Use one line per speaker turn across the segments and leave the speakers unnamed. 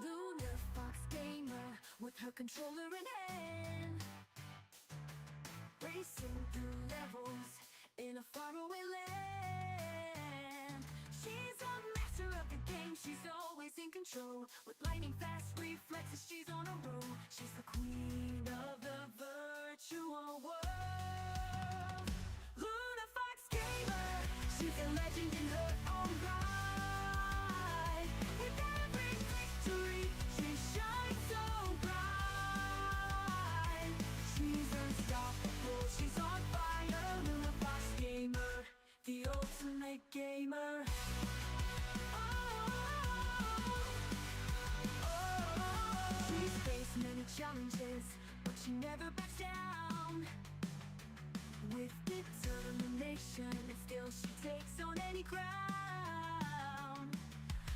Luna Fox Gamer with her controller in hand, racing through levels in a faraway land. She's a master of the game, she's always in control. With lightning fast reflexes, she's on a roll. She's the queen of the virtual world. Luna Fox Gamer, she's a legend in her own right. With every victory, she shines so bright. She's unstoppable, she's on fire. Luna Fox Gamer, the ultimate gamer. She's faced many challenges, but she never backs down. With determination, and still she takes on any crown.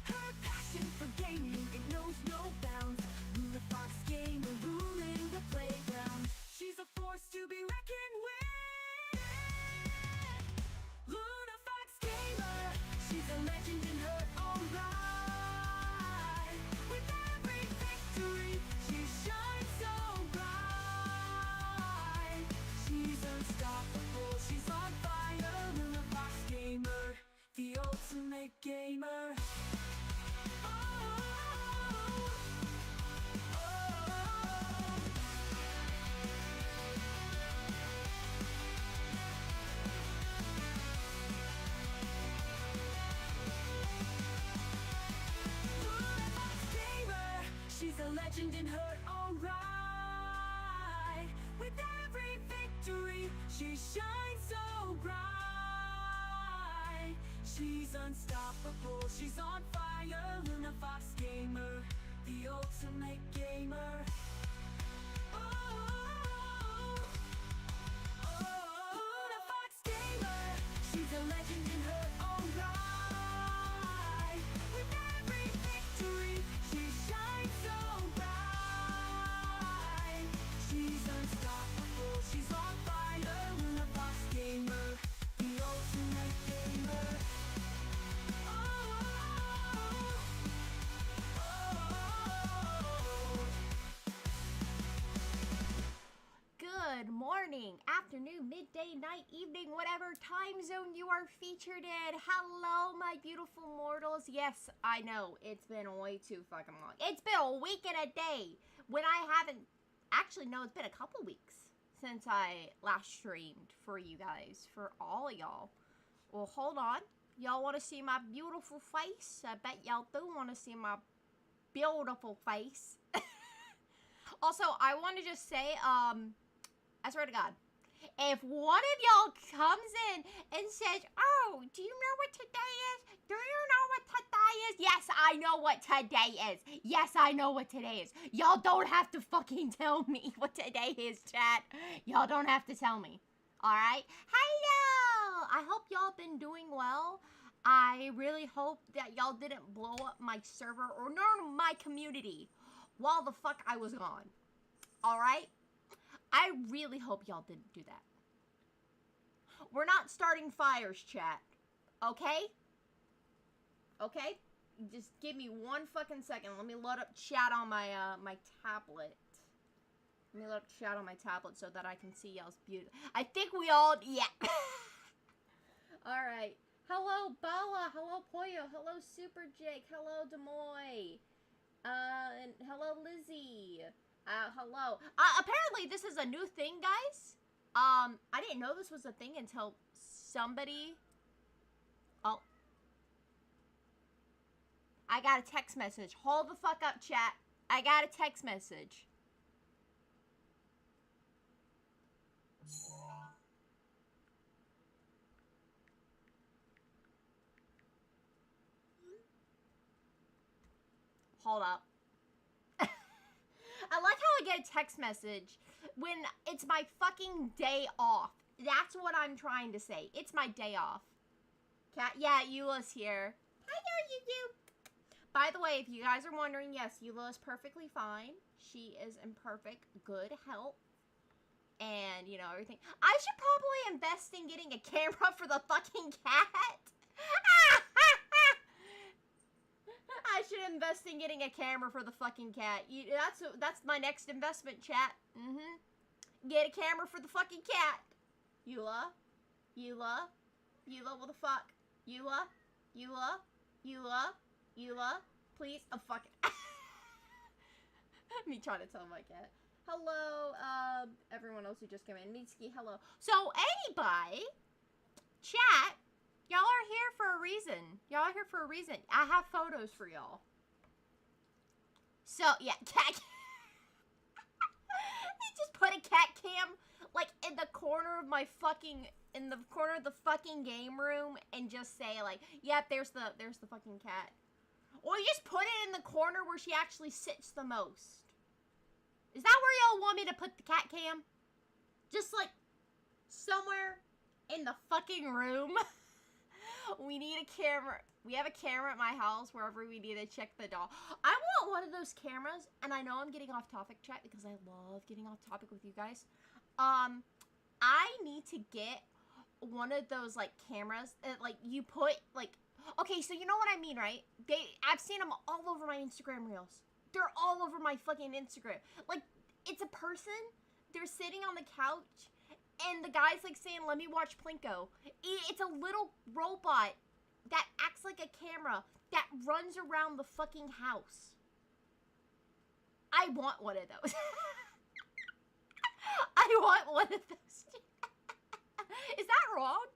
Her passion for gaming, it knows no bounds. Luna Fox Gamer ruling the playground. She's a force to be reckoned with. Luna Fox Gamer, she's a legend in her own right. With every victory, she shines so bright. She's unstoppable, she's on fire. Luna Fox Gamer, the ultimate gamer. She's a legend in her own right. With every victory, she shines so bright. She's unstoppable, she's on fire. Luna Fox Gamer, the ultimate gamer. Luna Fox Gamer, she's a legend in her own right. With every victory, she shines so bright. She's unstoppable, she's on fire. Luna Fox Gamer, the ultimate gamer.
Good morning, afternoon, midday, night, evening, whatever time zone you are featured in. Hello, my beautiful mortals. Yes, I know, it's been way too fucking long. It's been a week and a day when I haven't... Actually, no, it's been a couple weeks since I last streamed for you guys, for all of y'all. Well, hold on. Y'all want to see my beautiful face? I bet y'all do want to see my beautiful face. Also, I want to just say, I swear to God, if one of y'all comes in and says, oh, do you know what today is? Do you know what today is? Yes, I know what today is. Yes, I know what today is. Y'all don't have to fucking tell me what today is, chat. Y'all don't have to tell me. Alright? Hello! I hope y'all been doing well. I really hope that y'all didn't blow up my server or nor my community while the fuck I was gone. Alright? I really hope y'all didn't do that. We're not starting fires, chat. Okay? Okay? Just give me one fucking second. Let me load up chat on my my tablet. Let me load up chat on my tablet so that I can see y'all's beauty. I think we all... Yeah. Alright. Hello, Bella. Hello, Pollo. Hello, Super Jake. Hello, Demoy. And hello, Lizzie. Hello. Apparently this is a new thing, guys. I didn't know this was a thing until somebody... Oh. I got a text message. Hold the fuck up, chat. I got a text message. Hold up. I like how I get a text message when it's my fucking day off. That's what I'm trying to say. It's my day off. Cat, yeah, Eula's here. Hi there, you. By the way, if you guys are wondering, yes, Eula is perfectly fine. She is in perfect good health. And, you know, everything. I should probably invest in getting a camera for the fucking cat. I should invest in getting a camera for the fucking cat. That's my next investment, chat. Get a camera for the fucking cat. Eula, what the fuck? Eula, please. Oh, fuck it. Me trying to tell my cat. Hello, everyone else who just came in. Mitsuki, hello. So, anybody, chat, y'all are here for a reason. Y'all are here for a reason. I have photos for y'all. So, yeah, cat cam. They just put a cat cam, like, in the corner of my fucking, in the corner of the fucking game room and just say, like, yep, there's the fucking cat. Or you just put it in the corner where she actually sits the most. Is that where y'all want me to put the cat cam? Just, like, somewhere in the fucking room? We need a camera. We have a camera at my house wherever we need to check the doll. I want one of those cameras, and I know I'm getting off topic, chat, because I love getting off topic with you guys. I need to get one of those, like, cameras that, like, you put, like, okay, so you know what I mean, right? I've seen them all over my Instagram reels. They're all over my fucking Instagram. Like, it's a person, they're sitting on the couch, and the guy's, like, saying, let me watch Plinko. It's a little robot that acts like a camera that runs around the fucking house. I want one of those. I want one of those. Is that wrong?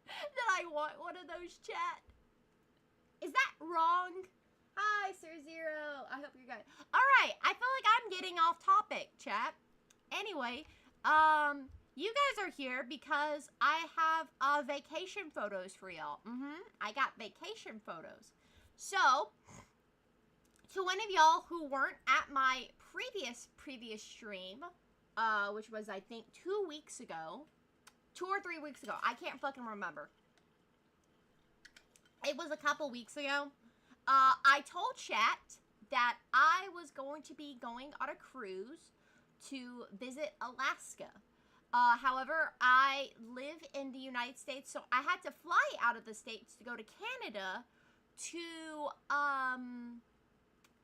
That I want one of those, chat? Is that wrong? Hi, Sir Zero. I hope you're good. Alright, I feel like I'm getting off topic, chat. Anyway, you guys are here because I have vacation photos for y'all. I got vacation photos. So, to any of y'all who weren't at my previous stream, which was, I think, 2 weeks ago, 2 or 3 weeks ago, I can't fucking remember. It was a couple weeks ago. I told chat that I was going to be going on a cruise to visit Alaska. However, I live in the United States, so I had to fly out of the States to go to Canada to,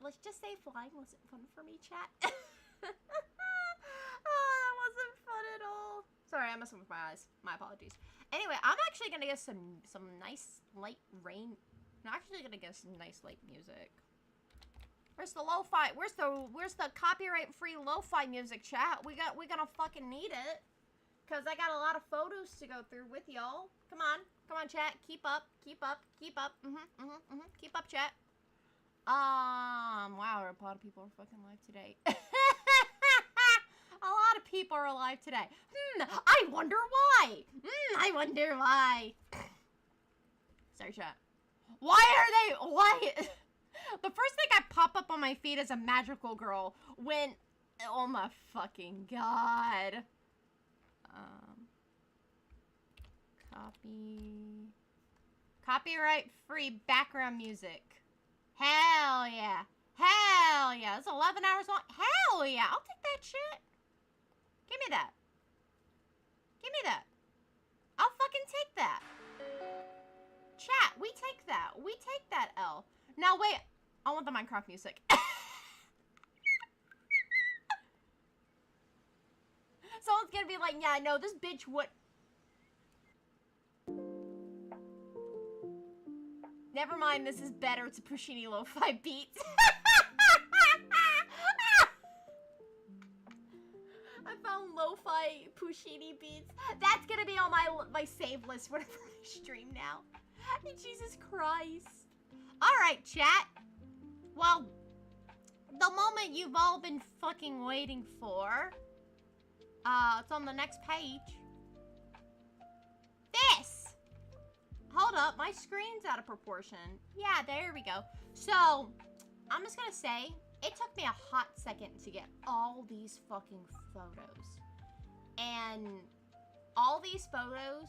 let's just say flying wasn't fun for me, chat. Oh, that wasn't fun at all. Sorry, I'm messing with my eyes. My apologies. Anyway, I'm actually gonna get some nice light rain. I'm actually gonna get some nice light music. Where's the lo-fi? Where's the copyright-free lo-fi music, chat? We're gonna fucking need it. Cause I got a lot of photos to go through with y'all. Come on, chat. Keep up. Keep up, chat. Wow, a lot of people are fucking live today. A lot of people are alive today. I wonder why. I wonder why. Sorry, chat. Why? The first thing I pop up on my feed is a magical girl when, oh my fucking god. Copyright free background music. Hell yeah. Hell yeah. It's 11 hours long. Hell yeah. I'll take that shit. Give me that. Give me that. I'll fucking take that. Chat, we take that. We take that L. Now wait. I want the Minecraft music. Someone's gonna be like, yeah, no, this bitch would. Never mind, this is better. It's a Puccini lo-fi beats. I found lo-fi Puccini beats. That's gonna be on my save list whenever I stream now. Jesus Christ. Alright, chat. Well, the moment you've all been fucking waiting for. It's on the next page. This! Hold up, my screen's out of proportion. Yeah, there we go. So, I'm just gonna say, it took me a hot second to get all these fucking photos. And all these photos,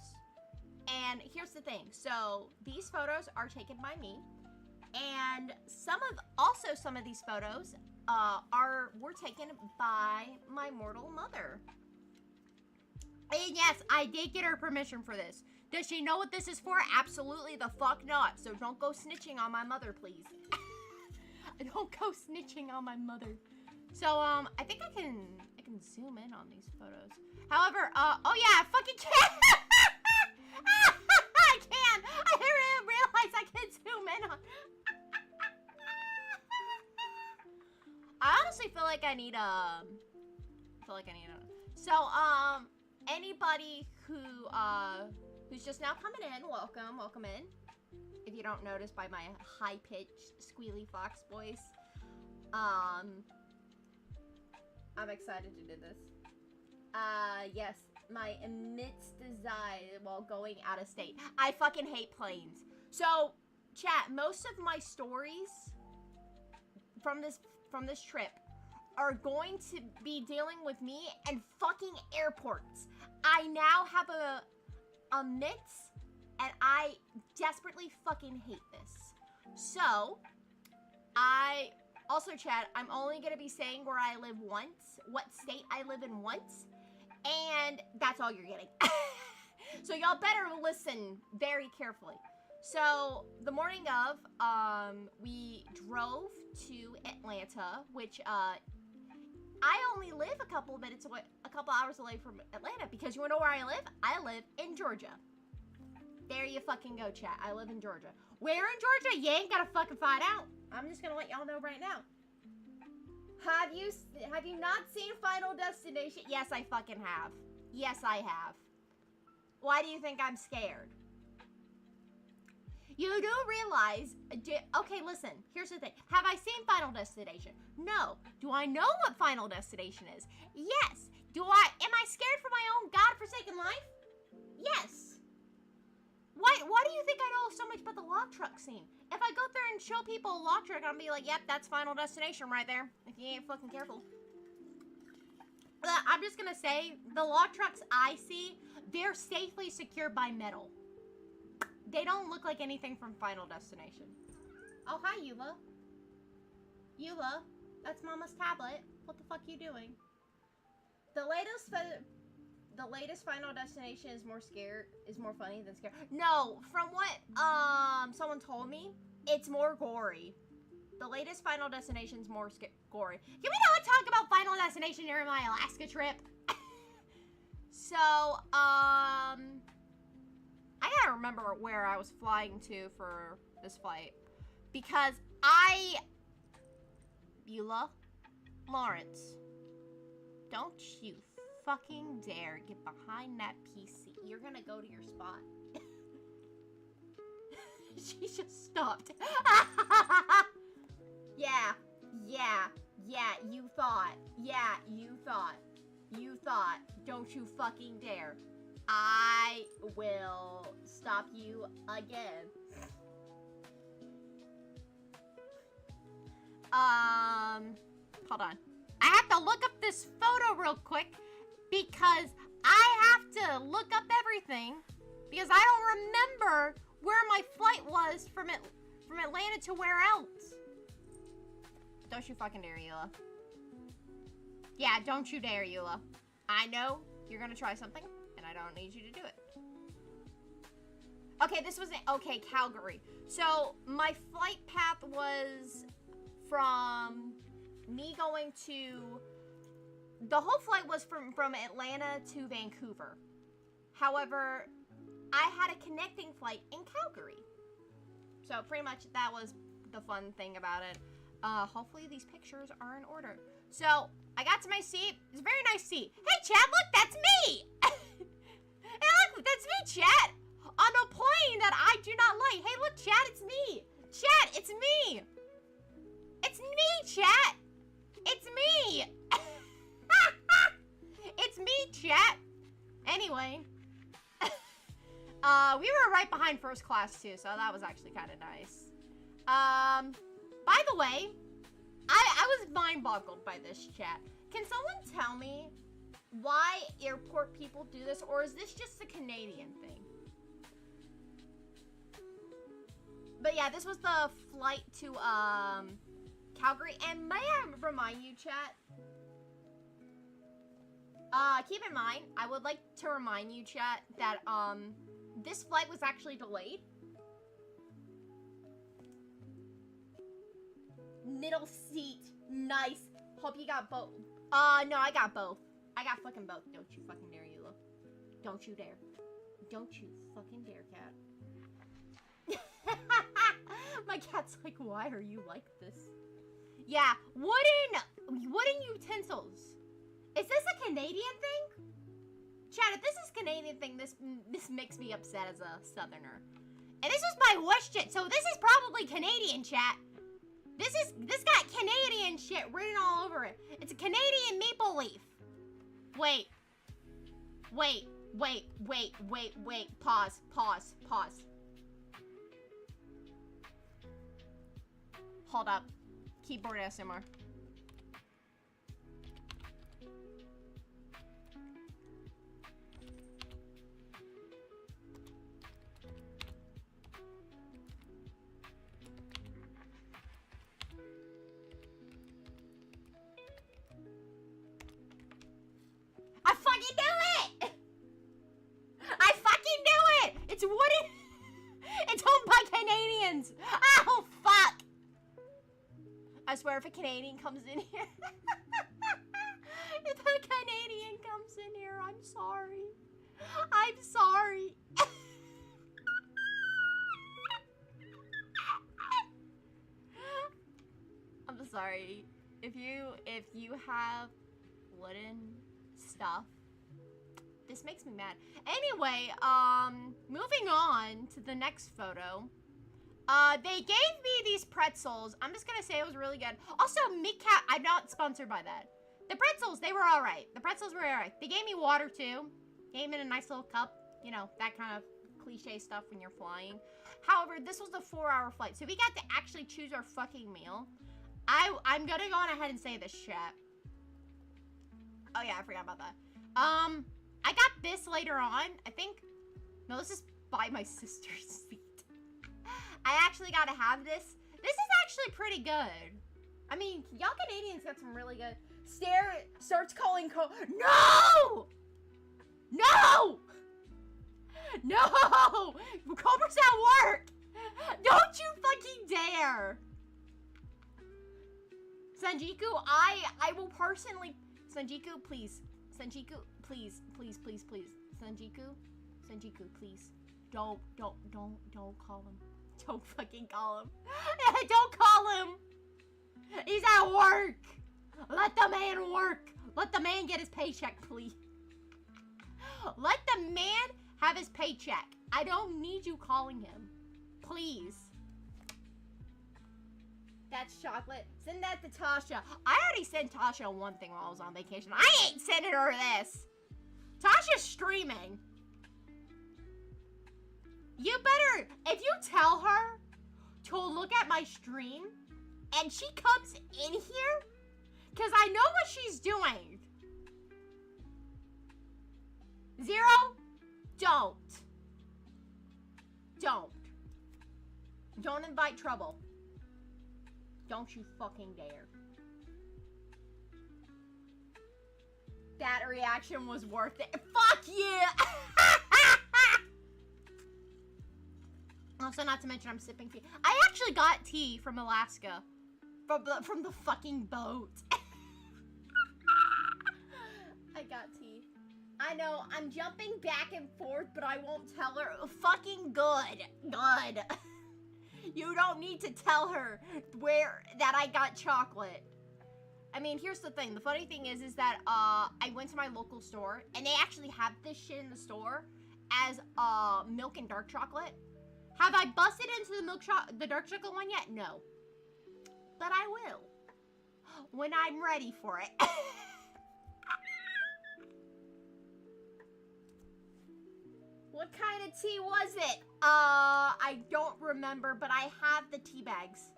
and here's the thing. So, these photos are taken by me. And some of these photos were taken by my mortal mother. And yes, I did get her permission for this. Does she know what this is for? Absolutely the fuck not. So don't go snitching on my mother, please. Don't go snitching on my mother. So, I think I can zoom in on these photos. However, oh yeah, I fucking can! I can! I didn't realize I could zoom in on... I honestly feel like I need So, anybody who's just now coming in, welcome in. If you don't notice by my high-pitched, squealy fox voice, I'm excited to do this. Yes, my immense desire while going out of state. I fucking hate planes. So, chat, most of my stories from this trip are going to be dealing with me and fucking airports. I now have a mitts, and I desperately fucking hate this. So, also, chat, I'm only gonna be saying where I live once, what state I live in once, and that's all you're getting. So y'all better listen very carefully. So, the morning of, we drove to Atlanta, which, I only live a couple hours away from Atlanta, because you wanna know where I live? I live in Georgia. There you fucking go, chat. I live in Georgia. Where in Georgia? You ain't gotta fucking find out. I'm just gonna let y'all know right now. Have you not seen Final Destination? Yes, I fucking have. Yes, I have. Why do you think I'm scared? You do realize, okay, listen, here's the thing. Have I seen Final Destination? No. Do I know what Final Destination is? Yes. Am I scared for my own godforsaken life? Yes. Why do you think I know so much about the log truck scene? If I go there and show people a log truck, I'll be like, yep, that's Final Destination right there. If you ain't fucking careful. I'm just gonna say, the log trucks I see, they're safely secured by metal. They don't look like anything from Final Destination. Oh, hi, Eula. Eula, that's Mama's tablet. What the fuck you doing? The latest Final Destination is more funny than scary. No, from what someone told me, it's more gory. The latest Final Destination is more gory. Can we not talk about Final Destination during my Alaska trip? So, I gotta remember where I was flying to for this flight. Because Beulah, Lawrence, don't you fucking dare get behind that PC. You're gonna go to your spot. She just stopped. Yeah, you thought. Yeah, you thought. You thought. Don't you fucking dare. I will stop you again. Hold on. I have to look up this photo real quick because I have to look up everything because I don't remember where my flight was from Atlanta to where else. Don't you fucking dare, Eula. Yeah, don't you dare, Eula. I know you're gonna try something, and I don't need you to do it. Okay, this was okay, Calgary. So my flight path was from me going to, the whole flight was from Atlanta to Vancouver. However, I had a connecting flight in Calgary. So pretty much that was the fun thing about it. Hopefully these pictures are in order. So I got to my seat. It's a very nice seat. Hey, Chad, look, that's me. Hey, look, that's me, Chad. On a plane that I do not like. Hey, look, Chad, it's me. Chad, it's me. It's me, Chat. It's me. It's me, Chat. Anyway. We were right behind first class, too, so that was actually kind of nice. By the way, I was mind-boggled by this, chat. Can someone tell me why airport people do this, or is this just a Canadian thing? But yeah, this was the flight to, Calgary, and may I remind you, chat? Keep in mind, I would like to remind you, chat, that, this flight was actually delayed. middle seat. Nice. Hope you got both. No, I got both. I got fucking both. Don't you fucking dare, you look. Don't you dare. Don't you fucking dare, cat. My cat's like, why are you like this? Yeah, wooden utensils. Is this a Canadian thing? Chad, if this is a Canadian thing, this makes me upset as a southerner. And this was my wish shit, so this is probably Canadian, chat. This got Canadian shit written all over it. It's a Canadian maple leaf. Wait. Pause. Hold up. Keyboard SMR. I fucking knew it! I fucking knew it! It's wooden. It's owned by Canadians. Oh, fuck. I swear if a Canadian comes in here. If a Canadian comes in here, I'm sorry. I'm sorry. I'm sorry. If you have wooden stuff, this makes me mad. Anyway, moving on to the next photo. They gave me these pretzels. I'm just gonna say it was really good. Also, Meatcat, I'm not sponsored by that. The pretzels, they were alright. The pretzels were alright. They gave me water too. Gave me in a nice little cup. You know, that kind of cliche stuff when you're flying. However, this was a 4-hour flight, so we got to actually choose our fucking meal. I'm gonna go on ahead and say this, chat. Oh yeah, I forgot about that. I got this later on. I think, no, this is by my sister's seat. I actually gotta have this. This is actually pretty good. I mean, y'all Canadians got some really good. Starts calling No! No! No! Cobra's at work! Don't you fucking dare! Sanjiku, I will personally... Sanjiku, please. Sanjiku, please. Sanjiku, please. Don't call him. Don't fucking call him. Don't call him. He's at work. Let the man work. Let the man get his paycheck, please. Let the man have his paycheck. I don't need you calling him. Please. That's chocolate. Send that to Tasha. I already sent Tasha one thing while I was on vacation. I ain't sending her this. Tasha's streaming. You better, if you tell her to look at my stream and she comes in here, because I know what she's doing. 0, don't. Don't invite trouble. Don't you fucking dare. That reaction was worth it. Fuck yeah! Also, not to mention I'm sipping tea. I actually got tea from Alaska. From the fucking boat. I got tea. I know, I'm jumping back and forth, but I won't tell her. Fucking good. You don't need to tell her that I got chocolate. I mean, here's the thing. The funny thing is that I went to my local store, and they actually have this shit in the store as milk and dark chocolate. Have I busted into the dark chocolate one yet? No. But I will. When I'm ready for it. What kind of tea was it? I don't remember, but I have the tea bags.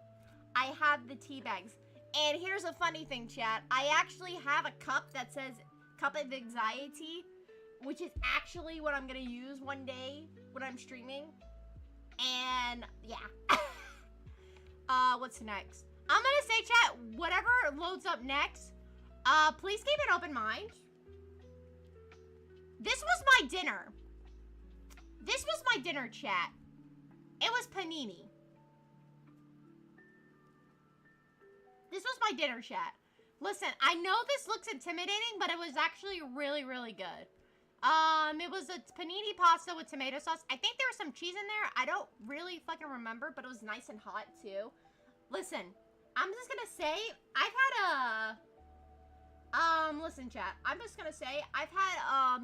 And here's a funny thing, chat. I actually have a cup that says Cup of Anxiety, which is actually what I'm gonna use one day when I'm streaming. And yeah. What's next? I'm gonna say, chat, whatever loads up next, please keep an open mind. This was my dinner. Chat. It was panini. This was my dinner, chat. Listen, I know this looks intimidating, but it was actually really, really good. It was a panini pasta with tomato sauce. I think there was some cheese in there. I don't really fucking remember, but it was nice and hot, too. Listen, I'm just gonna say, I've had listen, chat. I'm just gonna say, I've had,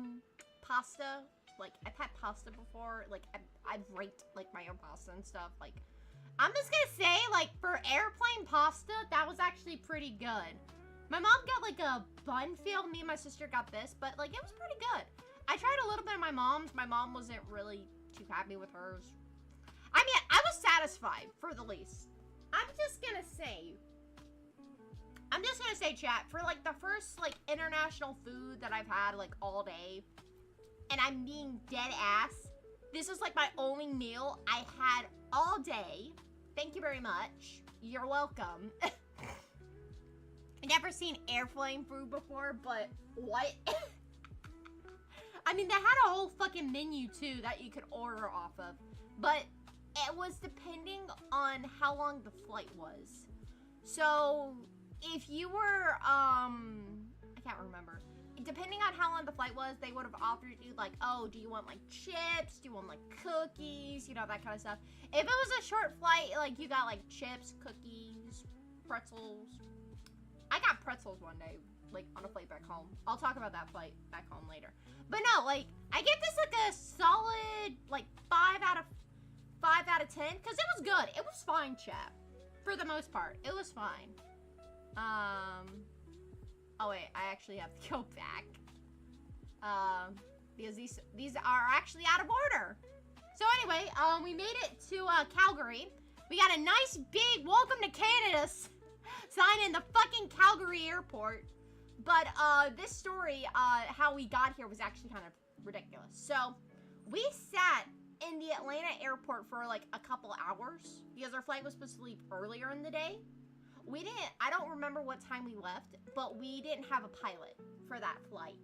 pasta. Like, I've had pasta before. Like, I've raked, like, my own pasta and stuff. Like, I'm just gonna say, like, for airplane pasta, that was actually pretty good. My mom got, like, a bun feel. Me and my sister got this, but, like, it was pretty good. I tried a little bit of my mom's. My mom wasn't really too happy with hers. I mean, I was satisfied, for the least. I'm just gonna say, chat, for, like, the first, like, international food that I've had, like, all day, and I'm being dead ass, this is, like, my only meal I had all day. Thank you very much. You're welcome. I've never seen airplane food before, but what? I mean, they had a whole fucking menu, too, that you could order off of, but it was depending on how long the flight was. So, if you were, I can't remember. Depending on how long the flight was, they would have offered you, like, oh, do you want, like, chips? Do you want, like, cookies? You know, that kind of stuff. If it was a short flight, like, you got, like, chips, cookies, pretzels. I got pretzels one day, like, on a flight back home. I'll talk about that flight back home later. But no, like, I give this, like, a solid, like, 5 out of 10, because it was good. It was fine, chat. For the most part, it was fine. Oh wait, I actually have to go back. Because these are actually out of order. So anyway, we made it to Calgary. We got a nice big welcome to Canada sign in the fucking Calgary airport. But this story, how we got here was actually kind of ridiculous. So we sat in the Atlanta airport for like a couple hours because our flight was supposed to leave earlier in the day. I don't remember what time we left, but we didn't have a pilot for that flight.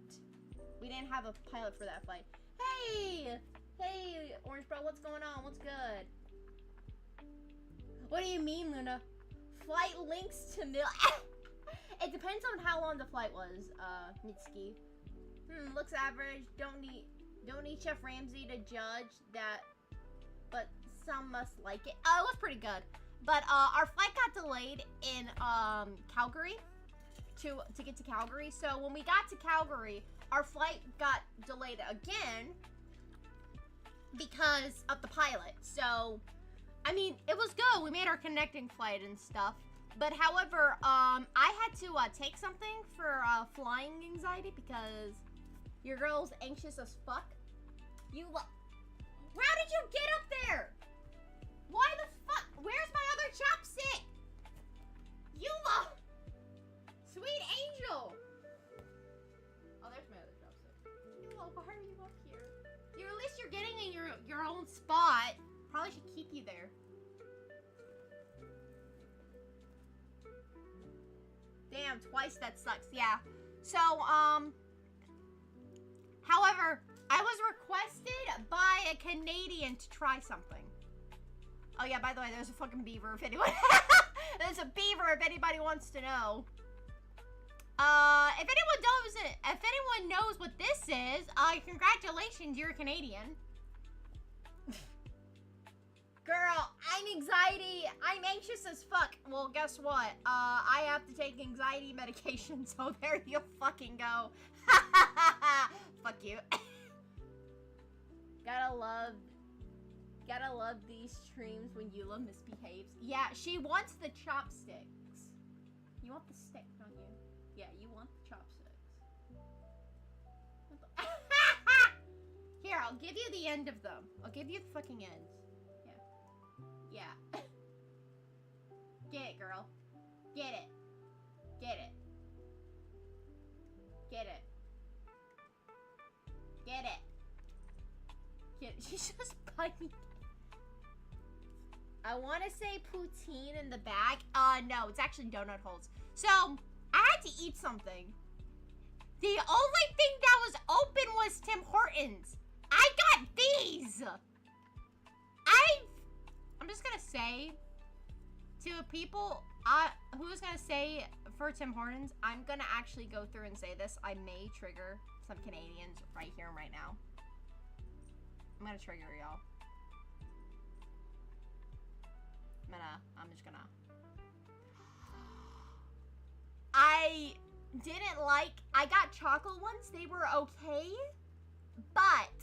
Hey, Orange Bro, what's going on? What's good? What do you mean, Luna? Flight links to Mil. It depends on how long the flight was, Mitski. Looks average. Don't need Chef Ramsay to judge that, but some must like it. It was pretty good. But our flight got delayed in Calgary to get to Calgary. So when we got to Calgary, our flight got delayed again because of the pilot. So, I mean, it was good. We made our connecting flight and stuff. But however, I had to take something for flying anxiety because your girl's anxious as fuck. How did you get up there? Why the fuck? Where's my other chopstick? Eula! Sweet angel! Oh, there's my other chopstick. Eula, why are you up here? At least you're getting in your own spot. Probably should keep you there. Damn, twice that sucks. Yeah. So, however, I was requested by a Canadian to try something. Oh yeah, by the way, there's a fucking beaver if anyone there's a beaver if anybody wants to know. If anyone knows what this is, congratulations, you're a Canadian. Girl, I'm anxious as fuck. Well, guess what? I have to take anxiety medication, so there you fucking go. Fuck you. Gotta love these streams when Eula misbehaves. Yeah, she wants the chopsticks. You want the stick, don't you? Yeah, you want the chopsticks. Here, I'll give you the end of them. I'll give you the fucking ends. Yeah. Get it, girl. Get it. Get it. Get it. Get it. Get it. She's just biting. I want to say poutine in the bag. No, it's actually donut holes. So, I had to eat something. The only thing that was open was Tim Hortons. I got these. I'm just gonna say, To people, who's gonna say for Tim Hortons, I'm gonna actually go through and say this. I may trigger some Canadians right here and right now. I'm gonna trigger y'all. I'm just gonna. I didn't like, I got chocolate ones. They were okay, but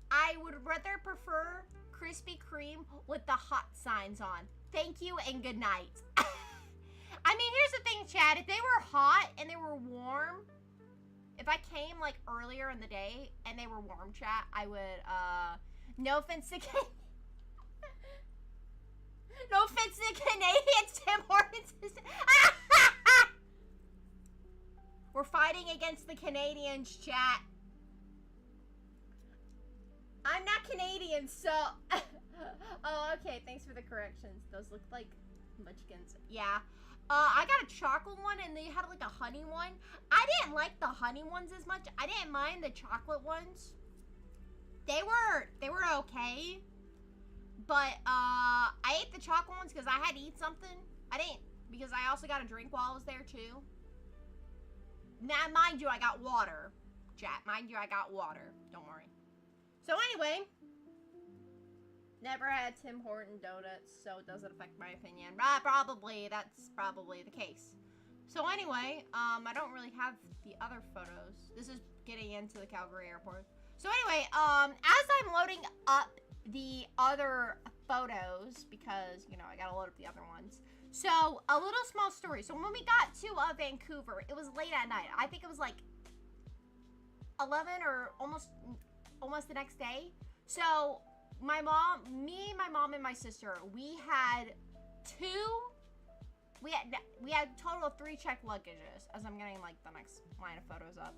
I would rather prefer Krispy Kreme with the hot signs on. Thank you and good night. I mean, here's the thing, Chad. If they were hot and they were warm, if I came like earlier in the day and they were warm, chat, I would, no offense to no offense to Canadians, Tim Hortons is we're fighting against the Canadians, chat. I'm not Canadian, so... Oh, okay, thanks for the corrections. Those look like munchkins. Yeah. I got a chocolate one, and they had like a honey one. I didn't like the honey ones as much. I didn't mind the chocolate ones. They were okay. But, I ate the chocolate ones because I had to eat something. I didn't, because I also got a drink while I was there, too. Now, mind you, I got water. Chat, mind you, I got water. Don't worry. So anyway, never had Tim Horton donuts, so it doesn't affect my opinion. That's probably the case. So anyway, I don't really have the other photos. This is getting into the Calgary airport. So anyway, as I'm loading up the other photos, because, you know, I gotta load up the other ones. So, a little small story. So when we got to Vancouver, it was late at night. I think it was like 11 or almost the next day. So my mom, and my sister, we had a total of 3 checked luggages, as I'm getting like the next line of photos up.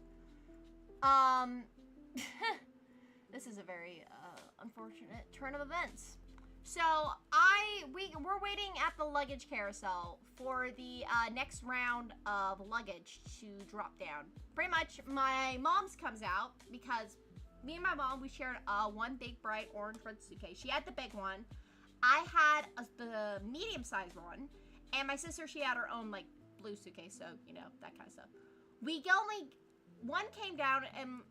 This is a very unfortunate turn of events. So we're waiting at the luggage carousel for the next round of luggage to drop down. Pretty much my mom's comes out because me and my mom, we shared one big bright orange red suitcase. She had the big one. I had the medium sized one, and my sister, she had her own like blue suitcase, so you know, that kind of stuff. One came down, and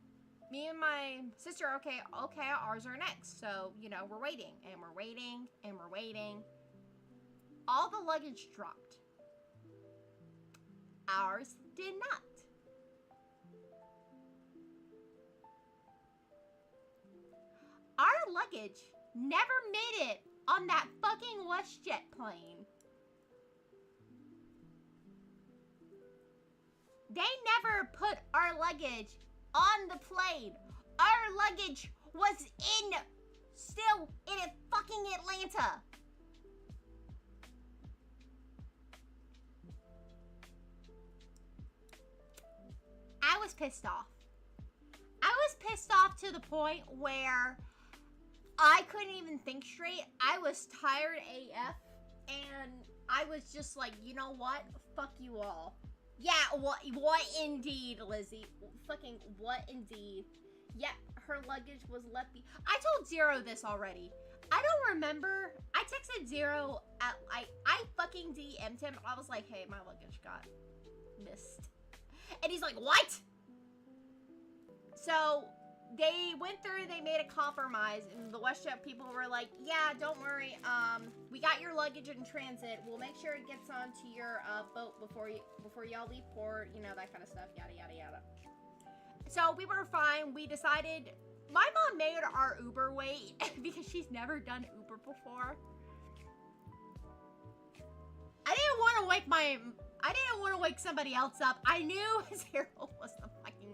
me and my sister, okay, ours are next. So, you know, we're waiting, and we're waiting, and we're waiting. All the luggage dropped. Ours did not. Our luggage never made it on that fucking WestJet plane. They never put our luggage on the plane. Our luggage was still in fucking Atlanta. I was pissed off. I was pissed off to the point where I couldn't even think straight. I was tired AF, and I was just like, you know what? Fuck you all. Yeah, what indeed, Lizzie? Fucking what indeed? Yep, her luggage was left I told Zero this already. I don't remember. I texted Zero at, I fucking DM'd him. I was like, hey, my luggage got missed. And he's like, what? So they went through, they made a compromise, and the WestJet people were like, yeah, don't worry, we got your luggage in transit. We'll make sure it gets onto your boat before y'all leave port, you know, that kind of stuff, yada, yada, yada. So we were fine. We decided, my mom made our Uber wait because she's never done Uber before. I didn't want to wake somebody else up. I knew Zero was the fucking...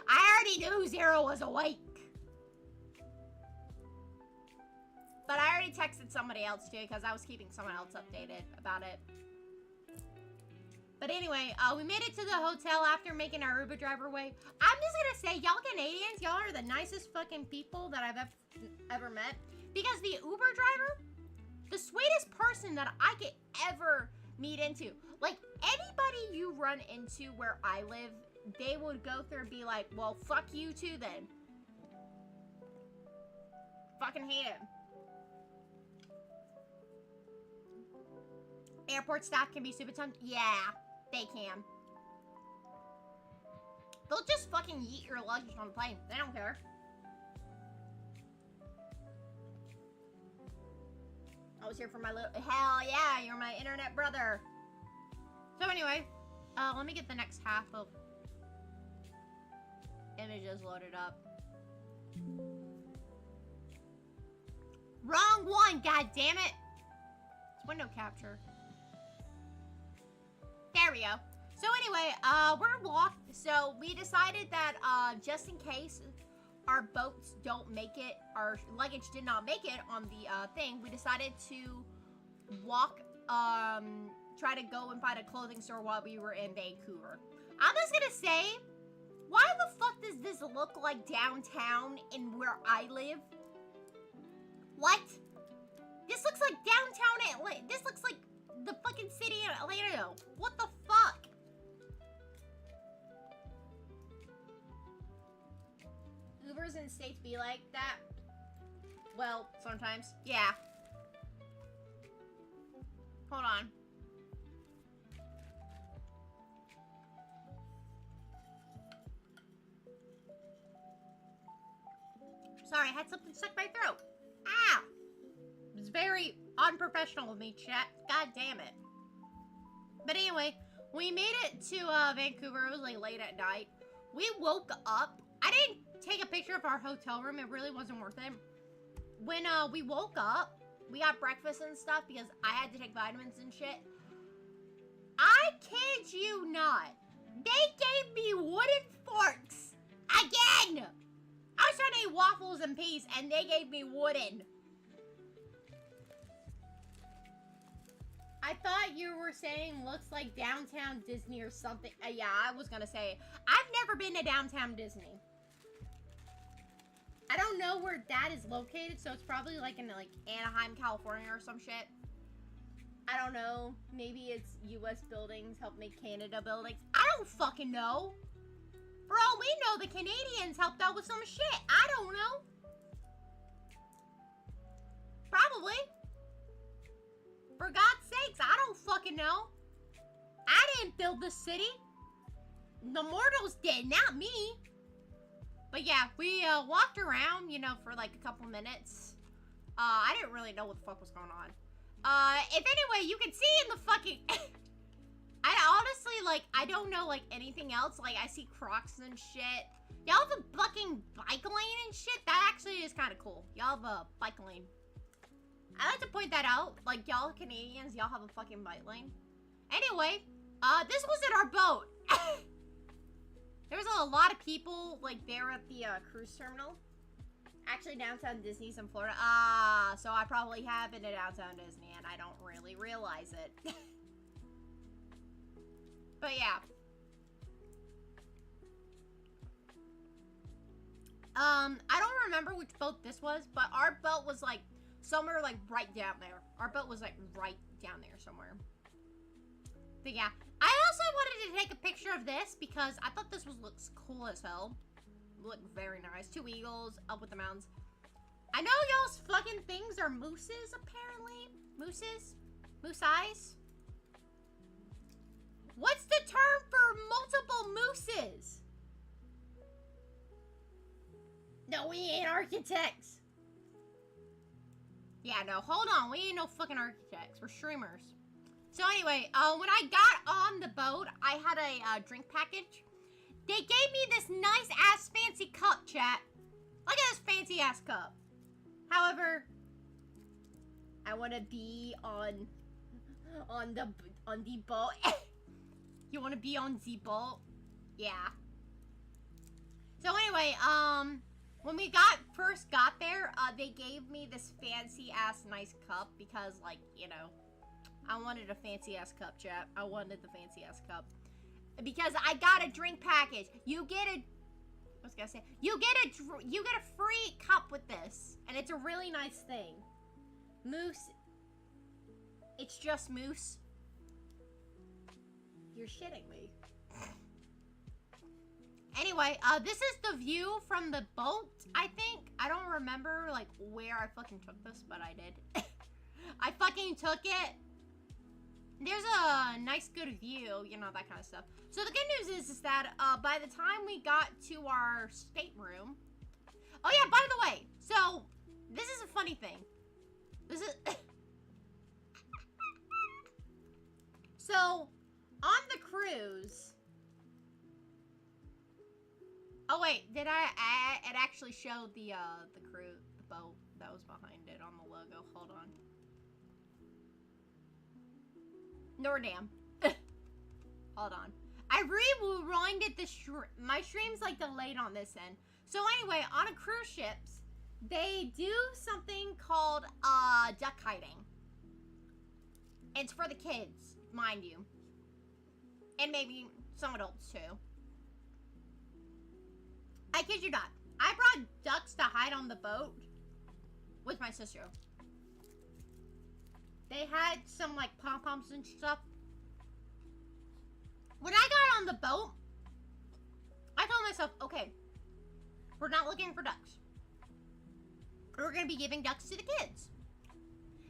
I already knew Zero was awake. But I already texted somebody else too because I was keeping someone else updated about it. But anyway, we made it to the hotel after making our Uber driver wait. I'm just gonna say, y'all Canadians, y'all are the nicest fucking people that I've ever met. Because the Uber driver, the sweetest person that I could ever meet into. Like, anybody you run into where I live, they would go through and be like, well, fuck you too then. Fucking hate him. airport staff can be super tongue. Yeah, they can. They'll just fucking eat your luggage on the plane. They don't care. I was here for my little... Hell yeah, you're my internet brother. So anyway, let me get the next half of images loaded up. Wrong one, god damn it. It's window capture. There we go. So anyway, we're walked. So we decided that just in case our boats don't make it, our luggage did not make it on the thing, we decided to walk, try to go and find a clothing store while we were in Vancouver. I'm just gonna say, why the fuck does this look like downtown in where I live? What? This looks like downtown Atlanta. This looks like the fucking city of Atlanta. What the fuck? Ubers in states be like that? Well, sometimes. Yeah. Hold on. Sorry, I had something stuck in my throat. Ow! It was very unprofessional of me, chat. God damn it. But anyway, we made it to Vancouver. It was like late at night. We woke up. I didn't take a picture of our hotel room. It really wasn't worth it. When we woke up, we got breakfast and stuff because I had to take vitamins and shit. I kid you not. They gave me wooden forks. Again! I was trying to eat waffles in peace and they gave me wooden. I thought you were saying looks like downtown Disney or something. Yeah, I was gonna say. I've never been to downtown Disney. I don't know where that is located, so it's probably like in like Anaheim, California or some shit. I don't know. Maybe it's U.S. buildings help make Canada buildings. I don't fucking know. For all we know, the Canadians helped out with some shit. I don't know. Probably. For God's sakes, I don't fucking know. I didn't build the city. The mortals did, not me. But yeah, we walked around, you know, for like a couple minutes. I didn't really know what the fuck was going on. If anyway, you can see in the fucking... I honestly, like, I don't know, like, anything else. Like, I see Crocs and shit. Y'all have a fucking bike lane and shit? That actually is kind of cool. Y'all have a bike lane. I like to point that out. Like, y'all Canadians, y'all have a fucking bike lane. Anyway, this wasn't our boat. There was a lot of people, like, there at the cruise terminal. Actually, downtown Disney's in Florida. So I probably have been to downtown Disney, and I don't really realize it. But yeah. I don't remember which boat this was, but our boat was, like, somewhere, like, right down there. Our boat was, like, right down there somewhere. But yeah. I also wanted to take a picture of this because I thought this looks cool as hell. Looked very nice. 2 eagles up with the mountains. I know y'all's fucking things are mooses, apparently. Mooses? Moose eyes? What's the term for multiple mooses? No, we ain't architects. Yeah, no, hold on. We ain't no fucking architects. We're streamers. So anyway, when I got on the boat, I had a drink package. They gave me this nice-ass fancy cup, chat. Look at this fancy-ass cup. However, I want to be on the boat. You want to be on the boat? Yeah. So anyway, when we first got there, they gave me this fancy-ass nice cup because, like, you know, I wanted a fancy-ass cup, chat. I wanted the fancy-ass cup. Because I got a drink package. You get a... I was gonna say... You get a free cup with this. And it's a really nice thing. Moose. It's just moose. You're shitting me. Anyway, this is the view from the boat, I think. I don't remember, like, where I fucking took this, but I did. I fucking took it there's a nice good view, you know, that kind of stuff. So the good news is that by the time we got to our stateroom, oh yeah, by the way, so this is a funny thing. This is so on the cruise. Oh wait, did it actually showed the crew, the boat that was behind it on the logo. Hold on. Nordam. Hold on. I rewinded my stream's like delayed on this end. So anyway, on a cruise ships, they do something called duck hiding. It's for the kids, mind you. And maybe some adults too. I kid you not. I brought ducks to hide on the boat with my sister. They had some like pom-poms and stuff. When I got on the boat, I told myself, okay, we're not looking for ducks. We're gonna be giving ducks to the kids.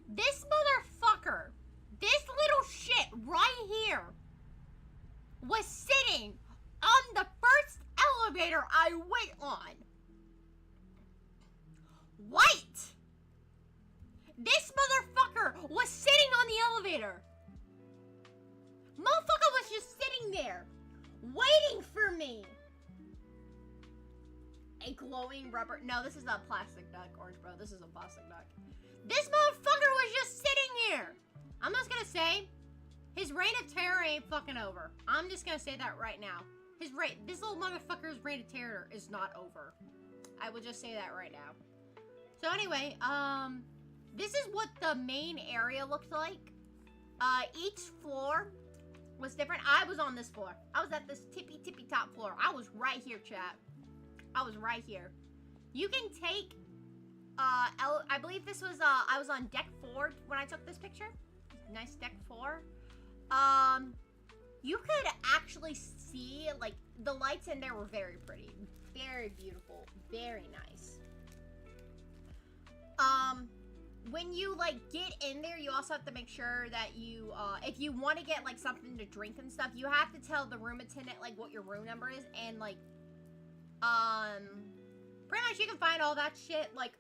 This motherfucker, this little shit right here, was sitting on the first elevator I went on. White! This motherfucker was sitting on the elevator. Motherfucker was just sitting there, waiting for me. A glowing rubber. No, this is not a plastic duck, Orange Bro. This is a plastic duck. This motherfucker was just sitting here. I'm just gonna say, his reign of terror ain't fucking over. I'm just gonna say that right now. This little motherfucker's reign of terror is not over. I will just say that right now. So anyway, this is what the main area looked like. Each floor was different. I was on this floor. I was at this tippy top floor. I was right here, chat. I was right here. You can take, I believe this was, I was on deck 4 when I took this picture. Nice deck 4. You could actually see, like, the lights in there were very pretty. Very beautiful. Very nice. When you, like, get in there, you also have to make sure that you, if you want to get, like, something to drink and stuff, you have to tell the room attendant, like, what your room number is, and, like, pretty much you can find all that shit, like,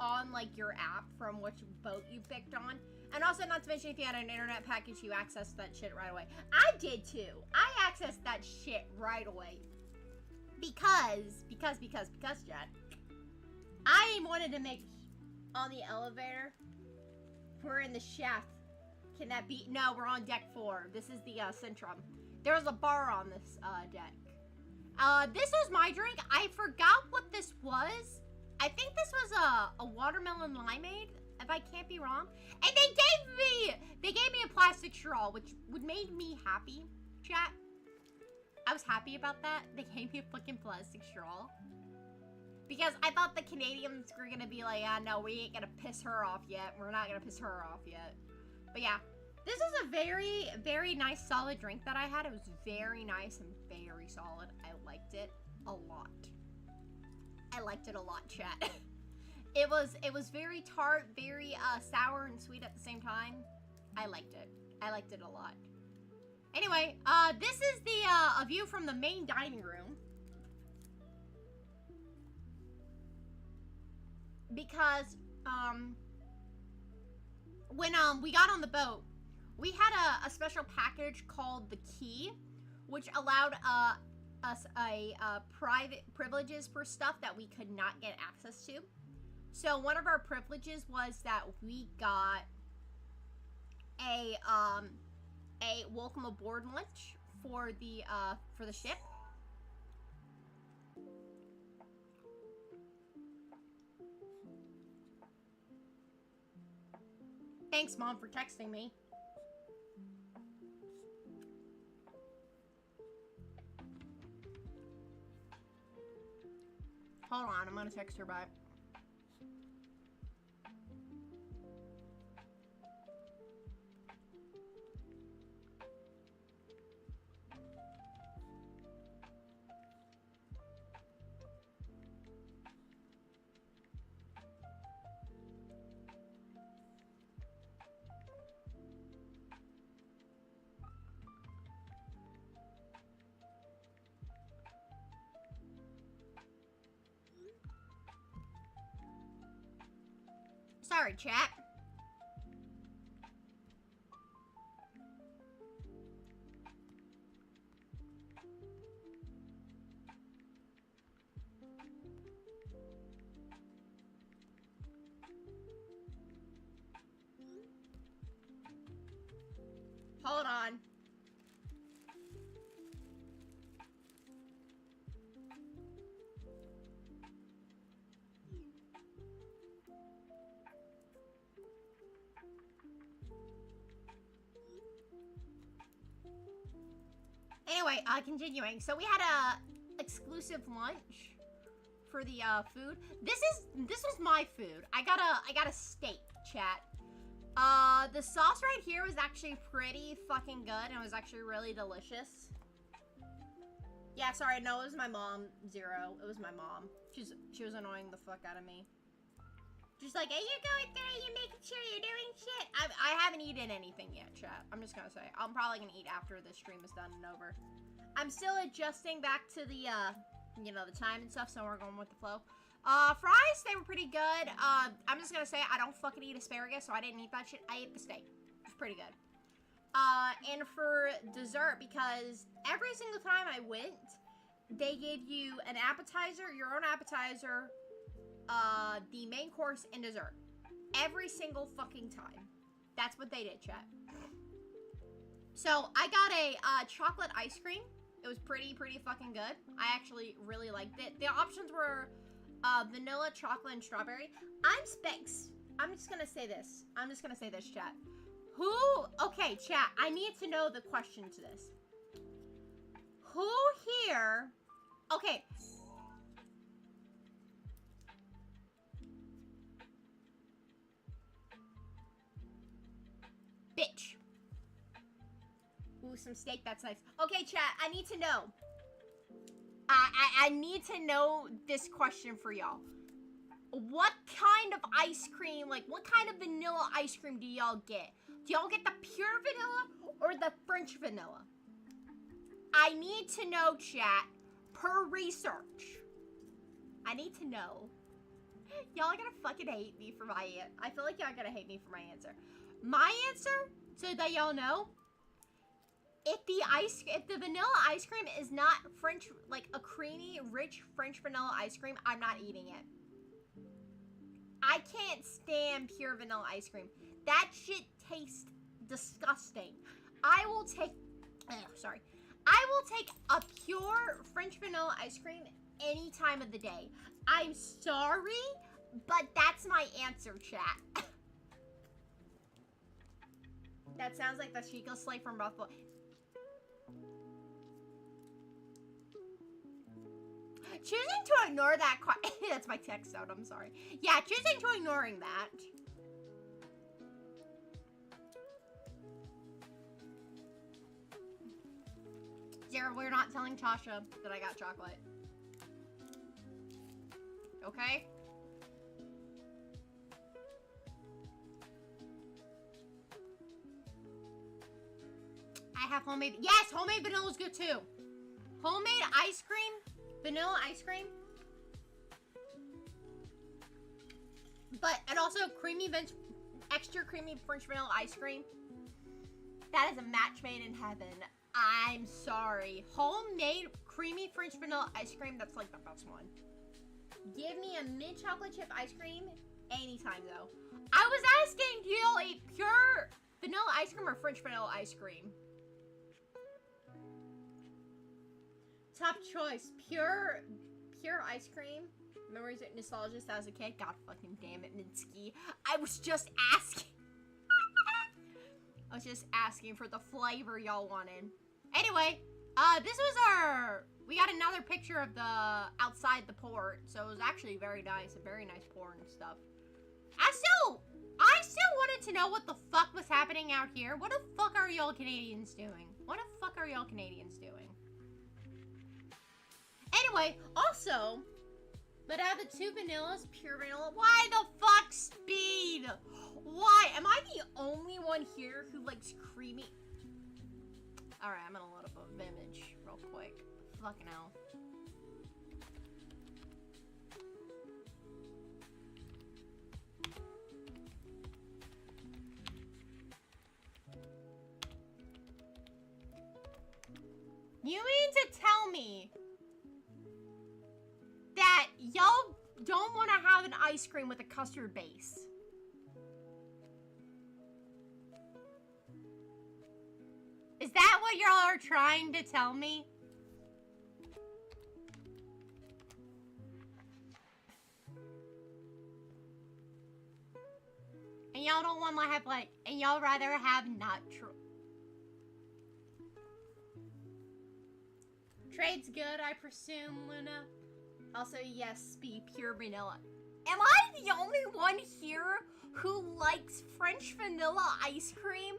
on, like, your app from which boat you picked on. And also, not to mention, if you had an internet package, you accessed that shit right away. I did, too. I accessed that shit right away. Because, Jet, I wanted to make on the elevator. We're in the shaft. Can that be? No, we're on deck 4. This is the Centrum. There was a bar on this deck. This was my drink. I forgot what this was. I think this was a watermelon limeade, if I can't be wrong. And they gave me a plastic straw, which would made me happy, chat. I was happy about that. They gave me a fucking plastic straw. Because I thought the Canadians were gonna be like, ah, no, we ain't gonna piss her off yet. We're not gonna piss her off yet. But yeah, this is a very, very nice, solid drink that I had. It was very nice and very solid. I liked it a lot. I liked it a lot, chat. It was very tart, very sour and sweet at the same time. I liked it. I liked it a lot. Anyway, this is the a view from the main dining room. Because when we got on the boat, we had a special package called the Key, which allowed us private privileges for stuff that we could not get access to. So one of our privileges was that we got a welcome aboard lunch for the ship. Thanks, Mom, for texting me. Hold on, I'm gonna text her back. Sorry, chat. Hold on. Anyway, continuing. So we had a exclusive lunch for the food. This was my food. I got a steak, chat. The sauce right here was actually pretty fucking good, and it was actually really delicious. Yeah, sorry, no, it was my mom. Zero. It was my mom. She was annoying the fuck out of me. Just like, hey, you're going through, you're making sure you're doing shit. I haven't eaten anything yet, chat. I'm just gonna say. I'm probably gonna eat after this stream is done and over. I'm still adjusting back to the, you know, the time and stuff, so we're going with the flow. Fries, they were pretty good. I'm just gonna say, I don't fucking eat asparagus, so I didn't eat that shit. I ate the steak. It was pretty good. And for dessert, because every single time I went, they gave you an appetizer, your own appetizer, the main course, and dessert. Every single fucking time. That's what they did, chat. So, I got a chocolate ice cream. It was pretty fucking good. I actually really liked it. The options were vanilla, chocolate, and strawberry. I'm just gonna say this. Chat. Okay, chat, I need to know the question to this. Who here, okay. Bitch. Ooh, some steak, that's nice. Okay, chat, I need to know. I need to know this question for y'all. What kind of ice cream, like, what kind of vanilla ice cream do y'all get? Do y'all get the pure vanilla or the French vanilla? I need to know, chat, per research. I need to know. Y'all are gonna fucking hate me for my answer. I feel like y'all are gonna hate me for my answer. My answer, so that y'all know, if the vanilla ice cream is not French, like a creamy, rich French vanilla ice cream, I'm not eating it. I can't stand pure vanilla ice cream. That shit tastes disgusting. I will take a pure French vanilla ice cream any time of the day. I'm sorry, but that's my answer, chat. That sounds like the Chico Slay from Buffalo. Choosing to ignore that that's my text out, I'm sorry. Yeah, choosing to ignoring that. Zara, we're not telling Tasha that I got chocolate. Okay? I have homemade, yes, homemade vanilla is good too. Homemade ice cream, vanilla ice cream. But, and also extra creamy French vanilla ice cream. That is a match made in heaven. I'm sorry. Homemade creamy French vanilla ice cream, that's like the best one. Give me a mint chocolate chip ice cream anytime though. I was asking, do y'all eat pure vanilla ice cream or French vanilla ice cream? Top choice, pure ice cream. Memories of nostalgia as a kid. God fucking damn it, Minsky. I was just asking. I was just asking for the flavor y'all wanted. Anyway, this was we got another picture of the outside the port, so it was actually very nice, a very nice port and stuff. I still wanted to know what the fuck was happening out here. What the fuck are y'all Canadians doing? What the fuck are y'all Canadians doing? Anyway, also, but out of the two vanillas, pure vanilla, why the fuck speed? Why? Am I the only one here who likes creamy? Alright, I'm gonna load up a image real quick. Fucking hell. have an ice cream with a custard base? Is that what y'all are trying to tell me? And y'all don't want to have like, and y'all rather have natural. Trade's good, I presume, Luna. Also, yes, be pure vanilla. Am I the only one here who likes French vanilla ice cream?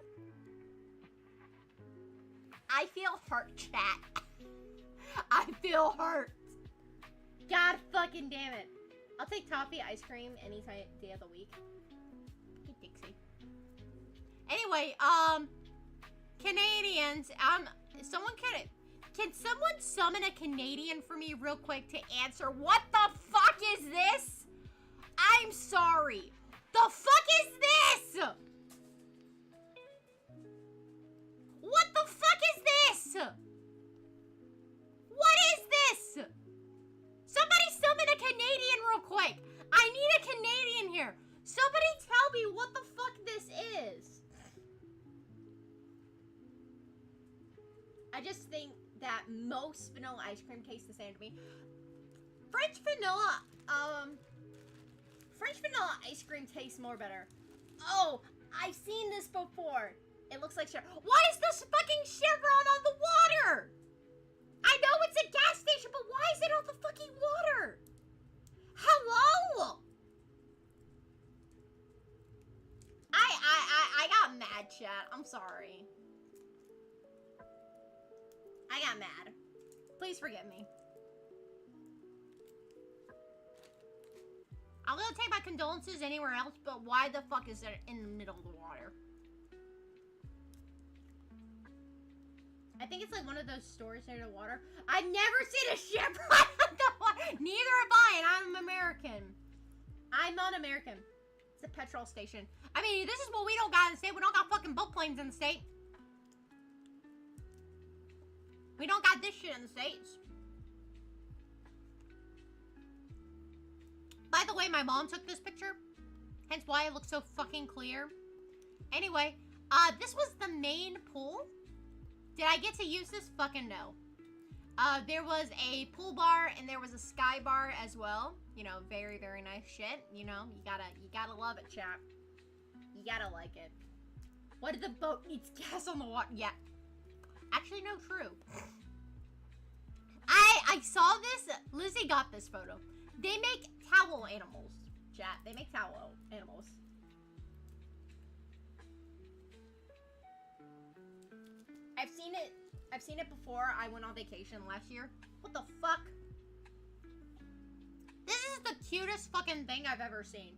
I feel hurt, chat. I feel hurt. God fucking damn it. I'll take toffee ice cream any day of the week. Hey, Dixie. Anyway, Canadians, can someone summon a Canadian for me real quick to answer what the fuck is this? I'm sorry. The fuck is this? What the fuck is this? What is this? Somebody summon a Canadian real quick. I need a Canadian here. Somebody tell me what the fuck this is. I just think that most vanilla ice cream tastes the same to me. French vanilla ice cream tastes more better. Oh, I've seen this before. It looks like Chevron. Why is this fucking Chevron on the water? I know it's a gas station, but why is it on the fucking water? Hello? I got mad, chat. I'm sorry. I got mad. Please forgive me. I'm gonna take my condolences anywhere else, but why the fuck is it in the middle of the water? I think it's like one of those stores near the water. I've never seen a Chevron on the water. Neither have I, and I'm American. I'm not American. It's a petrol station. I mean, this is what we don't got in the state. We don't got fucking boat planes in the state. We don't got this shit in the States. By the way, my mom took this picture. Hence why it looks so fucking clear. Anyway, this was the main pool. Did I get to use this? Fucking no. There was a pool bar and there was a sky bar as well. You know, very, very nice shit. You know, you gotta love it, chap. You gotta like it. What did the boat needs gas on the water? Yeah. Actually, no, true. I saw this. Lizzie got this photo. They make towel animals, chat. They make towel animals. I've seen it before. I went on vacation last year. What the fuck? This is the cutest fucking thing I've ever seen.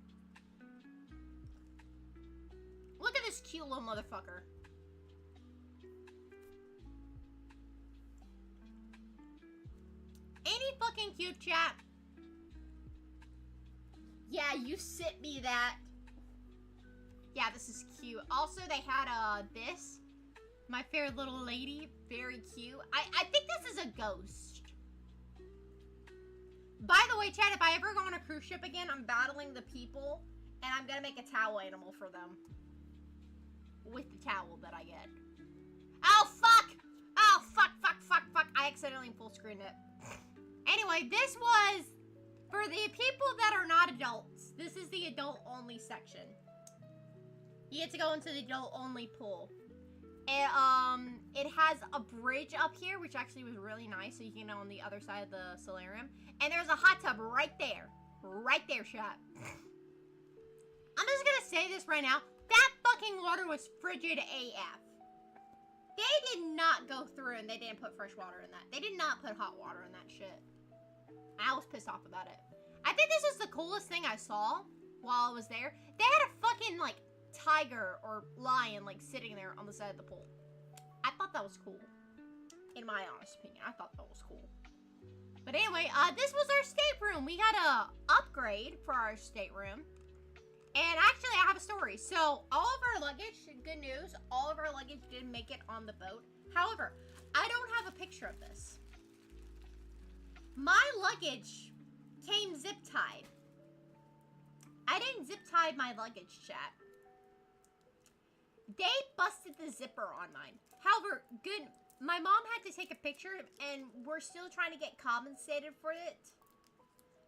Look at this cute little motherfucker. Ain't he fucking cute, chat? Yeah, you sent me that. Yeah, this is cute. Also, they had this. My fair little lady. Very cute. I think this is a ghost. By the way, chat, if I ever go on a cruise ship again, I'm battling the people. And I'm gonna make a towel animal for them. With the towel that I get. Oh, fuck! Oh, fuck. I accidentally full screened it. Anyway, this was for the people that are not adults. This is the adult-only section. You get to go into the adult-only pool. It has a bridge up here, which actually was really nice, so you can get on the other side of the solarium. And there's a hot tub right there. Right there, chat. I'm just gonna say this right now. That fucking water was frigid AF. They did not go through and they didn't put fresh water in that. They did not put hot water in that shit. I was pissed off about it. I think this was the coolest thing I saw while I was there. They had a fucking, like, tiger or lion, like, sitting there on the side of the pool. I thought that was cool. In my honest opinion, I thought that was cool. But anyway, this was our stateroom. We got a upgrade for our stateroom. And actually, I have a story. So, all of our luggage, good news, all of our luggage did make it on the boat. However, I don't have a picture of this. My luggage came zip-tied. I didn't zip tie my luggage, chat. They busted the zipper on mine. However, good. My mom had to take a picture, and we're still trying to get compensated for it.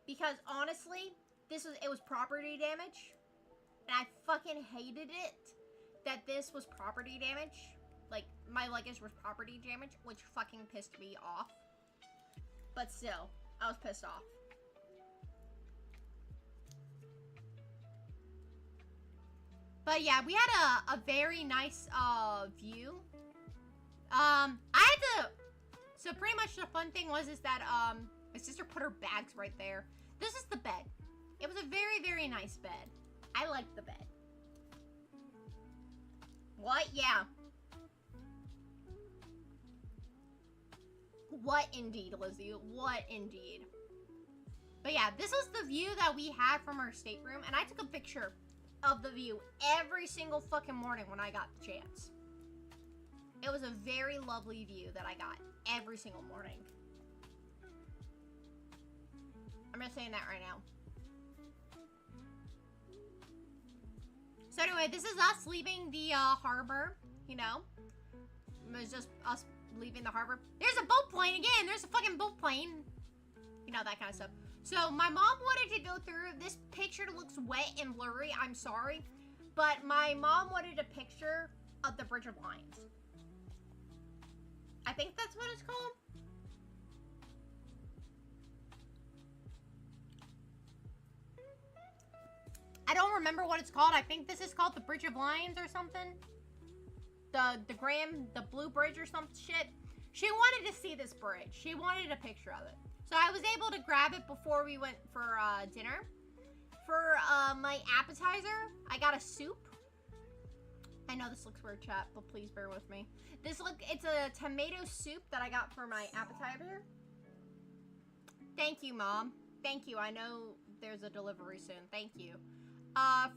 Because honestly, it was property damage. And I fucking hated it that this was property damage. Like, my luggage was property damage, which fucking pissed me off. But still, I was pissed off. But yeah, we had a very nice view. I had to, so pretty much the fun thing is that my sister put her bags right there. This is the bed. It was a very, very nice bed. I liked the bed. What? Yeah. What indeed, Lizzie? What indeed? But yeah, this was the view that we had from our stateroom, and I took a picture of the view every single fucking morning when I got the chance. It was a very lovely view that I got every single morning. I'm just saying that right now. So anyway, this is us leaving the harbor, you know. It was just us leaving the harbor. There's a boat plane again. There's a fucking boat plane. You know, that kind of stuff. So my mom wanted to go through. This picture looks wet and blurry. I'm sorry. But my mom wanted a picture of the Bridge of Lions. I think that's what it's called. I don't remember what it's called. I think this is called the Bridge of Lions or something. The blue bridge or some shit. She wanted to see this bridge. She wanted a picture of it. So I was able to grab it before we went for dinner. For my appetizer, I got a soup. I know this looks weird, chat, but please bear with me. It's a tomato soup that I got for my appetizer. Thank you, Mom. Thank you. I know there's a delivery soon. Thank you. I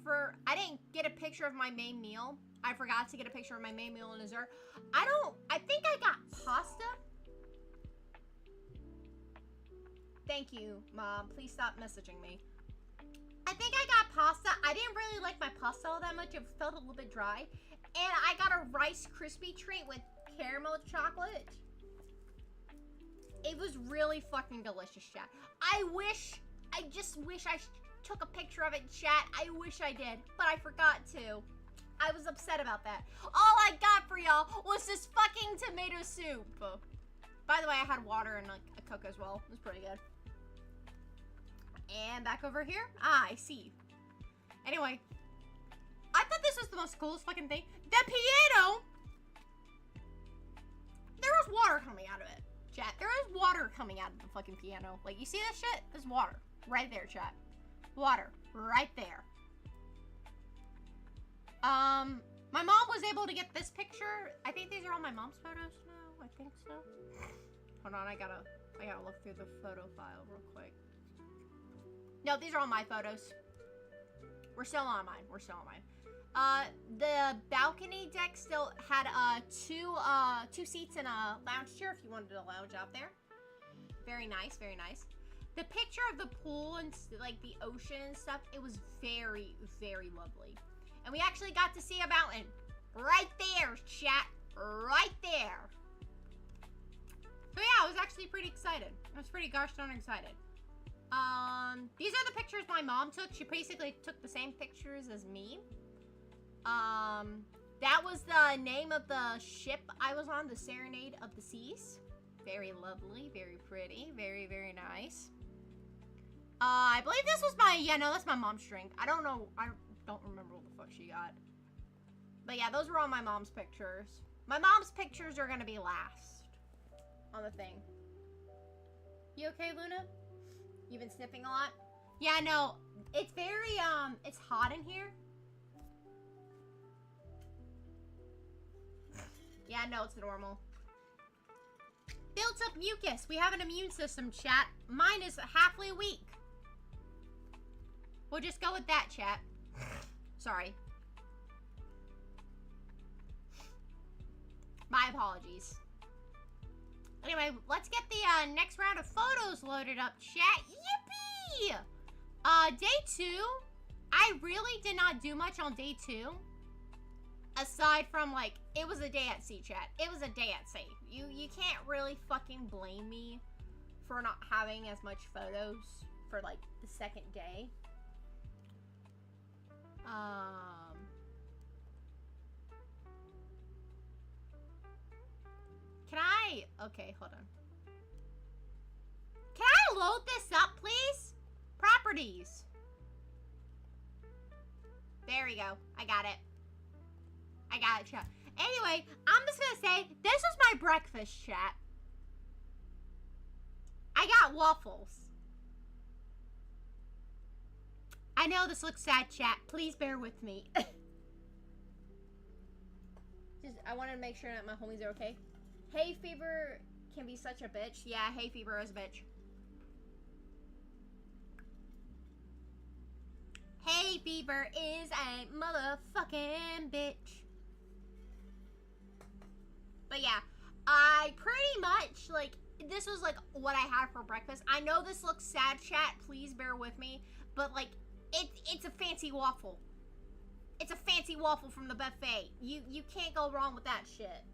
didn't get a picture of my main meal. I forgot to get a picture of my main meal and dessert. I think I got pasta. Thank you, Mom. Please stop messaging me. I think I got pasta. I didn't really like my pasta all that much. It felt a little bit dry. And I got a Rice Krispie treat with caramel chocolate. It was really fucking delicious, chat. I just wish I took a picture of it, chat. I wish I did, but I forgot to. I was upset about that. All I got for y'all was this fucking tomato soup. By the way, I had water and a Coke as well. It was pretty good. And back over here. Ah, I see. Anyway, I thought this was the most coolest fucking thing. The piano! There was water coming out of it, chat. There is water coming out of the fucking piano. Like, you see that shit? There's water. Right there, chat. Water. Right there. My mom was able to get this picture. I think these are all my mom's photos now. I think so. Hold on, I gotta look through the photo file real quick. No, these are all my photos. We're still on mine. We're still on mine. The balcony deck still had two seats and a lounge chair if you wanted to lounge out there. Very nice, very nice. The picture of the pool and like the ocean and stuff, it was very, very lovely. And we actually got to see a mountain. Right there, chat. Right there. So yeah, I was actually pretty excited. I was pretty gosh darn excited. These are the pictures my mom took. She basically took the same pictures as me. That was the name of the ship I was on, the Serenade of the Seas. Very lovely, very pretty, very, very nice. I believe this was that's my mom's drink. I don't know, I don't remember what the fuck she got. But yeah, those were all my mom's pictures. My mom's pictures are gonna be last on the thing. You okay, Luna? You've been sniffing a lot? Yeah, no, it's very, it's hot in here. Yeah, no, it's normal. Built up mucus. We have an immune system, chat. Mine is halfway weak. We'll just go with that, chat. Sorry. My apologies. Anyway, let's get the next round of photos loaded up, chat. Yippee! Day 2. I really did not do much on day 2. Aside from, like, it was a day at sea, chat. It was a day at sea. You can't really fucking blame me for not having as much photos for, like, the second day. Can I... Okay, hold on. Can I load this up, please? Properties. There we go. I got it. I got it, chat. Anyway, I'm just gonna say, this was my breakfast, chat. I got waffles. I know this looks sad, chat. Please bear with me. I wanted to make sure that my homies are okay. Hay fever can be such a bitch. Yeah, hay fever is a bitch. Hay fever is a motherfucking bitch. But yeah, I pretty much, like, this was, like, what I had for breakfast. I know this looks sad, chat. Please bear with me. But, like, it's a fancy waffle. It's a fancy waffle from the buffet. You can't go wrong with that shit.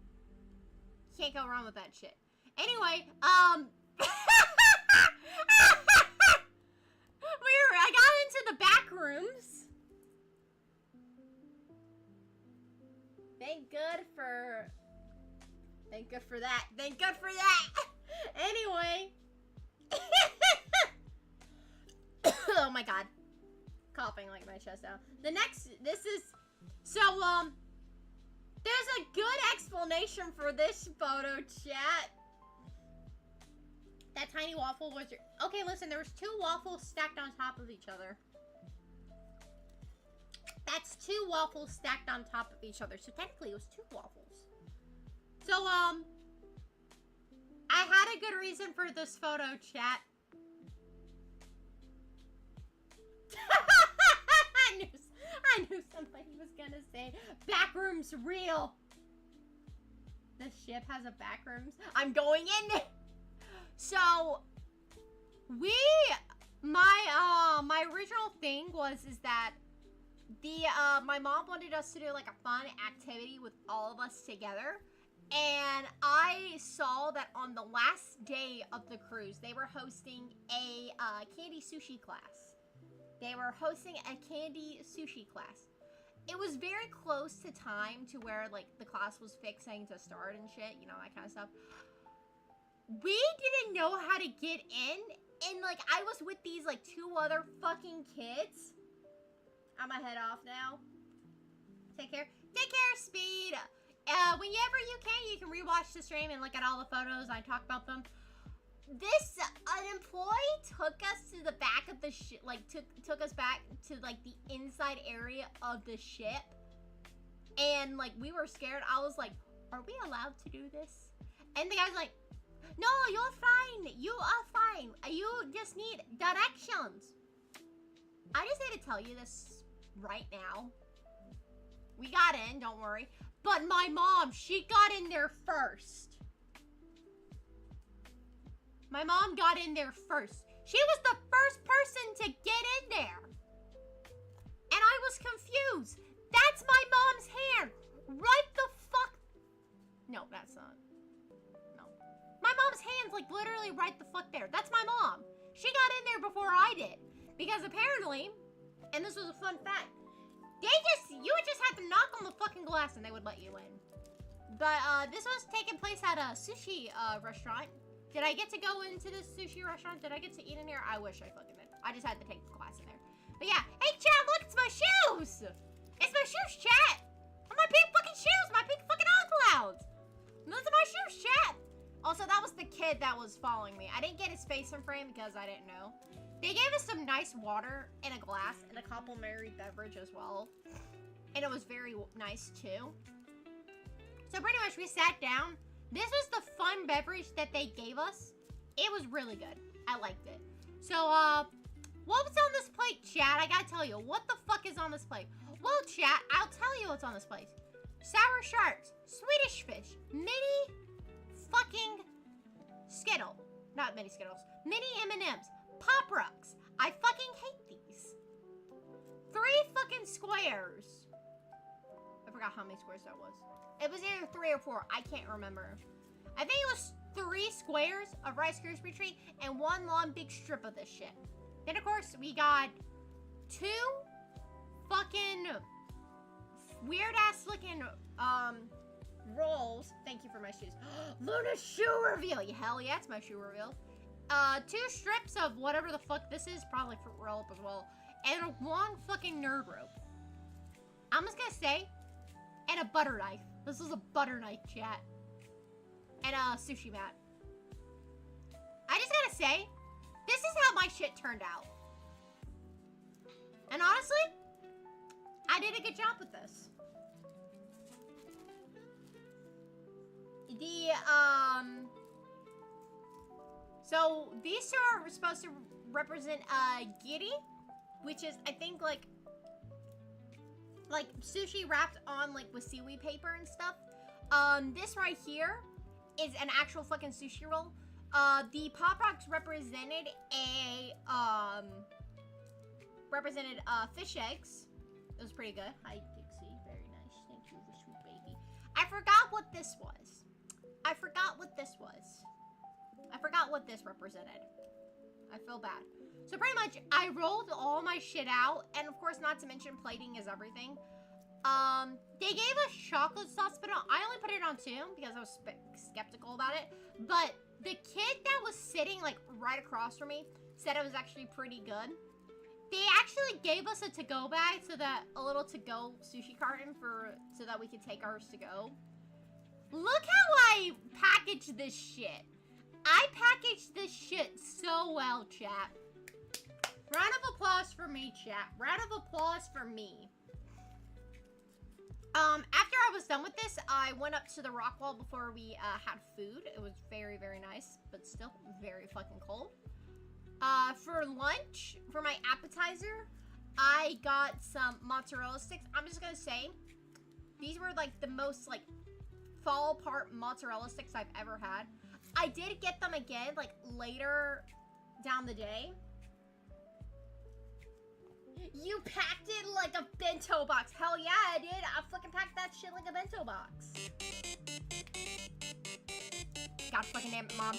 Can't go wrong with that shit. Anyway, I got into the back rooms. Thank good for that. Thank good for that. Anyway. Oh my god. Coughing like my chest out. There's a good explanation for this photo, chat. That tiny waffle was your... Okay, listen, there was 2 waffles stacked on top of each other. That's 2 waffles stacked on top of each other. So technically it was 2 waffles. So, I had a good reason for this photo, chat. I knew somebody was gonna say backrooms real. The ship has a backrooms. I'm going in there. So my original thing is that my mom wanted us to do like a fun activity with all of us together. And I saw that on the last day of the cruise, they were hosting a candy sushi class. They were hosting a candy sushi class. It was very close to time to where, like, the class was fixing to start and shit, you know, that kind of stuff. We didn't know how to get in, and, like, I was with these, like, 2 other fucking kids. I'm gonna head off now. Take care. Take care, Speed. Whenever you can rewatch the stream and look at all the photos. I talk about them. This an employee took us to the back of the ship, like took us back to like the inside area of the ship, and like we were scared. I was like, "Are we allowed to do this?" And the guy's like, "No, you're fine. You are fine. You just need directions." I just need to tell you this right now. We got in, don't worry. But my mom, she got in there first. My mom got in there first. She was the first person to get in there. And I was confused. That's my mom's hand. Right the fuck. No, that's not. No. My mom's hand's like literally right the fuck there. That's my mom. She got in there before I did. Because apparently, and this was a fun fact, you would just have to knock on the fucking glass and they would let you in. But this was taking place at a sushi restaurant. Did I get to go into this sushi restaurant? Did I get to eat in here? I wish I fucking did. I just had to take the class in there. But yeah, hey chat, look, it's my shoes! It's my shoes, chat! My pink fucking shoes! My pink fucking clouds! Those are my shoes, chat! Also, that was the kid that was following me. I didn't get his face in frame because I didn't know. They gave us some nice water in a glass and a complimentary beverage as well. And it was very nice too. So pretty much we sat down. This was the fun beverage that they gave us. It was really good. I liked it. So, what was on this plate, chat? I gotta tell you, what the fuck is on this plate? Well, chat, I'll tell you what's on this plate. Sour sharks, Swedish fish, mini fucking Skittle. Not mini Skittles. Mini M&Ms, Pop Rocks. I fucking hate these. 3 squares. I forgot how many squares that was. It was either 3 or 4. I can't remember. I think it was 3 squares of Rice Krispie treat and 1 long big strip of this shit. Then, of course, we got 2 fucking weird-ass looking, rolls. Thank you for my shoes. Luna's shoe reveal. Yeah, hell yeah, it's my shoe reveal. 2 strips of whatever the fuck this is. Probably fruit roll-up as well. And a long fucking nerd rope. I'm just gonna say, and a butter knife. This is a butter knife, chat. And a sushi mat. I just gotta say, this is how my shit turned out. And honestly, I did a good job with this. So these 2 are supposed to represent, giri, which is, I think, like sushi wrapped on, like, with seaweed paper and stuff. This right here is an actual fucking sushi roll. The Pop Rocks represented fish eggs. It was pretty good. Hi, Dixie. Very nice. Thank you, sweet baby. I forgot what this was. I forgot what this represented. I feel bad. So pretty much, I rolled all my shit out, and of course, not to mention plating is everything. They gave us chocolate sauce, but I only put it on 2 because I was skeptical about it. But the kid that was sitting, like, right across from me said it was actually pretty good. They actually gave us a to-go bag, a little to-go sushi carton so that we could take ours to go. Look how I packaged this shit. I packaged this shit so well, chat. Round of applause for me, chat. Round of applause for me. After I was done with this, I went up to the rock wall before we had food. It was very, very nice, but still very fucking cold. For lunch, for my appetizer, I got some mozzarella sticks. I'm just gonna say, these were like the most like fall apart mozzarella sticks I've ever had. I did get them again like later down the day. You packed it like a bento box. Hell yeah, I did. I fucking packed that shit like a bento box. God fucking damn it, Mom.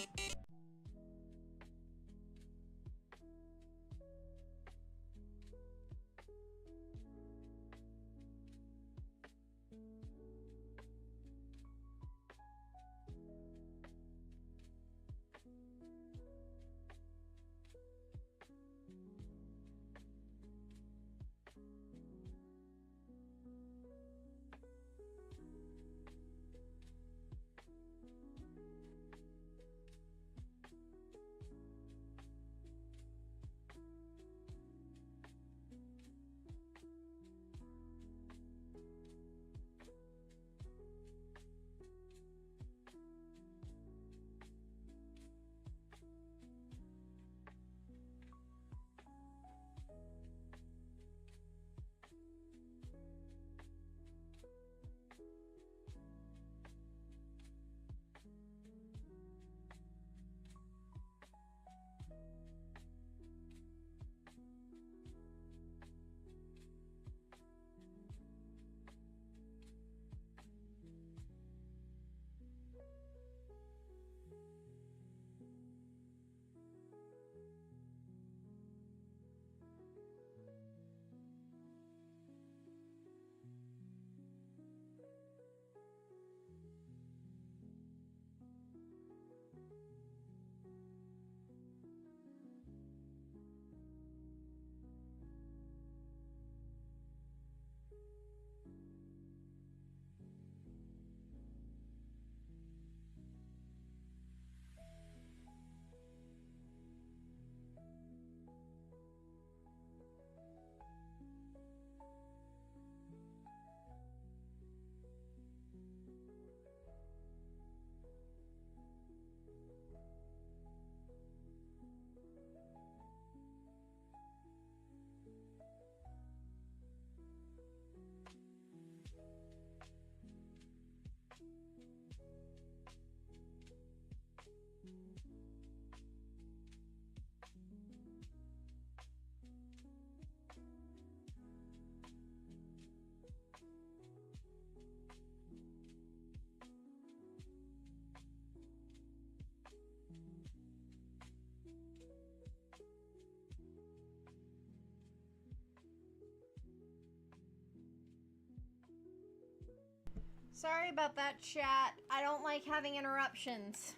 Sorry about that, chat. I don't like having interruptions.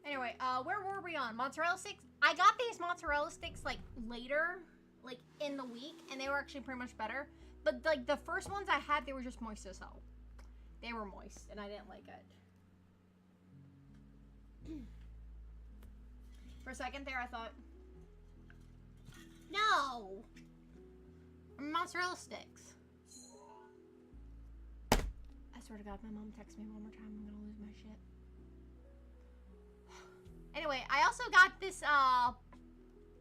Anyway, where were we on? Mozzarella sticks? I got these mozzarella sticks, like, later, like, in the week, and they were actually pretty much better. But, like, the first ones I had, they were just moist as hell. They were moist, and I didn't like it. For a second there, I thought, no! Mozzarella sticks. I swear to God, my mom texts me one more time, I'm gonna lose my shit. Anyway, I also got this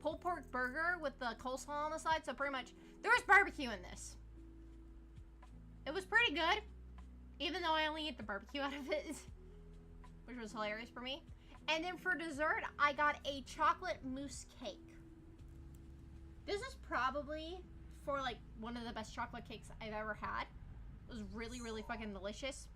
pulled pork burger with the coleslaw on the side, so pretty much there was barbecue in this. It was pretty good, even though I only ate the barbecue out of it, which was hilarious for me. And then for dessert, I got a chocolate mousse cake. This is probably for like one of the best chocolate cakes I've ever had. It was really, really fucking delicious.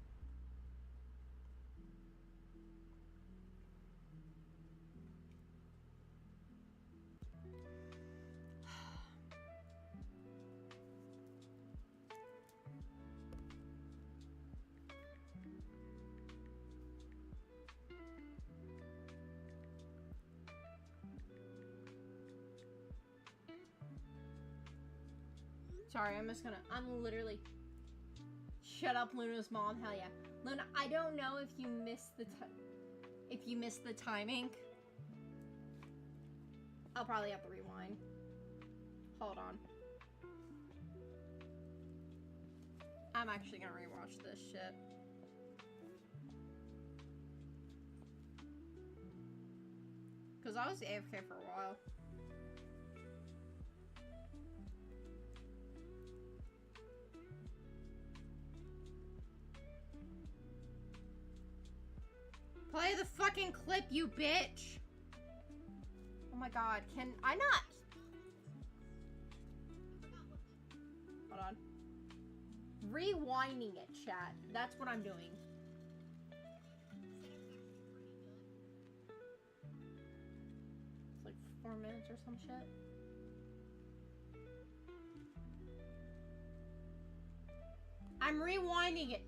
Sorry, I'm literally... Shut up, Luna's mom, hell yeah. Luna, I don't know if you missed the timing. I'll probably have to rewind. Hold on. I'm actually gonna rewatch this shit. Cause I was AFK for a while. Play the fucking clip, you bitch! Oh my god, can I not? Hold on. Rewinding it, chat. That's what I'm doing. It's like 4 minutes or some shit. I'm rewinding it.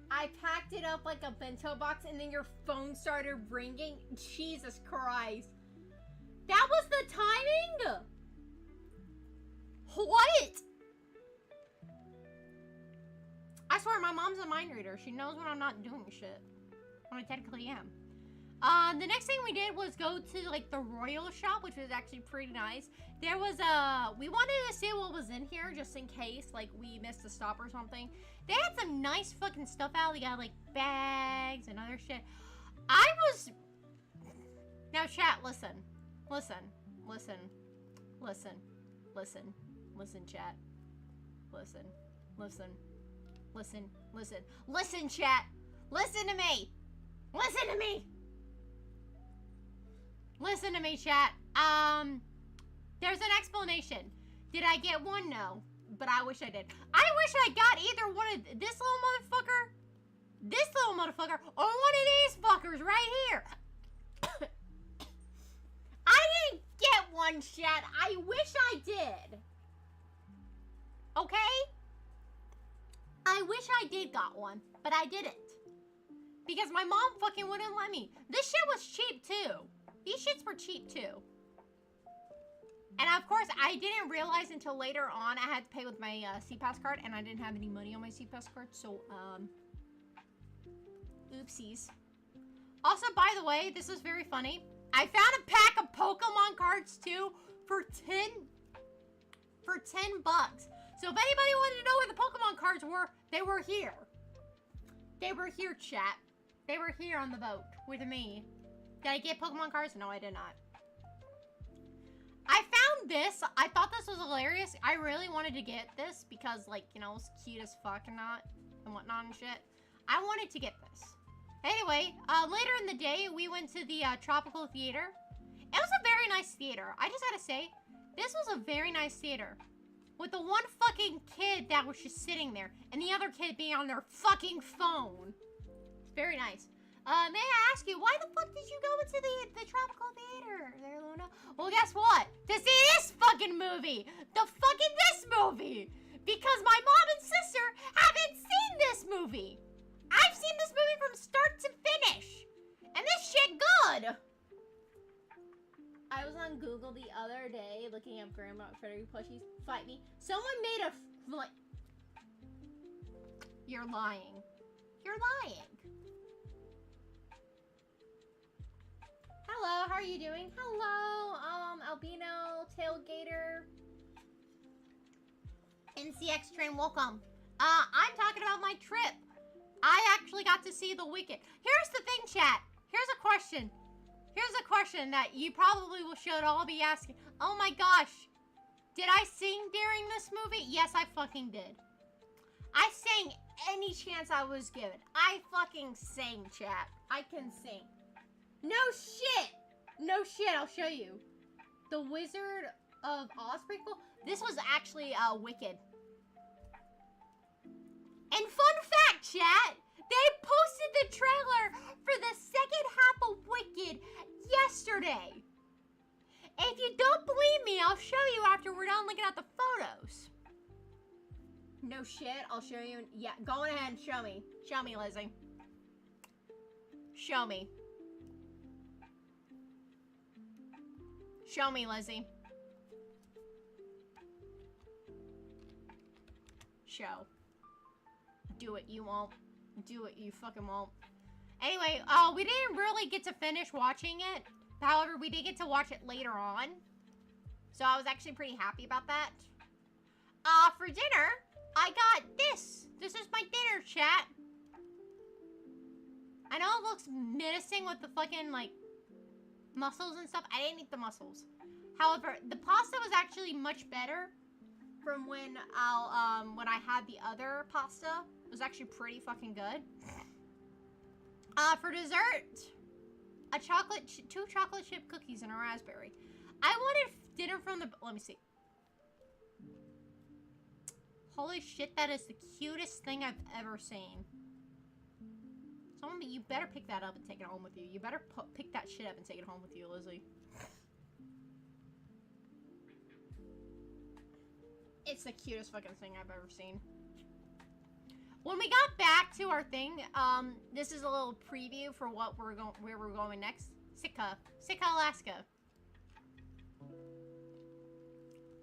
I packed it up like a bento box and then your phone started ringing. Jesus Christ. That was the timing? What? I swear my mom's a mind reader. She knows when I'm not doing shit. When I technically am. The next thing we did was go to like the Royal shop, which was actually pretty nice. There was we wanted to see what was in here just in case like we missed a stop or something. They had some nice fucking stuff out. They got like bags and other shit. Now chat, listen, chat, listen chat, listen to me. Listen to me, chat. There's an explanation. Did I get one? No. But I wish I did. I wish I got either one of this little motherfucker, or one of these fuckers right here. I didn't get one, chat. I wish I did. Okay? I wish I did got one, but I didn't. Because my mom fucking wouldn't let me. This shit was cheap, too. These shits were cheap, too. And of course, I didn't realize until later on I had to pay with my CPass card, and I didn't have any money on my CPass card, so, oopsies. Also, by the way, this is very funny. I found a pack of Pokemon cards, too, for 10 bucks. So if anybody wanted to know where the Pokemon cards were, they were here. They were here, chat. They were here on the boat with me. Did I get Pokemon cards? No, I did not. I found this. I thought this was hilarious. I really wanted to get this because, like, you know, it's cute as fuck and whatnot and shit. I wanted to get this. Anyway, later in the day, we went to the Tropical Theater. It was a very nice theater. I just gotta say, this was a very nice theater. with the one fucking kid that was just sitting there and the other kid being on their fucking phone. It's very nice. May I ask you, why the fuck did you go into the Tropical Theater there, Luna? Well, guess what? To see this fucking movie! This movie! Because my mom and sister haven't seen this movie! I've seen this movie from start to finish! And this shit good! I was on Google the other day looking up Grandma Freddy plushies. Fight me. Someone made a... like... You're lying. You're lying. Hello, how are you doing? Hello, Albino, Tailgater, NCX Train, welcome. I'm talking about my trip. I actually got to see The Wicked. Here's the thing, chat. Here's a question. Here's a question that you probably should all be asking. Oh my gosh. Did I sing during this movie? Yes, I fucking did. I sang any chance I was given. I fucking sang, chat. I can sing. No shit! No shit, I'll show you. The Wizard of Oz prequel? This was actually Wicked. And fun fact, chat! They posted the trailer for the second half of Wicked yesterday. If you don't believe me, I'll show you after we're done looking at the photos. No shit, I'll show you. Yeah, go ahead and show me. Show me, Lizzie. Show me. Show me, Lizzie. Show. Do it, you won't. Do it, you fucking won't. Anyway, we didn't really get to finish watching it. However, we did get to watch it later on. So I was actually pretty happy about that. For dinner, I got this. This is my dinner, chat. I know it looks menacing with the fucking, like, mussels and stuff. I didn't eat the mussels. However, the pasta was actually much better from when I had the other pasta. It was actually pretty fucking good. For dessert, two chocolate chip cookies and a raspberry. I wanted dinner from the, let me see. Holy shit, that is the cutest thing I've ever seen. Someone, you better pick that up and take it home with you. You better pick that shit up and take it home with you, Lizzie. It's the cutest fucking thing I've ever seen. When we got back to our thing, this is a little preview for what where we're going next. Sitka, Alaska.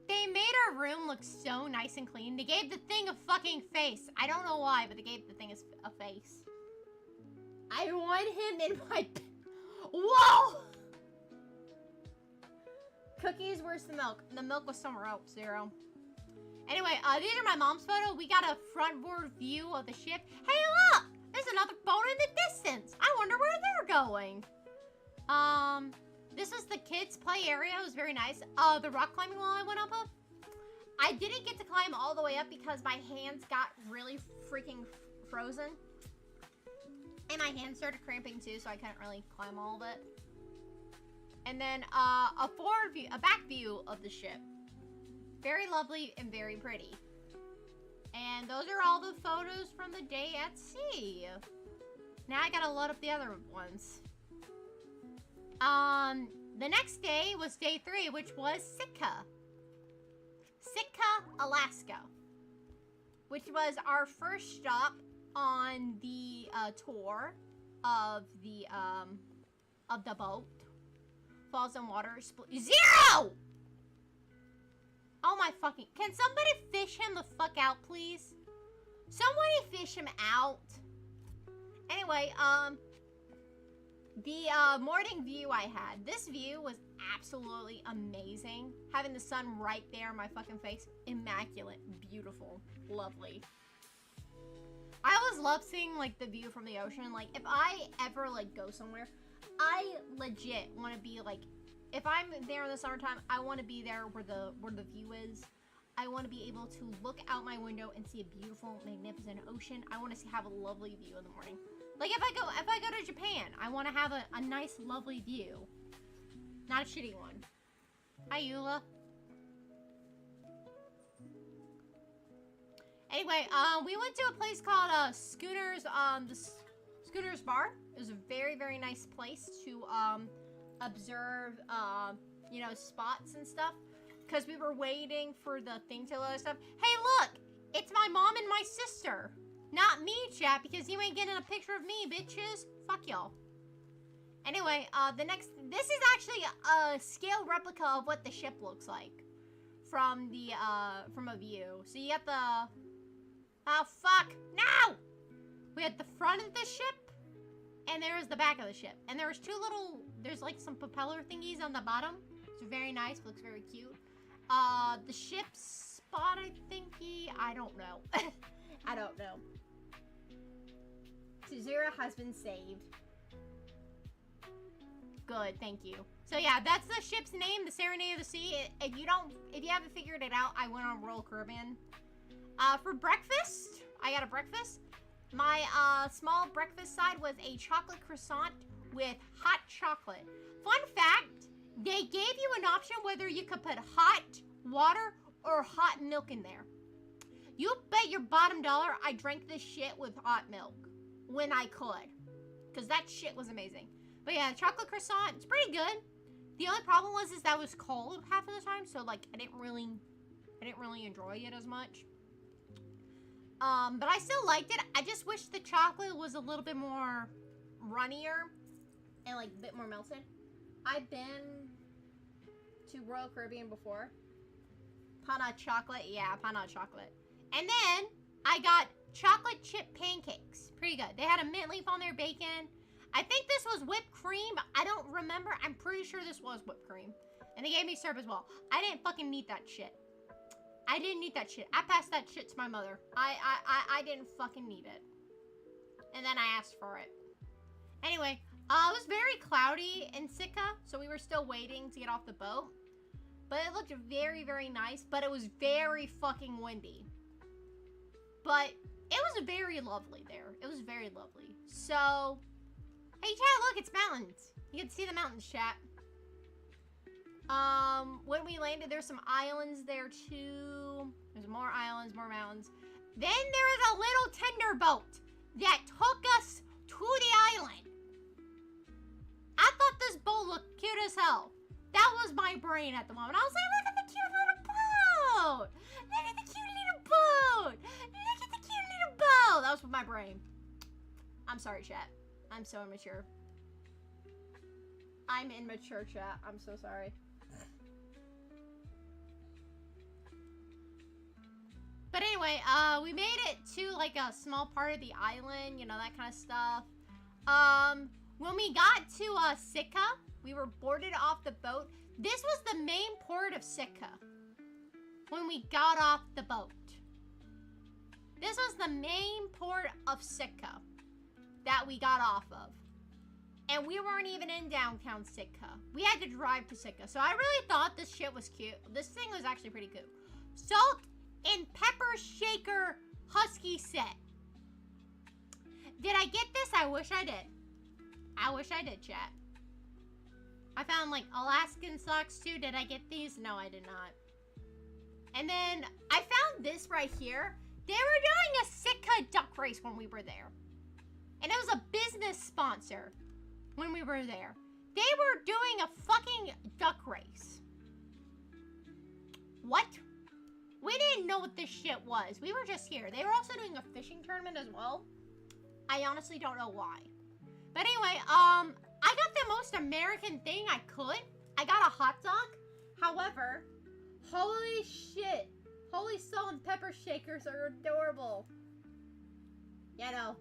They made our room look so nice and clean. They gave the thing a fucking face. I don't know why, but they gave the thing a face. I want him in my... Whoa! Cookies, where's the milk? The milk was somewhere else, Zero. Anyway, these are my mom's photo. We got a frontboard view of the ship. Hey, look! There's another boat in the distance. I wonder where they're going. This was the kids' play area. It was very nice. The rock climbing wall I went up of. I didn't get to climb all the way up because my hands got really freaking frozen. And my hands started cramping too, so I couldn't really climb all of it. And then a back view of the ship. Very lovely and very pretty. And those are all the photos from the day at sea. Now I gotta load up the other ones. The next day was day 3, which was Sitka, Alaska, which was our first stop on the tour of the boat. Falls and water. Zero! Oh my fucking... Can somebody fish him the fuck out, please? Somebody fish him out. Anyway, the morning view I had. This view was absolutely amazing. Having the sun right there in my fucking face. Immaculate. Beautiful. Lovely. I always love seeing, like, the view from the ocean. Like, if I ever, like, go somewhere, I legit want to be, like... If I'm there in the summertime, I want to be there where the view is. I want to be able to look out my window and see a beautiful, magnificent ocean. I want to have a lovely view in the morning. Like if I go to Japan, I want to have a nice, lovely view. Not a shitty one. Hi, Eula. Anyway, we went to a place called Schooner's, Schooner's Bar. It was a very, very nice place to observe, you know, spots and stuff. Because we were waiting for the thing to load and stuff. Hey, look! It's my mom and my sister. Not me, chat, because you ain't getting a picture of me, bitches. Fuck y'all. Anyway, this is actually a scale replica of what the ship looks like. From a view. So you got the, oh fuck, no! We had the front of the ship, and there was the back of the ship. And there was there's like some propeller thingies on the bottom. It's very nice, looks very cute. The ship's spot, I don't know. I don't know. Zero has been saved. Good, thank you. So yeah, that's the ship's name, the Serenade of the Sea. If you haven't figured it out, I went on Royal Caribbean. For breakfast, I got a breakfast. My small breakfast side was a chocolate croissant with hot chocolate. Fun fact, they gave you an option whether you could put hot water or hot milk in there. You bet your bottom dollar I drank this shit with hot milk when I could. Because that shit was amazing. But yeah, chocolate croissant, it's pretty good. The only problem was that it was cold half of the time, so like I didn't really enjoy it as much. But I still liked it. I just wish the chocolate was a little bit more runnier and like a bit more melted. I've been to Royal Caribbean before. Panna chocolate, yeah, panna chocolate. And then I got chocolate chip pancakes. Pretty good. They had a mint leaf on their bacon. I think this was whipped cream. I don't remember. I'm pretty sure this was whipped cream. And they gave me syrup as well. I didn't fucking need that shit. I didn't need that shit. I passed that shit to my mother. I didn't fucking need it. And then I asked for it. Anyway, it was very cloudy in Sitka, so we were still waiting to get off the boat. But it looked very, very nice, but it was very fucking windy. But it was very lovely there. It was very lovely. So, hey chat, look, it's mountains. You can see the mountains, chat. When we landed, there's some islands there too. There's more islands, more mountains. Then there is a little tender boat that took us to the island. I thought this boat looked cute as hell. That was my brain at the moment. I was like, look at the cute little boat. Look at the cute little boat. Look at the cute little boat. That was with my brain. I'm sorry, chat. I'm so immature. I'm immature, chat. I'm so sorry. But anyway, we made it to like a small part of the island, you know, that kind of stuff. When we got to Sitka, we were boarded off the boat. This was the main port of Sitka when we got off the boat. This was the main port of Sitka that we got off of. And we weren't even in downtown Sitka. We had to drive to Sitka. So I really thought this shit was cute. This thing was actually pretty cute. Salt and pepper shaker husky set. Did I get this? I wish I did. I wish I did, chat. I found like Alaskan socks too. Did I get these? No, I did not. And then I found this right here. They were doing a Sitka duck race when we were there. And it was a business sponsor when we were there. They were doing a fucking duck race. What? We didn't know what this shit was. We were just here. They were also doing a fishing tournament as well. I honestly don't know why. But anyway, I got the most American thing I could. I got a hot dog. However, holy shit. Holy salt and pepper shakers are adorable. Yeah, no.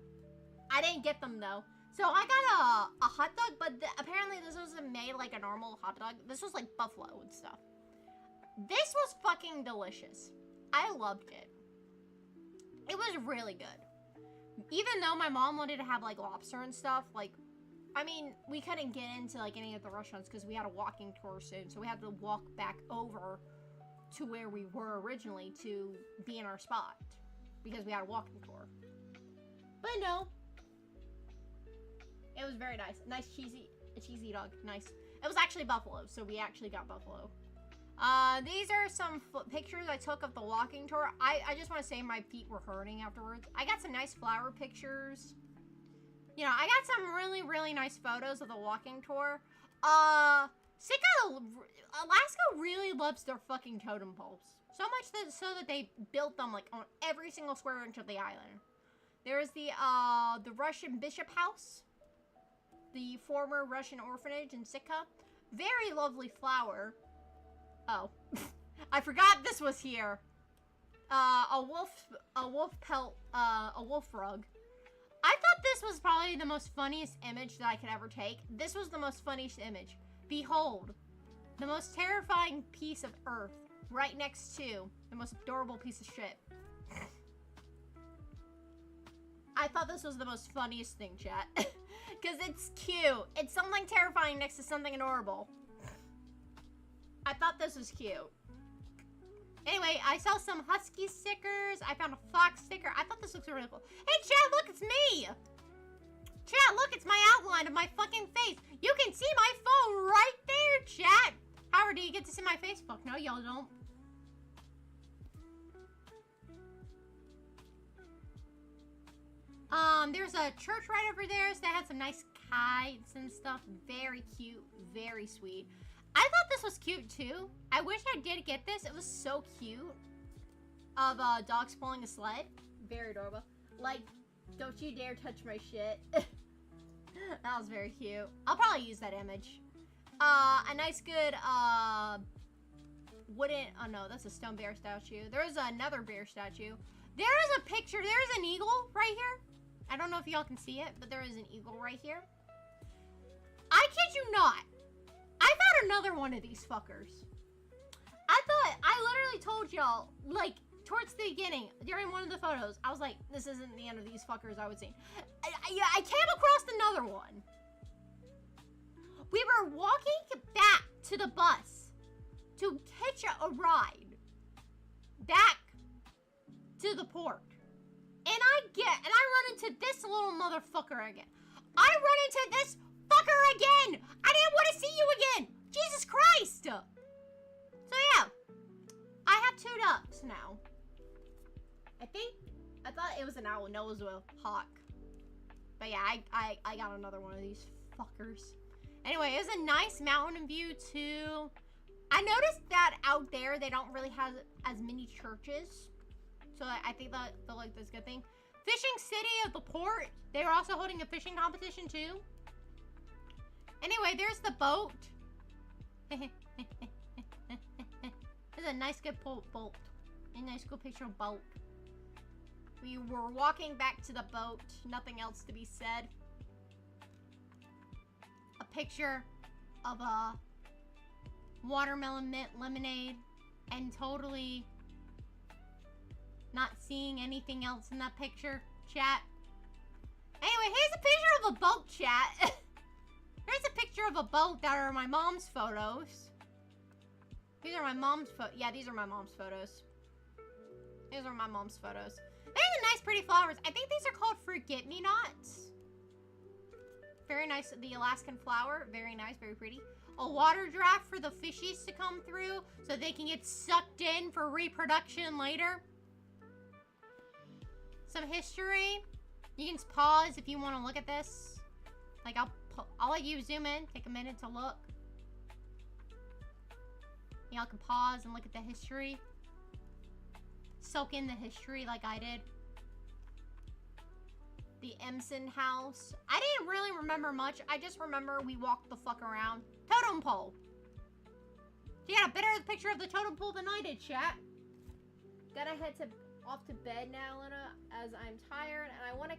I didn't get them though. So I got a hot dog, but apparently this wasn't made like a normal hot dog. This was like buffalo and stuff. This was fucking delicious. I loved it. It was really good. Even though my mom wanted to have like lobster and stuff, like, I mean, we couldn't get into like any of the restaurants because we had a walking tour soon. So we had to walk back over to where we were originally to be in our spot because we had a walking tour. But no, it was very nice. Nice cheesy dog. Nice. It was actually buffalo, so we actually got buffalo. These are some pictures I took of the walking tour. I just want to say my feet were hurting afterwards. I got some nice flower pictures. You know, I got some really, really nice photos of the walking tour. Alaska really loves their fucking totem poles. So much so that they built them, like, on every single square inch of the island. There's the Russian Bishop House. The former Russian orphanage in Sitka. Very lovely flower. Oh. I forgot this was here. A wolf pelt, a wolf rug. I thought this was probably the most funniest image that I could ever take. This was the most funniest image. Behold, the most terrifying piece of earth right next to the most adorable piece of shit. I thought this was the most funniest thing, chat. Because it's cute. It's something terrifying next to something adorable. I thought this was cute. Anyway, I saw some husky stickers. I found a fox sticker. I thought this looks really cool. Hey, chat, look, it's me. Chat, look, it's my outline of my fucking face. You can see my phone right there, chat. However, do you get to see my face? Fuck no, y'all don't. There's a church right over there, so they had some nice kites and stuff. Very cute, very sweet. I thought this was cute too. I wish I did get this. It was so cute. Of dogs pulling a sled. Very adorable. Like, don't you dare touch my shit. That was very cute. I'll probably use that image. A nice good wooden, oh no, that's a stone bear statue. There's another bear statue. There is a picture, there's an eagle right here. I don't know if y'all can see it, but there is an eagle right here. I kid you not. I found another one of these fuckers. I literally told y'all, like, towards the beginning, during one of the photos, I was like, this isn't the end of these fuckers I would see. I came across another one. We were walking back to the bus to catch a ride back to the port. And I run into this little motherfucker again. I run into this fucker again. I didn't want to see you again. Jesus Christ. So yeah, I have 2 ducks now. I thought it was an owl. No, it was a hawk. But yeah, I got another one of these fuckers. Anyway, it was a nice mountain view too. I noticed that out there they don't really have as many churches. So I think that like that's a good thing. Fishing City of the port. They were also holding a fishing competition too. Anyway, there's the boat. There's a nice good boat. A nice good picture of boat. We were walking back to the boat. Nothing else to be said. A picture of a watermelon mint lemonade and totally not seeing anything else in that picture, chat. Anyway, here's a picture of a boat, chat. Here's a picture of a boat that are my mom's photos. These are my mom's yeah, these are my mom's photos. These are my mom's photos. There's a nice pretty flowers. I think these are called forget-me-nots. Very nice, the Alaskan flower. Very nice, very pretty. A water draft for the fishies to come through so they can get sucked in for reproduction later. Some history. You can pause if you want to look at this. Like, I'll let you zoom in. Take a minute to look. Y'all can pause and look at the history. Soak in the history like I did. The Emson house. I didn't really remember much. I just remember we walked the fuck around. Totem pole. You got a better picture of the totem pole than I did, chat. Gotta head off to bed now, Lena, as I'm tired and I want to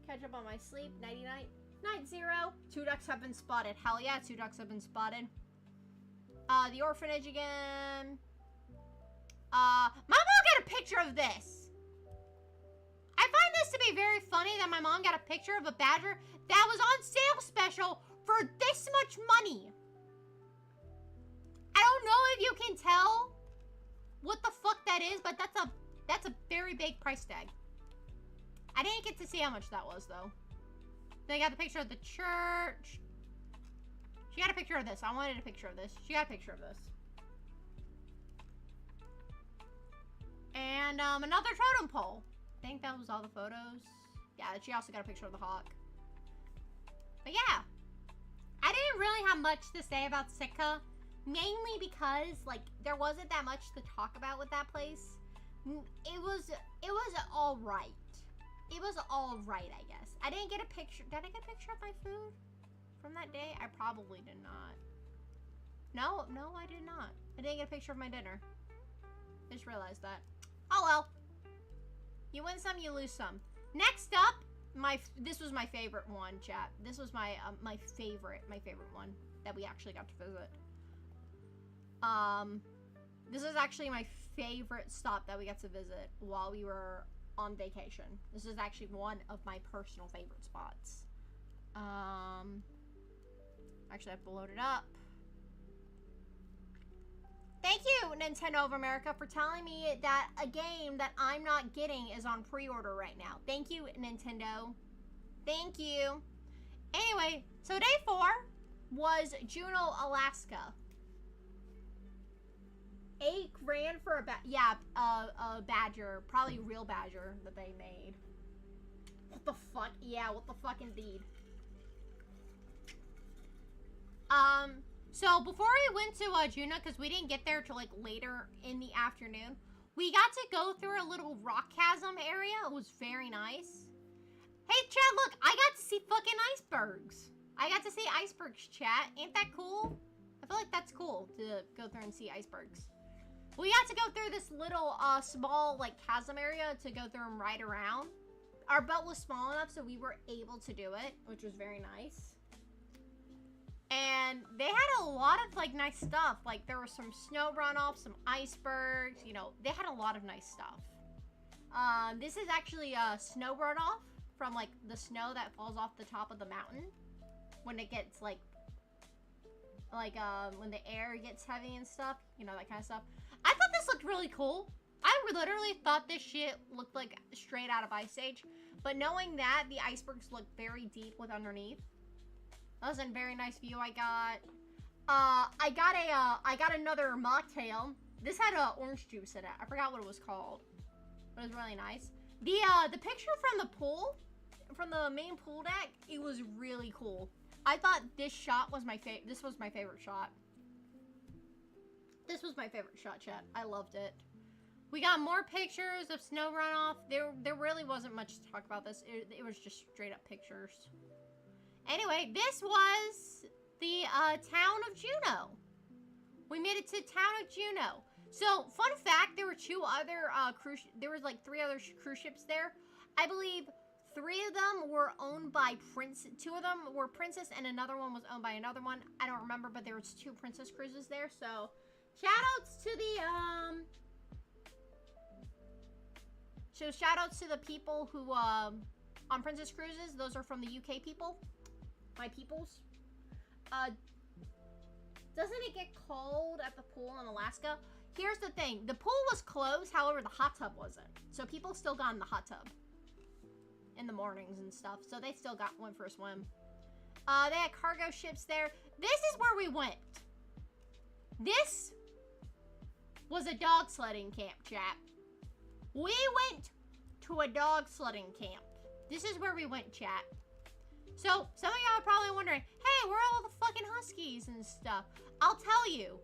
catch up on my sleep. Nighty night. Night 0. 2 ducks have been spotted. Hell yeah, 2 ducks have been spotted. The orphanage again. My mom got a picture of this. I find this to be very funny that my mom got a picture of a badger that was on sale special for this much money. I don't know if you can tell what the fuck that is, but that's a very big price tag. I didn't get to see how much that was though. They got the picture of the church. She got a picture of this. I wanted a picture of this. She got a picture of this. another totem pole. I think that was all the photos. Yeah, she also got a picture of the hawk. But yeah, I didn't really have much to say about Sitka, mainly because like there wasn't that much to talk about with that place. It was all right. It was all right, I guess. I didn't get a picture. Did I get a picture of my food from that day? I probably did not. No, I did not. I didn't get a picture of my dinner. I just realized that. Oh well. You win some, you lose some. Next up, this was my favorite one, chat. This was my my favorite one that we actually got to visit. This is actually my favorite stop that we got to visit while we were on vacation. This is actually one of my personal favorite spots. Actually I have to load it up. Thank you, Nintendo of America, for telling me that a game that I'm not getting is on pre-order right now. Thank you, Nintendo. Thank you. Anyway, so day 4 was Juneau, Alaska. $8,000 for a badger, probably a real badger that they made. What the fuck? Yeah, what the fuck indeed. So before we went to Juneau, because we didn't get there till like later in the afternoon, we got to go through a little rock chasm area. It was very nice. Hey, chat, look, I got to see fucking icebergs. I got to see icebergs, chat. Ain't that cool? I feel like that's cool to go through and see icebergs. We got to go through this little small like chasm area to go through and ride around. Our boat was small enough so we were able to do it, which was very nice. And they had a lot of like nice stuff. Like there was some snow runoff, some icebergs, you know, they had a lot of nice stuff. This is actually a snow runoff from like the snow that falls off the top of the mountain when it gets like when the air gets heavy and stuff, you know, that kind of stuff. I thought this looked really cool. I literally thought this shit looked like straight out of Ice Age, but knowing that the icebergs look very deep with underneath. That was a very nice view I got. I got another mocktail. This had orange juice in it. I forgot what it was called. But it was really nice. The picture from the pool, from the main pool deck, it was really cool. I thought this shot was my favorite. This was my favorite shot. This was my favorite shot, chat. I loved it. We got more pictures of snow runoff. There really wasn't much to talk about this. It was just straight up pictures. Anyway, this was the town of Juneau. We made it to town of Juneau. So, fun fact, there were 2 other there was like 3 other cruise ships there. I believe 3 of them were owned by 2 of them were Princess and another one was owned by another one. I don't remember, but there was 2 Princess cruises there. So, shout outs to the people who on Princess Cruises. Those are from the UK people. My peoples. Doesn't it get cold at the pool in Alaska? Here's the thing. The pool was closed, however, the hot tub wasn't. So people still got in the hot tub in the mornings and stuff. So they still went for a swim. They had cargo ships there. This is where we went. This was a dog sledding camp, chat. We went to a dog sledding camp. This is where we went, chat. So, some of y'all are probably wondering, hey, where are all the fucking huskies and stuff? I'll tell you,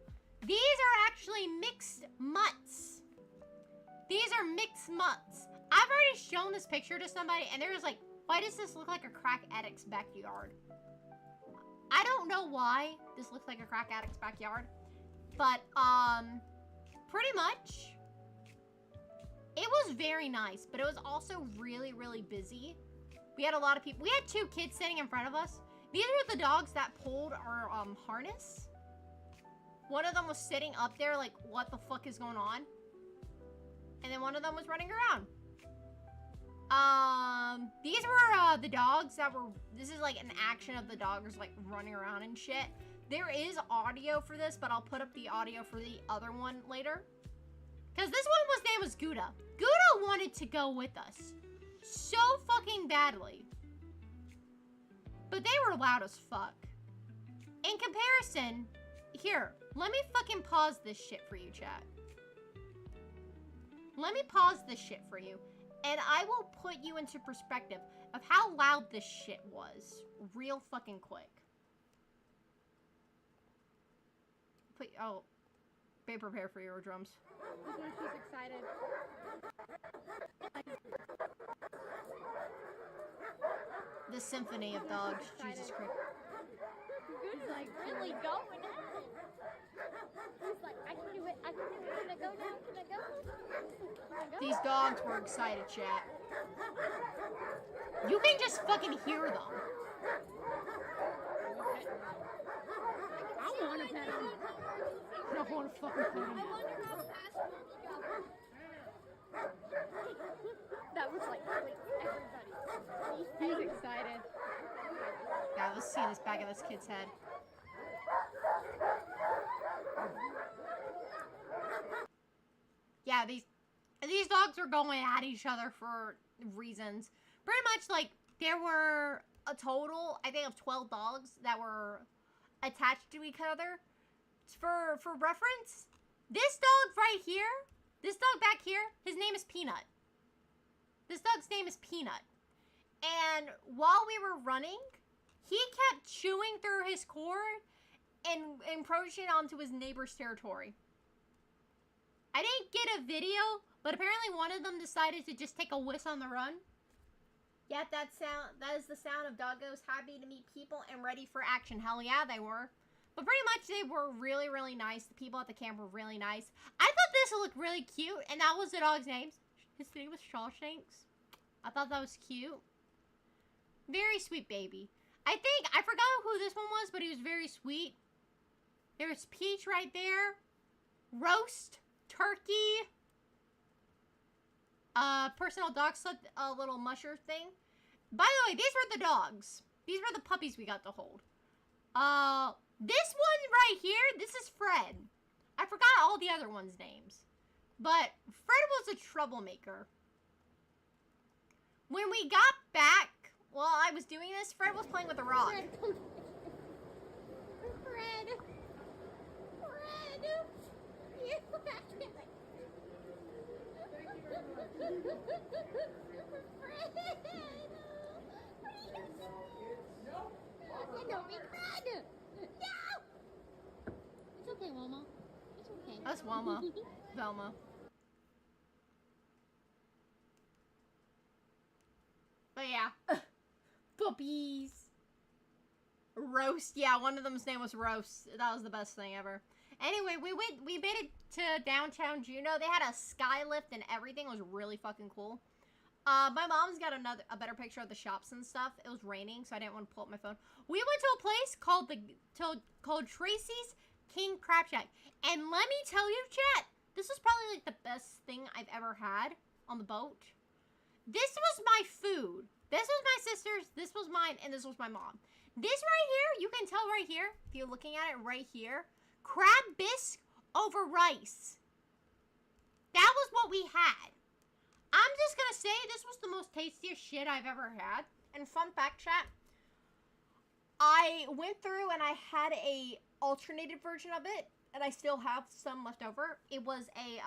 these are actually mixed mutts. These are mixed mutts. I've already shown this picture to somebody, and they're just like, why does this look like a crack addict's backyard? I don't know why this looks like a crack addict's backyard, but, pretty much, it was very nice, but it was also really, really busy. We had a lot of people. We had 2 kids sitting in front of us. These were the dogs that pulled our harness. One of them was sitting up there like, what the fuck is going on? And then one of them was running around. These were the dogs that were, this is like an action of the dogs like running around and shit. There is audio for this, but I'll put up the audio for the other one later. Because this one's name was Gouda. Gouda wanted to go with us so fucking badly. But they were loud as fuck. In comparison, here, let me fucking pause this shit for you, chat. Let let me pause this shit for you, and I will put you into perspective of how loud this shit was, real fucking quick. Oh, be prepared for your drums.
She's excited.
The symphony of dogs, Jesus Christ.
He's like really going at it. He's like, I can do it. I can do it. Can I go now? Can I go? Can I go?
These dogs were excited, chat. You can just fucking hear them.
I want to pet him.
I don't want to fucking pet him.
I wonder how fast we'll go. That was like everybody. He's excited.
Yeah, let's see this back of this kid's head. Yeah, these dogs were going at each other for reasons. Pretty much like there were a total, I think, of 12 dogs that were attached to each other. For reference, this dog right here, this dog back here, his name is Peanut. This dog's name is Peanut. And while we were running, he kept chewing through his cord and encroaching onto his neighbor's territory. I didn't get a video, but apparently one of them decided to just take a whiz on the run. Yet that is the sound of doggos happy to meet people and ready for action. Hell yeah, they were. But pretty much they were really, really nice. The people at the camp were really nice. I thought this looked really cute, and that was the dog's name. His name was Shawshanks. I thought that was cute. Very sweet baby. I forgot who this one was, but he was very sweet. There's Peach right there. Roast. Turkey. Personal dog slip, a little musher thing. By the way, these were the dogs. These were the puppies we got to hold. This one right here, this is Fred. I forgot all the other ones' names. But Fred was a troublemaker. When we got back, while I was doing this, Fred was playing with a rock.
Fred. You back here. Don't be Fred. No. It's okay, Wilma. It's okay.
That's Wilma. Velma. But yeah. Puppies. Roast. Yeah, one of them's name was Roast. That was the best thing ever. Anyway, we made it to downtown Juneau. They had a sky lift and everything. It was really fucking cool. My mom's got a better picture of the shops and stuff. It was raining, so I didn't want to pull up my phone. We went to a place called Tracy's King Crab Shack. And let me tell you, chat, this was probably like the best thing I've ever had on the boat. This was my food. This was my sister's, this was mine, and this was my mom. This right here, you can tell right here, if you're looking at it right here, crab bisque over rice. That was what we had. I'm just gonna say this was the most tastiest shit I've ever had. And fun fact, chat, I went through and I had a alternated version of it, and I still have some left over. It was a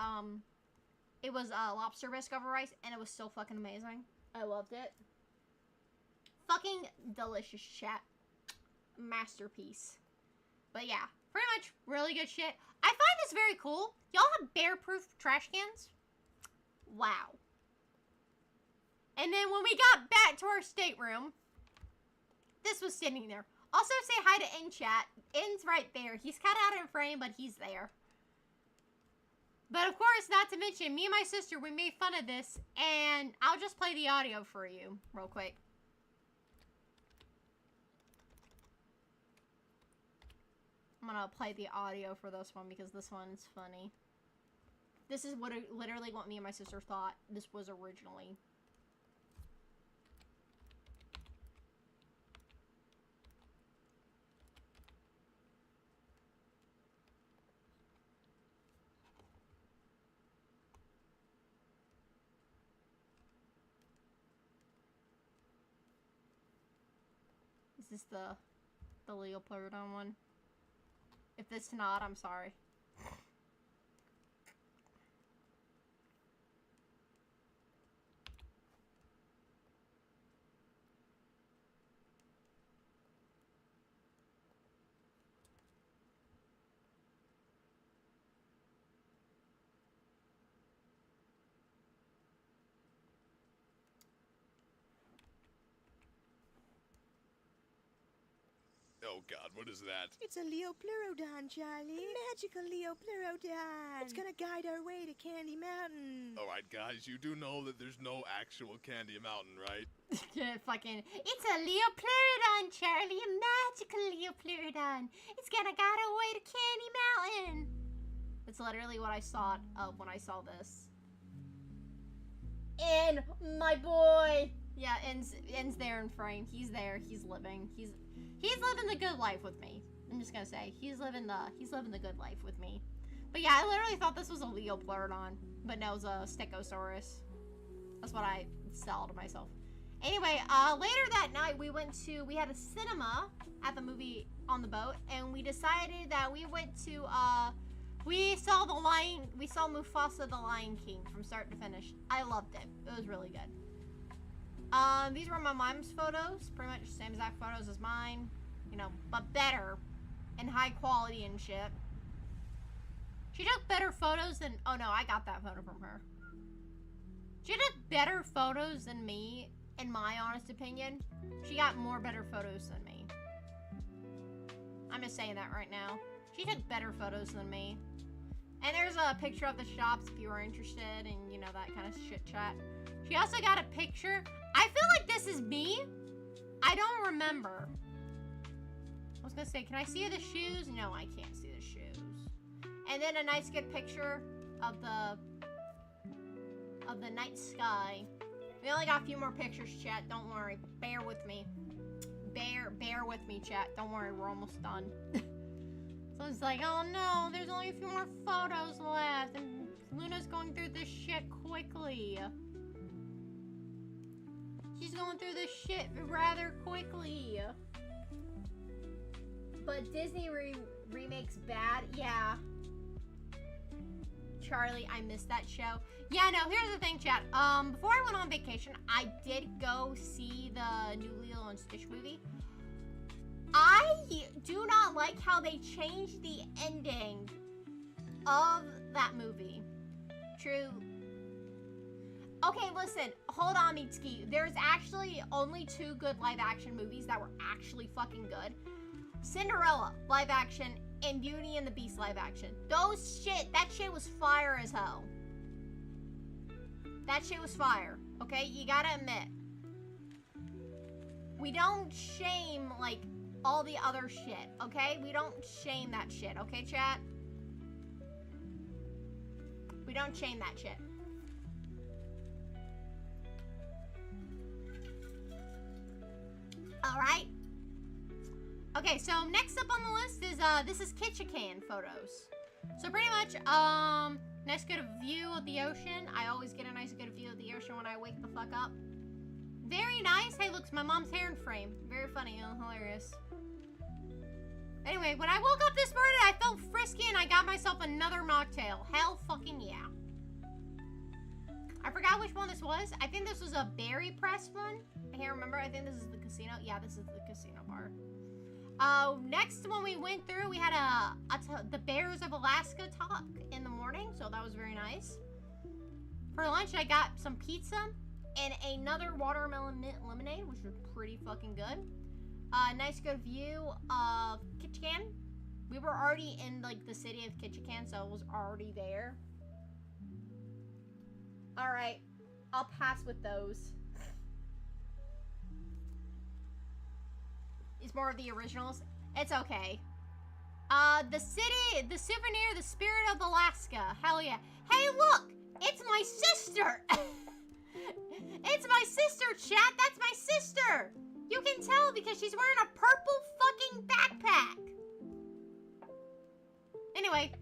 lobster bisque over rice, and it was so fucking amazing. I loved it. Fucking delicious, chat. Masterpiece. But yeah, pretty much really good shit. I find this very cool. Y'all have bear-proof trash cans? Wow. And then when we got back to our stateroom, this was sitting there. Also say hi to In chat. In's right there. He's cut out in frame, but he's there. But of course, not to mention, me and my sister, we made fun of this, and I'll just play the audio for you real quick. I'm gonna play the audio for this one because this one's funny. This is literally what me and my sister thought this was originally. Is this the Leopardon one? If it's not, I'm sorry.
Oh God, what is that?
It's a Leopleurodon, Charlie. Magical Leopleurodon. It's gonna guide our way to Candy Mountain.
Alright, guys, you do know that there's no actual Candy Mountain, right?
Yeah, fucking. It's a Leopleurodon, Charlie. A magical Leopleurodon. It's gonna guide our way to Candy Mountain. That's literally what I thought of when I saw this. And my boy. Yeah, ends there in frame. He's there. He's living. He's living the good life with me. I'm just gonna say he's living the good life with me. But yeah, I literally thought this was a Leopleurodon, but no, it was a Stegosaurus. That's what I said to myself. Anyway, later that night we had a cinema at the movie on the boat, and we decided that we went to we saw Mufasa the Lion King from start to finish. I loved it. It was really good. These were my mom's photos, pretty much the same exact photos as mine, you know, but better and high quality and shit. She took better photos than, oh no, I got that photo from her. She took better photos than me, in my honest opinion. She got more better photos than me. I'm just saying that right now. She took better photos than me. And there's a picture of the shops if you are interested and, you know, that kind of shit chat. She also got a picture. I feel like this is me. I don't remember. I was gonna say, can I see the shoes? No, I can't see the shoes. And then a nice good picture of the night sky. We only got a few more pictures, chat. Don't worry. Bear with me. Bear with me, chat. Don't worry, we're almost done. So it's like, oh no, there's only a few more photos left, and Luna's going through this shit quickly. She's going through this shit rather quickly. But Disney remakes bad, yeah. Charlie, I missed that show. Yeah, no, here's the thing, chat. Before I went on vacation, I did go see the new Lilo and Stitch movie. I do not like how they changed the ending of that movie. True. Okay, listen, hold on, Mitsuki. There's actually only 2 good live action movies that were actually fucking good. Cinderella live action and Beauty and the Beast live action. That shit was fire as hell. That shit was fire, okay? You gotta admit. We don't shame, like, all the other shit, okay? We don't shame that shit, okay, chat? We don't shame that shit. Alright. Okay, so next up on the list is, this is Ketchikan photos. So pretty much, nice good view of the ocean. I always get a nice good view of the ocean when I wake the fuck up. Very nice. Hey, look, it's my mom's hair in frame. Very funny, hilarious. Anyway, when I woke up this morning, I felt frisky and I got myself another mocktail. Hell fucking yeah. I forgot which one this was. I think this was a berry press one. I can't remember. I think this is the casino. Yeah, this is the casino bar. Next, when we went through, we had the Bears of Alaska talk in the morning, so that was very nice. For lunch, I got some pizza and another watermelon mint lemonade, which was pretty fucking good. Nice good view of Ketchikan. We were already in, like, the city of Ketchikan, so it was already there. Alright, I'll pass with those. It's more of the originals. It's okay. The city, the souvenir, the spirit of Alaska. Hell yeah. Hey, look! It's my sister! It's my sister, chat! That's my sister! You can tell because she's wearing a purple fucking backpack. Anyway,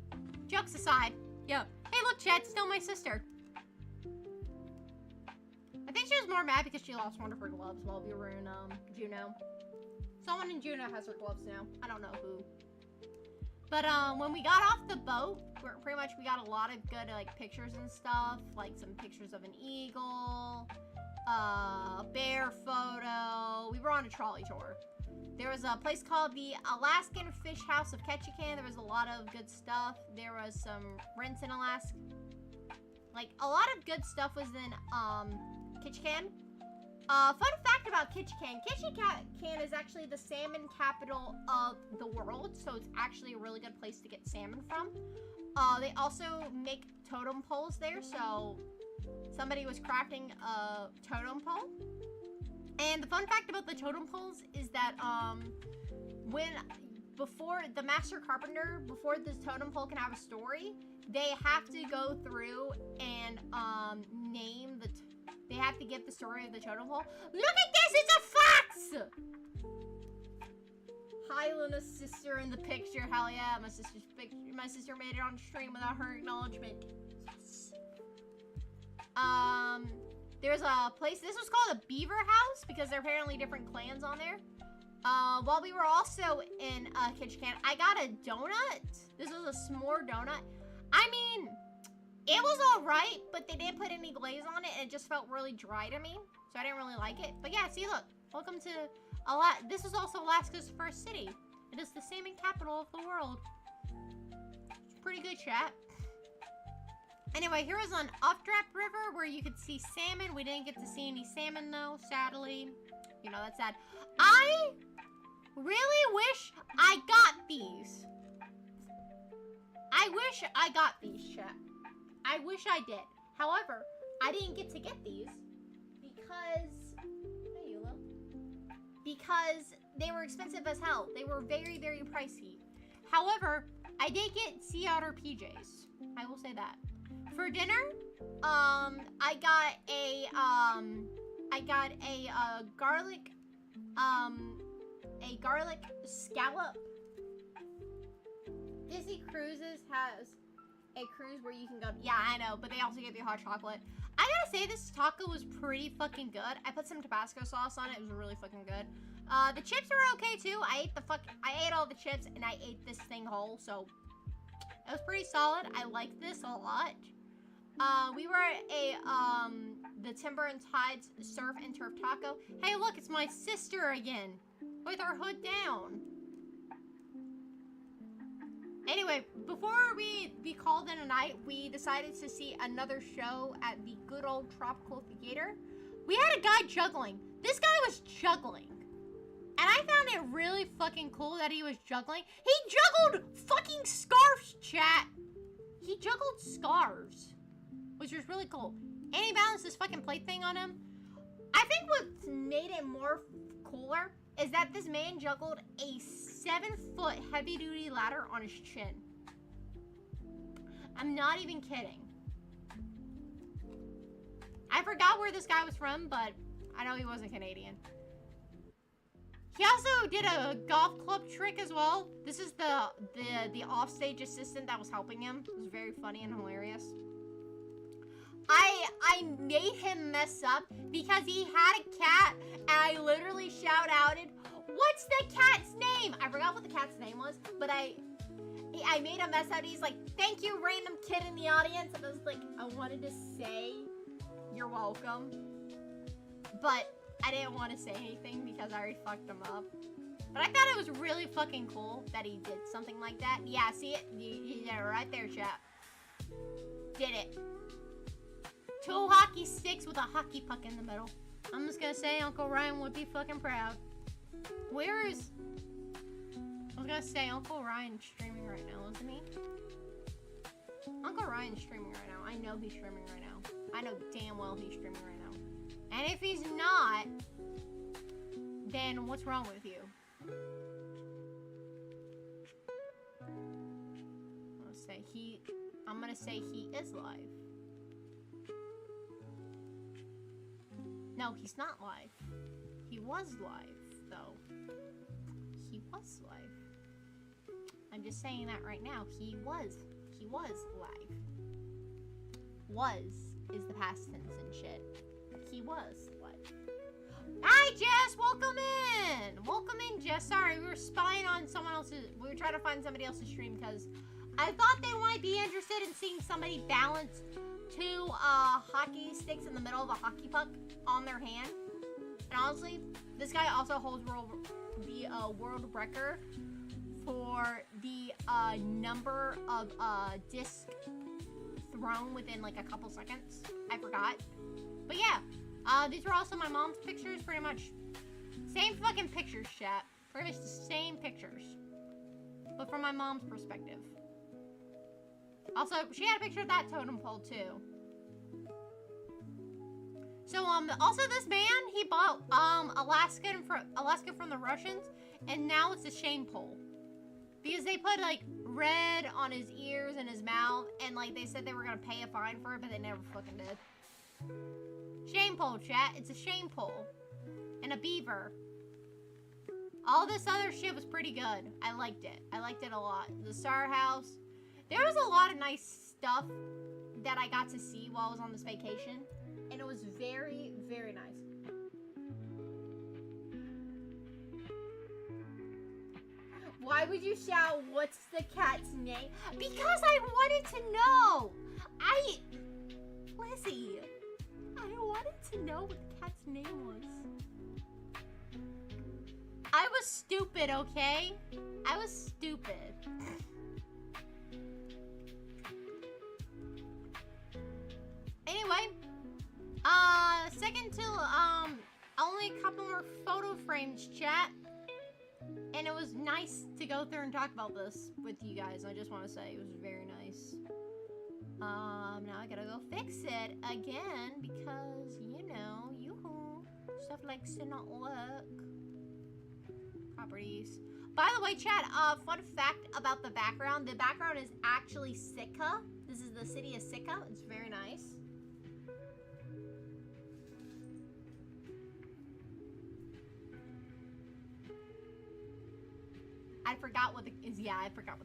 jokes aside. Yeah. Hey, look, chat, it's still my sister. I think she was more mad because she lost one of her gloves while we were in, Juneau. Someone in Juneau has her gloves now. I don't know who. But, when we got off the boat, pretty much we got a lot of good, like, pictures and stuff. Like, some pictures of an eagle, bear photo. We were on a trolley tour. There was a place called the Alaskan Fish House of Ketchikan. There was a lot of good stuff. There was some rents in Alaska. Like, a lot of good stuff was in, Ketchikan. Fun fact about Ketchikan. Ketchikan is actually the salmon capital of the world, so it's actually a really good place to get salmon from. They also make totem poles there, so somebody was crafting a totem pole. And the fun fact about the totem poles is that, before the master carpenter, before this totem pole can have a story, they have to go through and, they have to give the story of the totem pole. Look at this, it's a fox! Hi, Luna's sister in the picture. Hell yeah, my sister made it on stream without her acknowledgement. Yes. There's a place, this was called a beaver house because there are apparently different clans on there. While we were also in Ketchikan, I got a donut. This was a s'more donut. I mean, it was alright, but they didn't put any glaze on it, and it just felt really dry to me, so I didn't really like it. But yeah, see, look, welcome to this is also Alaska's first city. It is the salmon capital of the world. It's pretty good, chat. Anyway, here was an Updraft River where you could see salmon. We didn't get to see any salmon, though, sadly. You know, that's sad. I really wish I got these. I wish I got these, chat. I wish I did. However, I didn't get to get these because they were expensive as hell. They were very, very pricey. However, I did get sea otter PJs. I will say that. For dinner, I got a garlic scallop. Disney Cruises has a cruise where you can go. Yeah, I know, but they also give you hot chocolate. I gotta say, this taco was pretty fucking good. I put some Tabasco sauce on it. It was really fucking good. The chips were okay too. I ate all the chips and I ate this thing whole, so it was pretty solid. I like this a lot. We were at the Timber and Tides Surf and Turf Taco. Hey, look, it's my sister again with her hood down. Anyway, before we called in a night, we decided to see another show at the good old Tropical Theater. We had a guy juggling. This guy was juggling. And I found it really fucking cool that he was juggling. He juggled fucking scarves, chat. He juggled scarves, which was really cool. And he balanced this fucking plate thing on him. I think what's made it more cooler is that this man juggled a 7-foot heavy-duty ladder on his chin. I'm not even kidding. I forgot where this guy was from, but I know he wasn't Canadian. He also did a golf club trick as well. This is the offstage assistant that was helping him. It was very funny and hilarious. I made him mess up because he had a cat, and I literally shouted, "What's the cat's name?" I forgot what the cat's name was, but I made him mess up. He's like, "Thank you, random kid in the audience." And I was like, I wanted to say, "You're welcome," but I didn't want to say anything because I already fucked him up. But I thought it was really fucking cool that he did something like that. Yeah, see it? You did it right there, chat. Did it. 2 hockey sticks with a hockey puck in the middle. I'm just gonna say Uncle Ryan would be fucking proud. Where is... I was gonna say Uncle Ryan's streaming right now, isn't he? Uncle Ryan's streaming right now. I know he's streaming right now. I know damn well he's streaming right now. And if he's not, then what's wrong with you? I'm gonna say he is live. No, he's not live. He was live, though. He was live. I'm just saying that right now. He was live. Was is the past tense and shit. He was live. Hi, Jess! Welcome in! Welcome in, Jess. Sorry, we were spying on someone else's... We were trying to find somebody else's stream because I thought they might be interested in seeing somebody balance 2 hockey sticks in the middle of a hockey puck on their hand. And honestly, this guy also holds the world record for the number of discs thrown within like a couple seconds. I forgot. But yeah, These are also my mom's pictures, pretty much. Same fucking pictures, chat. Pretty much the same pictures. But from my mom's perspective. Also, she had a picture of that totem pole, too. So, also this man, he bought, Alaska from the Russians, and now it's a shame pole. Because they put, like, red on his ears and his mouth, and, like, they said they were gonna pay a fine for it, but they never fucking did. Shame pole, chat. It's a shame pole. And a beaver. All this other shit was pretty good. I liked it. I liked it a lot. The Star House. There was a lot of nice stuff that I got to see while I was on this vacation. And it was very, very nice. Why would you shout, what's the cat's name? Because I wanted to know. Lizzie, I wanted to know what the cat's name was. I was stupid, okay? I was stupid. Anyway, second to, only a couple more photo frames, chat. And it was nice to go through and talk about this with you guys. I just want to say it was very nice. Now I gotta go fix it again because, you know, stuff likes to not work. Properties. By the way, chat, fun fact about the background. The background is actually Sitka. This is the city of Sitka. It's very nice. I forgot what the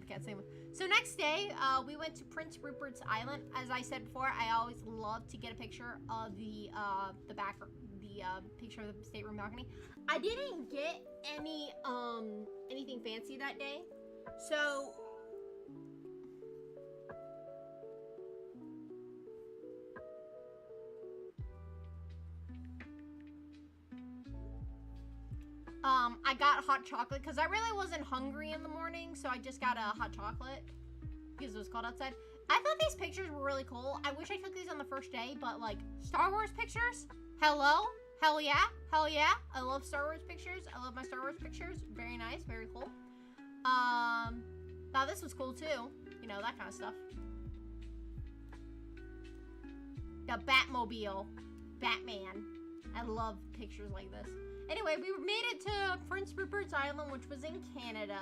cat's name was. So next day, we went to Prince Rupert's Island. As I said before, I always love to get a picture of the picture of the stateroom balcony. I didn't get any anything fancy that day, so I got hot chocolate because I really wasn't hungry in the morning, so I just got a hot chocolate because it was cold outside. I thought these pictures were really cool. I wish I took these on the first day, but like Star Wars pictures, hello, hell yeah, hell yeah. I love Star Wars pictures. I love my Star Wars pictures. Very nice, very cool. Thought this was cool too. You know, that kind of stuff. The Batmobile, Batman. I love pictures like this. Anyway, we made it to Prince Rupert's Island, which was in Canada.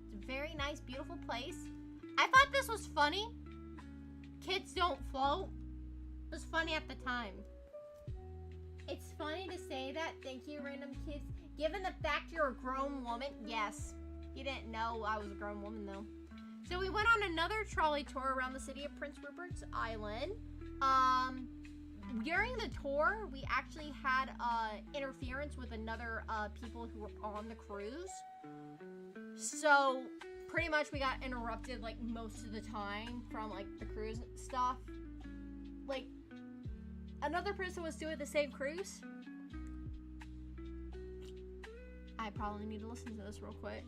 It's a very nice, beautiful place. I thought this was funny. Kids don't float. It was funny at the time. It's funny to say that. Thank you, random kids. Given the fact you're a grown woman. Yes. You didn't know I was a grown woman, though. So we went on another trolley tour around the city of Prince Rupert's Island. During the tour, we actually had interference with another people who were on the cruise. So pretty much we got interrupted like most of the time from like the cruise stuff. Like another person was doing the same cruise. I probably need to listen to this real quick.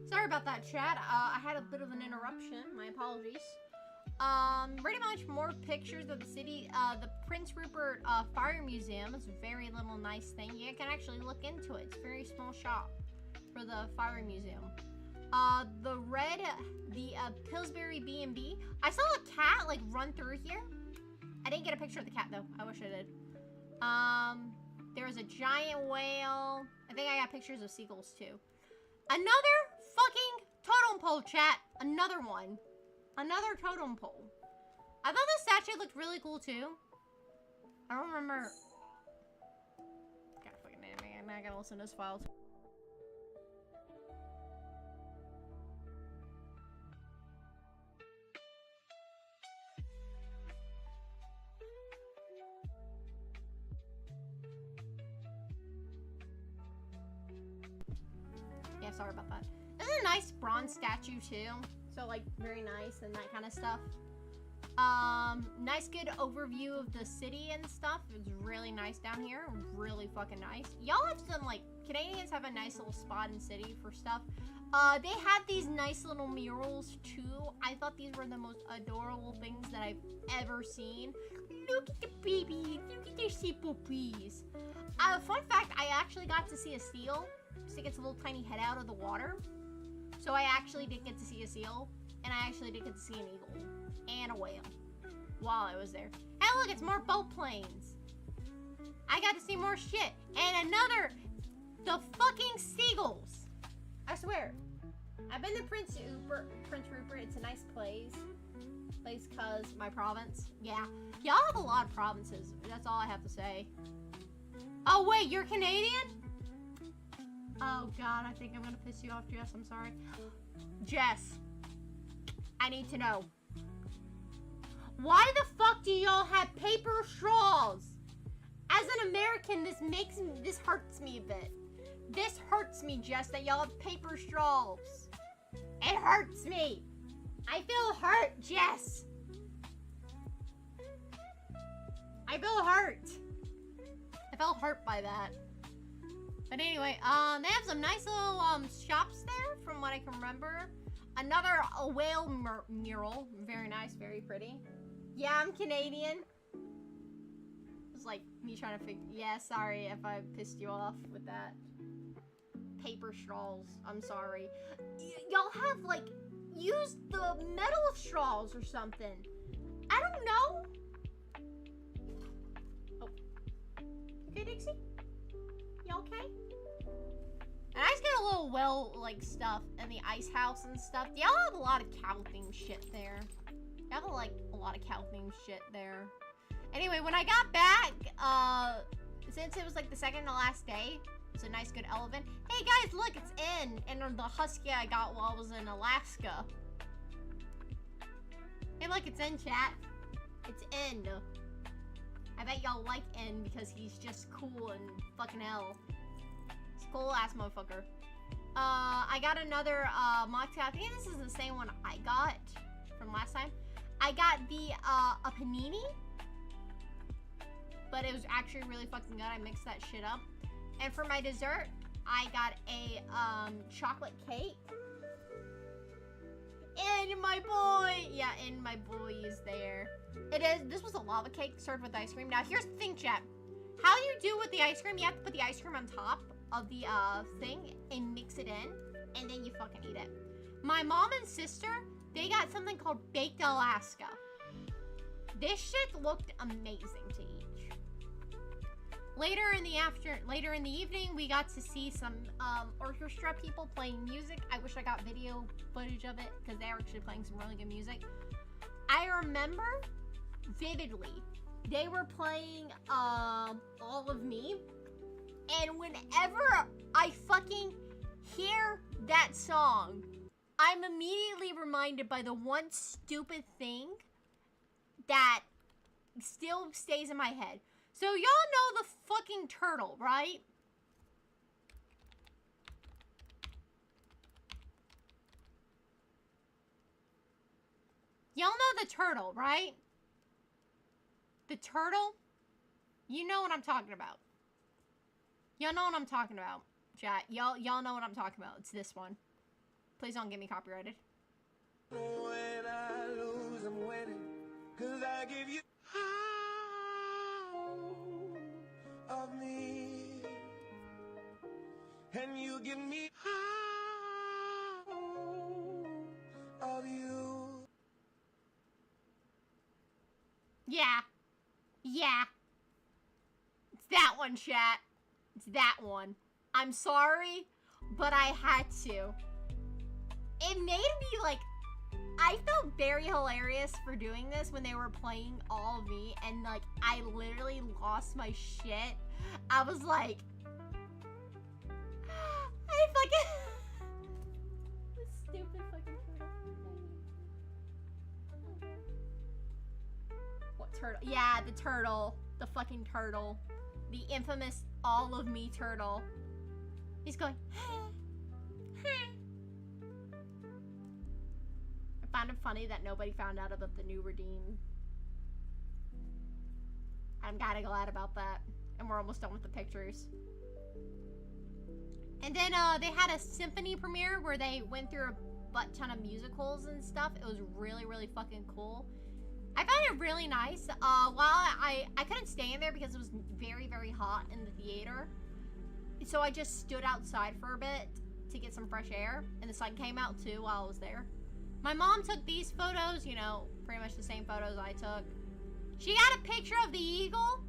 Sorry about that, chat. I had a bit of an interruption. My apologies. Pretty much more pictures of the city. The Prince Rupert Fire museum. It's a very little nice thing. You can actually look into it. It's a very small shop for the fire museum. The Pillsbury B&B. I saw a cat like run through here. I didn't get a picture of the cat though. I wish I did. There was a giant whale. I think I got pictures of seagulls too. Another fucking totem pole, chat. Another one. Another totem pole. I thought the statue looked really cool too. I don't remember. God fucking damn it. I gotta listen to this file. Yeah, sorry about that. This is a nice bronze statue too. So like very nice and that kind of stuff. Nice good overview of the city and stuff. It's really nice down here. Really fucking nice. Y'all have some like, Canadians have a nice little spot in city for stuff. They had these nice little murals too. I thought these were the most adorable things that I've ever seen. Look at the baby. Look at the simple please. Fun fact, I actually got to see a seal. Stick its little tiny head out of the water. So I actually did get to see a seal. And I actually did get to see an eagle. And a whale. While I was there. Hey look, it's more boat planes. I got to see more shit. And the fucking seagulls. I swear. I've been to Prince Rupert. It's a nice place. Cause my province. Yeah. Y'all have a lot of provinces. That's all I have to say. Oh wait, you're Canadian? Oh god, I think I'm gonna piss you off, Jess. I'm sorry. Jess. I need to know. Why the fuck do y'all have paper straws? As an American, this hurts me a bit. This hurts me, Jess, that y'all have paper straws. It hurts me. I feel hurt, Jess. I feel hurt. I felt hurt by that. But anyway, they have some nice little shops there, from what I can remember. Another whale mural, very nice, very pretty. Yeah, I'm Canadian. It's like me trying to figure. Yeah, sorry if I pissed you off with that. Paper straws. I'm sorry. Y'all have like used the metal straws or something. I don't know. Oh. Okay, Dixie. You okay? And I just get a little well like stuff and the ice house and stuff. Y'all have a lot of cow themed shit there. Y'all have like a lot of cow themed shit there. Anyway, when I got back, since it was like the second to last day, it's a nice good elephant. Hey guys, look, it's in. And the husky I got while I was in Alaska. Hey look, it's in, chat. It's in. I bet y'all like in because he's just cool and fucking hell. He's a cool ass motherfucker. I got another mocktail. I think this is the same one I got from last time. I got the a panini, but it was actually really fucking good. I mixed that shit up. And for my dessert, I got a chocolate cake. And my boy, yeah, and my boy is there. This was a lava cake served with ice cream. Now here's the thing, chat. How you do with the ice cream, you have to put the ice cream on top of the thing and mix it in, and then you fucking eat it. My mom and sister, they got something called Baked Alaska. This shit looked amazing to eat. Later in the evening, we got to see some orchestra people playing music. I wish I got video footage of it because they're actually playing some really good music. I remember vividly, they were playing All of Me, and whenever I fucking hear that song, I'm immediately reminded by the one stupid thing that still stays in my head. So y'all know the fucking turtle, right? Y'all know the turtle, right? The turtle? You know what I'm talking about. Y'all know what I'm talking about, chat. Y'all know what I'm talking about. It's this one. Please don't get me copyrighted.
When I lose, I'm winning, 'cause I give you you give me of you.
Yeah. Yeah. It's that one, chat. It's that one. I'm sorry, but I had to. It made me, like, I felt very hilarious for doing this when they were playing All of Me, and, like, I literally lost my shit. I was like, I fucking...
This stupid fucking turtle.
What turtle? Yeah, the turtle. The fucking turtle. The infamous All of Me turtle. He's going, I found it funny that nobody found out about the new redeem. I'm kinda glad about that. And we're almost done with the pictures. And then they had a symphony premiere where they went through a butt ton of musicals and stuff. It was really, really fucking cool. I found it really nice. While I couldn't stay in there because it was very, very hot in the theater. So I just stood outside for a bit to get some fresh air. And the sun came out too while I was there. My mom took these photos, you know, pretty much the same photos I took. She got a picture of the eagle.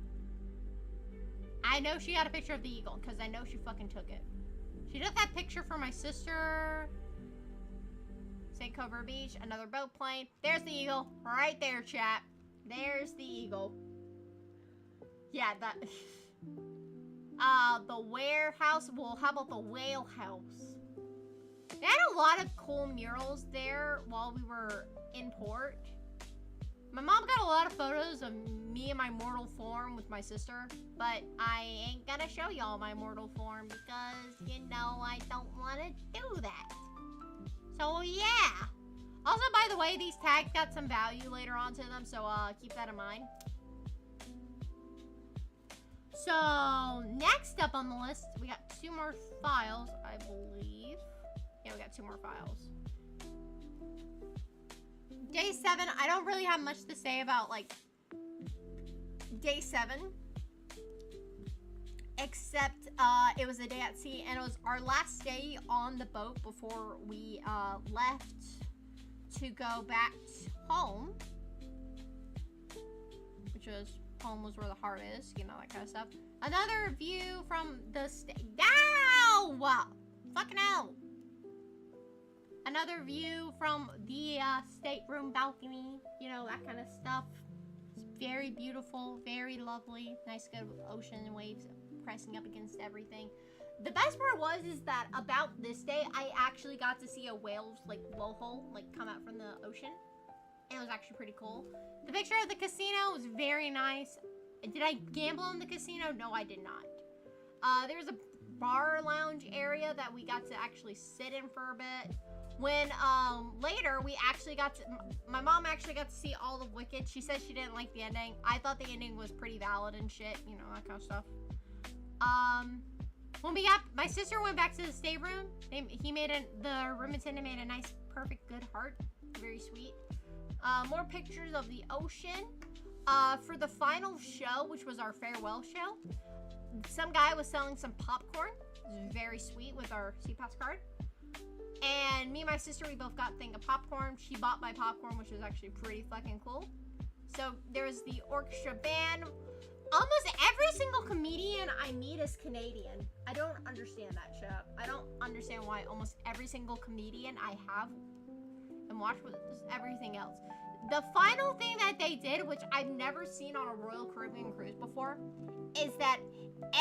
I know she got a picture of the eagle because I know she fucking took it. She took that picture for my sister. St. Cover Beach, another boat plane. There's the eagle. Right there, chat. There's the eagle. Yeah, that... the warehouse. Well, how about the whale house? They had a lot of cool murals there while we were in port. My mom got a lot of photos of me in my mortal form with my sister, but I ain't gonna show y'all my mortal form because, you know, I don't want to do that. So, yeah. Also, by the way, these tags got some value later on to them, so keep that in mind. So, next up on the list, we got 2 more files, I believe. Yeah, we got 2 more files. Day 7, I don't really have much to say about, like, day 7. Except, it was a day at sea, and it was our last day on the boat before we, left to go back home. Which was, home was where the heart is, you know, that kind of stuff. Another view from the Ow! Fucking hell! Another view from the stateroom balcony, you know, that kind of stuff. It's very beautiful, very lovely. Nice good ocean and waves pressing up against everything. The best part is that about this day, I actually got to see a whale's, like, blowhole, like, come out from the ocean. And it was actually pretty cool. The picture of the casino was very nice. Did I gamble in the casino? No, I did not. There's a bar lounge area that we got to actually sit in for a bit. When, later, we actually got to, my mom actually got to see all of Wicked. She said she didn't like the ending. I thought the ending was pretty valid and shit, you know, that kind of stuff. When we got, my sister went back to the stateroom. The room attendant made a nice, perfect, good heart. Very sweet. More pictures of the ocean. For the final show, which was our farewell show, some guy was selling some popcorn. It was very sweet with our CPAS card. And me and my sister, we both got a thing of popcorn. She bought my popcorn, which was actually pretty fucking cool. So there's the orchestra band. Almost every single comedian I meet is Canadian. I don't understand that shit. I don't understand why almost every single comedian I have and watch with everything else. The final thing that they did, which I've never seen on a Royal Caribbean cruise before, is that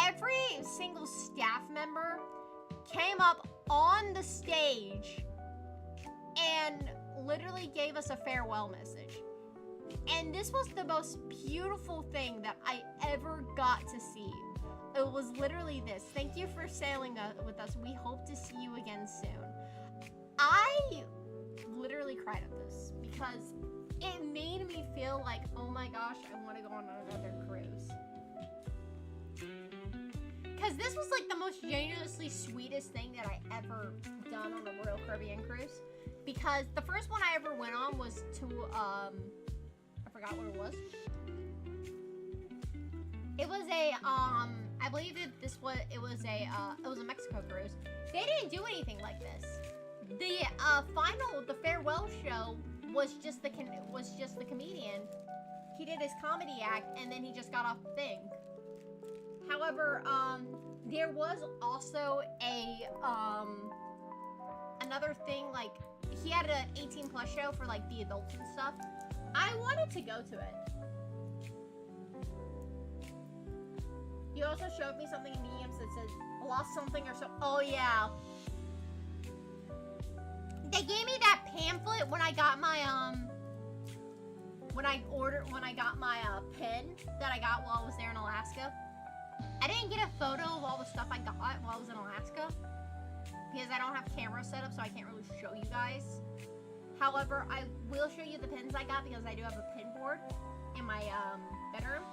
every single staff member came up on the stage and literally gave us a farewell message. And this was the most beautiful thing that I ever got to see. It was literally this. Thank you for sailing with us. We hope to see you again soon. I literally cried at this because it made me feel like, oh my gosh, I want to go on another cruise. Because this was like the most genuinely sweetest thing that I ever done on a Royal Caribbean cruise. Because the first one I ever went on was to, I forgot what it was. It was a, I I believe that it was a Mexico cruise. They didn't do anything like this. The farewell show was just the comedian. He did his comedy act and then he just got off the thing. However, there was also another thing, like, he had an 18+ show for, like, the adults and stuff. I wanted to go to it. He also showed me something in mediums that said, lost something or so. Oh, yeah. They gave me that pamphlet when I got my, when I got my, pin that I got while I was there in Alaska. I didn't get a photo of all the stuff I got while I was in Alaska because I don't have camera set up, so I can't really show you guys. However, I will show you the pins I got because I do have a pin board in my bedroom.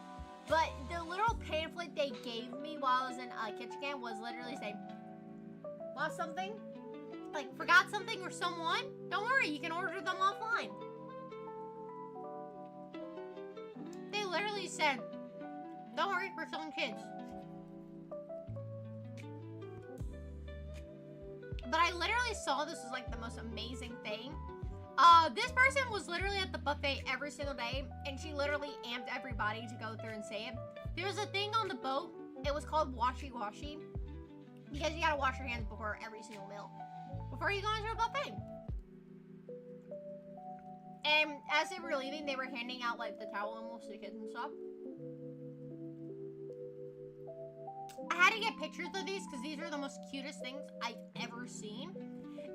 But the little pamphlet they gave me while I was in Kitchen Camp was literally saying, lost something? Like, forgot something or someone? Don't worry, you can order them offline. They literally said, don't worry, we're selling kids. But I literally saw this as like the most amazing thing. This person was literally at the buffet every single day, and she literally amped everybody to go through and say it. There was a thing on the boat. It was called washy washy, because you gotta wash your hands before every single meal, before you go into a buffet. And as they were leaving, they were handing out like the towel almost to the kids and stuff. I had to get pictures of these because these are the most cutest things I've ever seen.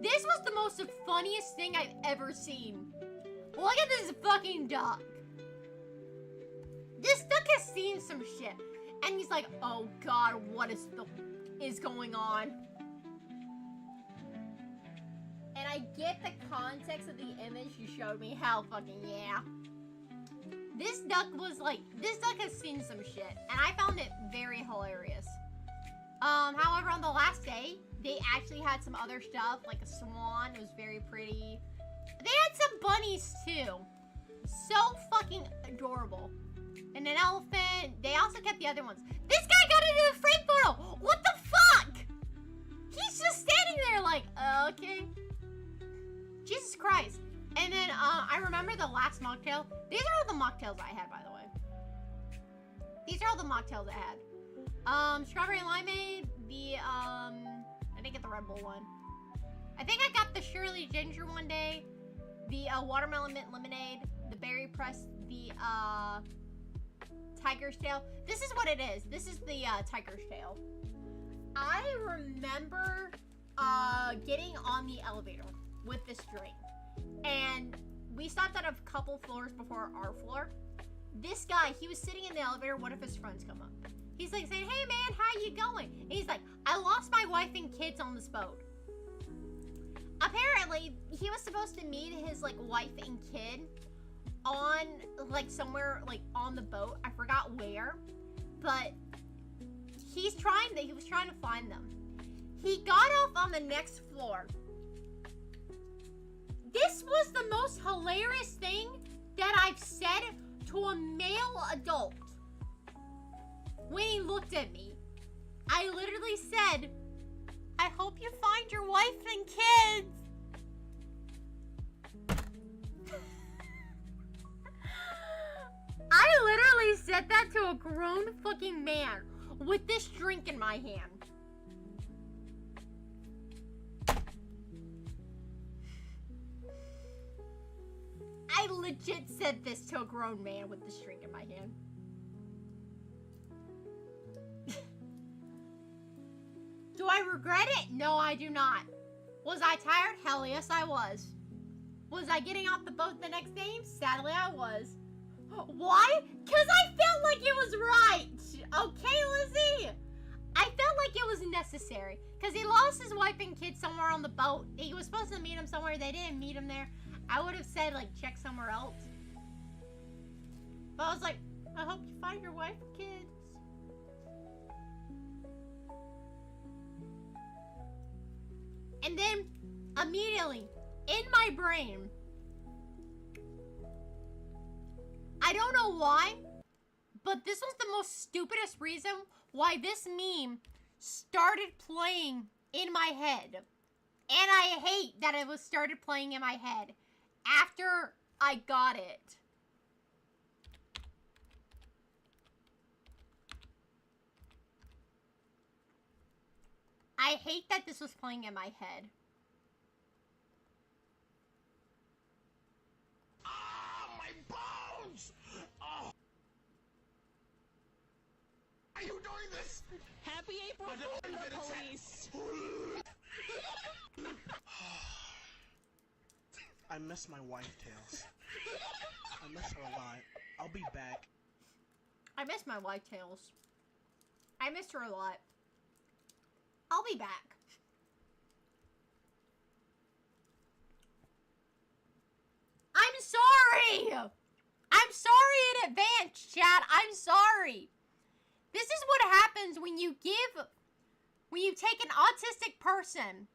This was the most funniest thing I've ever seen. Look at this fucking duck. This duck has seen some shit. And he's like, oh god, what is going on? And I get the context of the image you showed me. Hell fucking yeah. This duck has seen some shit. And I found it very hilarious. However, on the last day, they actually had some other stuff, like a swan. It was very pretty. They had some bunnies, too. So fucking adorable. And an elephant. They also kept the other ones. This guy got into a frame photo! What the fuck? He's just standing there like, okay. Jesus Christ. And then, I remember the last mocktail. These are all the mocktails I had, by the way. These are all the mocktails I had. Strawberry limeade, I didn't get the Red Bull one. I think I got the Shirley Ginger one day, the watermelon mint lemonade, the berry press, the tiger's tail. This is what it is. This is the tiger's tail. I remember getting on the elevator with this drink, and we stopped at a couple floors before our floor. This guy, he was sitting in the elevator. One of his friends come up. He's like saying, hey man, how you going? And he's like, I lost my wife and kids on this boat. Apparently, he was supposed to meet his like wife and kid on like somewhere like on the boat. I forgot where, but he was trying to find them. He got off on the next floor. This was the most hilarious thing that I've said to a male adult. When he looked at me, I literally said, I hope you find your wife and kids. I literally said that to a grown fucking man with this drink in my hand. I legit said this to a grown man with this drink in my hand. Do I regret it? No, I do not. Was I tired? Hell yes, I was. Was I getting off the boat the next day? Sadly, I was. Why? Because I felt like it was right. Okay, Lizzie? I felt like it was necessary. Because he lost his wife and kids somewhere on the boat. He was supposed to meet him somewhere. They didn't meet him there. I would have said, like, check somewhere else. But I was like, I hope you find your wife and kids. And then, immediately, in my brain, I don't know why, But this was the most stupidest reason why this meme started playing in my head. And I hate that it was started playing in my head after I got it. I hate that this was playing in my head.
Ah, my bones! Oh. Are you doing this?
Happy April Fool's, the police.
I miss my wife, Tails. I miss her a lot. I'll be back.
I miss my white tails. I missed her a lot. I'll be back. I'm sorry! I'm sorry in advance, chat. I'm sorry. This is what happens when you take an autistic person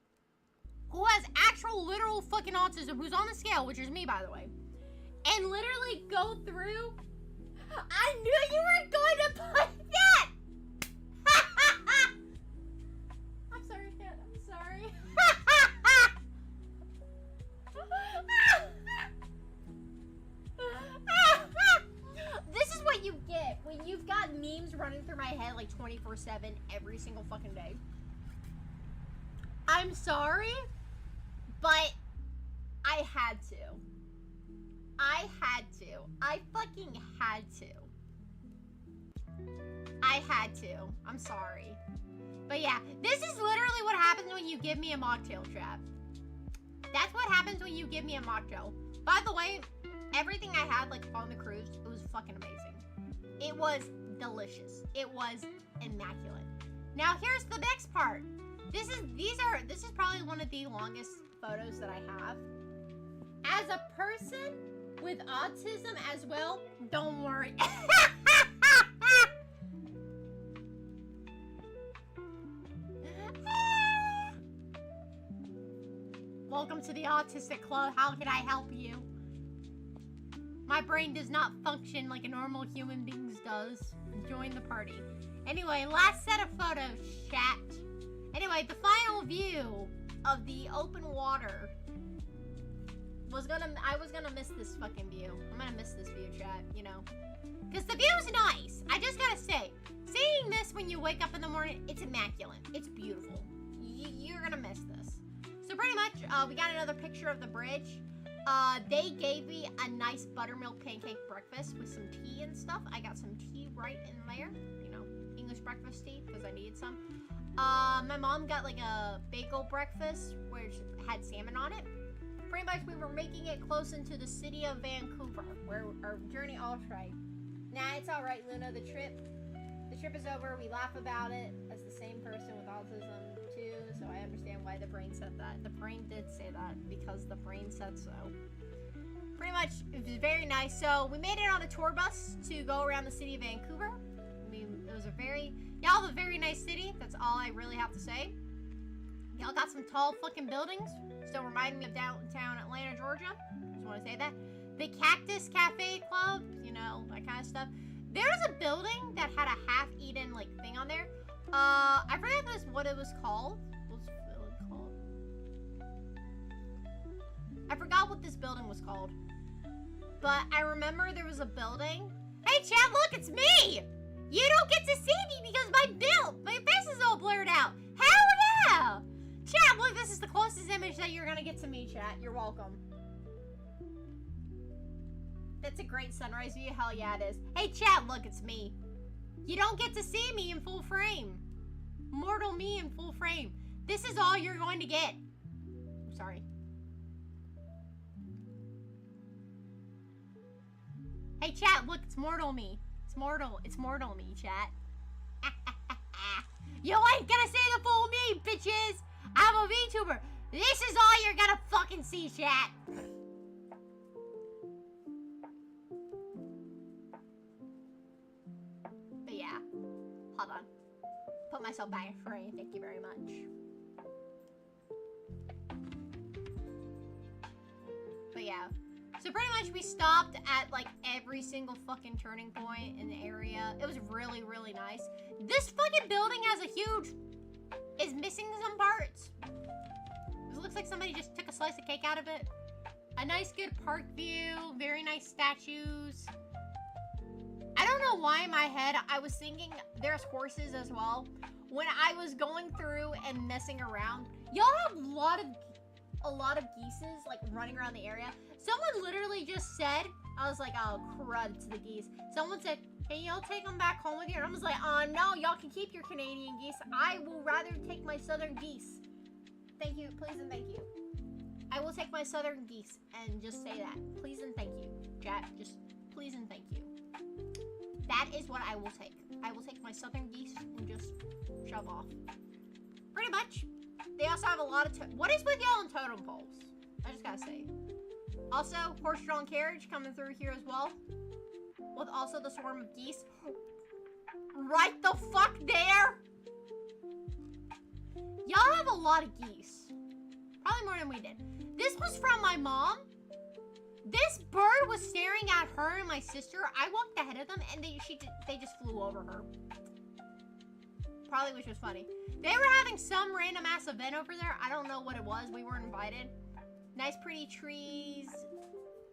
who has actual literal fucking autism, who's on the scale, which is me, by the way, and literally go through. I knew you were going to put that! I'm sorry, Kat. I'm sorry. This is what you get when you've got memes running through my head like 24/7 every single fucking day. I'm sorry, but I had to. I fucking had to. I had to. I'm sorry. But yeah, this is literally what happens when you give me a mocktail trap. That's what happens when you give me a mocktail. By the way, everything I had like on the cruise, it was fucking amazing. It was delicious. It was immaculate. Now here's the next part. This is probably one of the longest photos that I have. As a person with autism as well, don't worry. Welcome to the Autistic Club. How can I help you? My brain does not function like a normal human being's does. Join the party. Anyway, last set of photos, chat. Anyway, the final view of the open water I was gonna miss this fucking view. I'm gonna miss this view, chat, you know. Because the view's nice. I just gotta say, seeing this when you wake up in the morning, it's immaculate. It's beautiful. You're gonna miss this. So pretty much, we got another picture of the bridge. They gave me a nice buttermilk pancake breakfast with some tea and stuff. I got some tea right in there. You know, English breakfast tea, because I needed some. My mom got like a bagel breakfast, which had salmon on it. Pretty much we were making it close into the city of Vancouver, where our journey all tried. Nah, it's alright, Luna. The trip is over. We laugh about it as the same person with autism too, so I understand why the brain said that. The brain did say that because the brain said so. Pretty much, it was very nice. So we made it on a tour bus to go around the city of Vancouver. I mean, it was y'all have a very nice city. That's all I really have to say. Y'all got some tall fucking buildings. Still reminding me of downtown Atlanta, Georgia. Just want to say that. The Cactus Cafe Club, you know, that kind of stuff. There was a building that had a half-eaten, like, thing on there. I forgot what it was called. What's the building called? I forgot what this building was called. But I remember there was a building. Hey, Chad, look, it's me! You don't get to see me because my face is all blurred out. Hell yeah! Chat, look, this is the closest image that you're gonna get to me, chat. You're welcome. That's a great sunrise view. Hell yeah, it is. Hey, chat, look, it's me. You don't get to see me in full frame. Mortal me in full frame. This is all you're going to get. I'm sorry. Hey, chat, look, it's mortal me. It's mortal me, chat. You ain't gonna see the full me, bitches. I'm a VTuber. This is all you're gonna fucking see, chat. But yeah, hold on. Put myself back in frame. Thank you very much. But yeah, So pretty much we stopped at like every single fucking turning point in the area. It was really, really nice. This fucking building has a huge, is missing some parts. It looks like somebody just took a slice of cake out of it. A nice good park view, very nice statues. I don't know why in my head I was thinking there's horses as well. When I was going through and messing around, y'all have a lot of geeses like running around the area. Someone literally just said, I was like, oh crud to the geese. Someone said, hey, y'all take them back home with you. And I was like, no, y'all can keep your Canadian geese. I will rather take my southern geese. Thank you, please and thank you. I will take my southern geese and just say that. Please and thank you, chat. Just please and thank you. That is what I will take. I will take my southern geese and just shove off. Pretty much. They also have a lot of, what is with y'all on totem poles? I just gotta say. Also, horse-drawn carriage coming through here as well. With also the swarm of geese. Right the fuck there! Y'all have a lot of geese. Probably more than we did. This was from my mom. This bird was staring at her and my sister. I walked ahead of them and they just flew over her. Probably, which was funny. They were having some random ass event over there. I don't know what it was. We weren't invited. Nice pretty trees.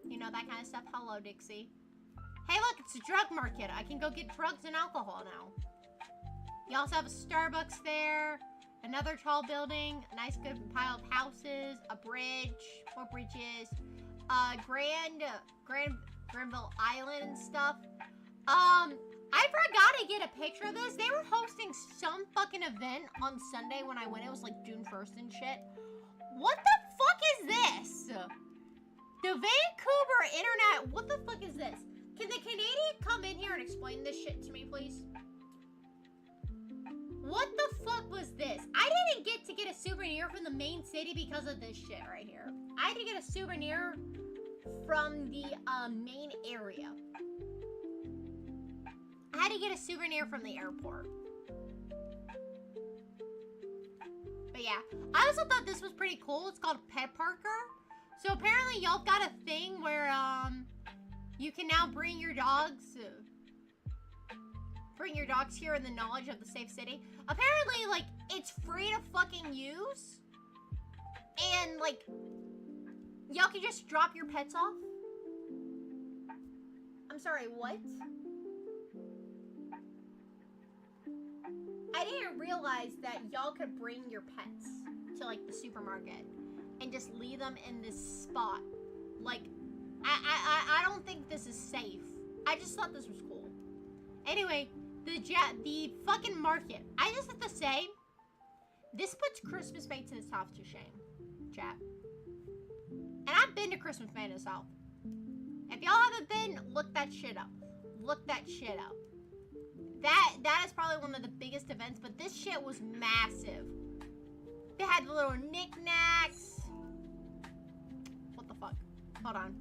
You know, that kind of stuff. Hello, Dixie. Hey, look, it's a drug market. I can go get drugs and alcohol now. You also have a Starbucks there. Another tall building. A nice good pile of houses. A bridge. More bridges. Granville Island and stuff. I forgot to get a picture of this. They were hosting some fucking event on Sunday when I went. It was like June 1st and shit. What the fuck is this? The Vancouver internet. What the fuck is this? Can the Canadian come in here and explain this shit to me, please? What the fuck was this? I didn't get to get a souvenir from the main city because of this shit right here. I had to get a souvenir from the main area. I had to get a souvenir from the airport. But yeah, I also thought this was pretty cool. It's called Pet Parker. So apparently y'all got a thing where you can now bring your dogs here in the knowledge of the safe city. Apparently, like, it's free to fucking use. And like, y'all can just drop your pets off. I'm sorry, what? I didn't realize that y'all could bring your pets to like the supermarket and just leave them in this spot. Like, I don't think this is safe. I just thought this was cool. Anyway, the fucking market. I just have to say, this puts Christmas Bay to the South to shame, chat. And I've been to Christmas Bay in the South. If y'all haven't been, look that shit up. Look that shit up. That is probably one of the biggest events, but this shit was massive. They had the little knickknacks. What the fuck? Hold on.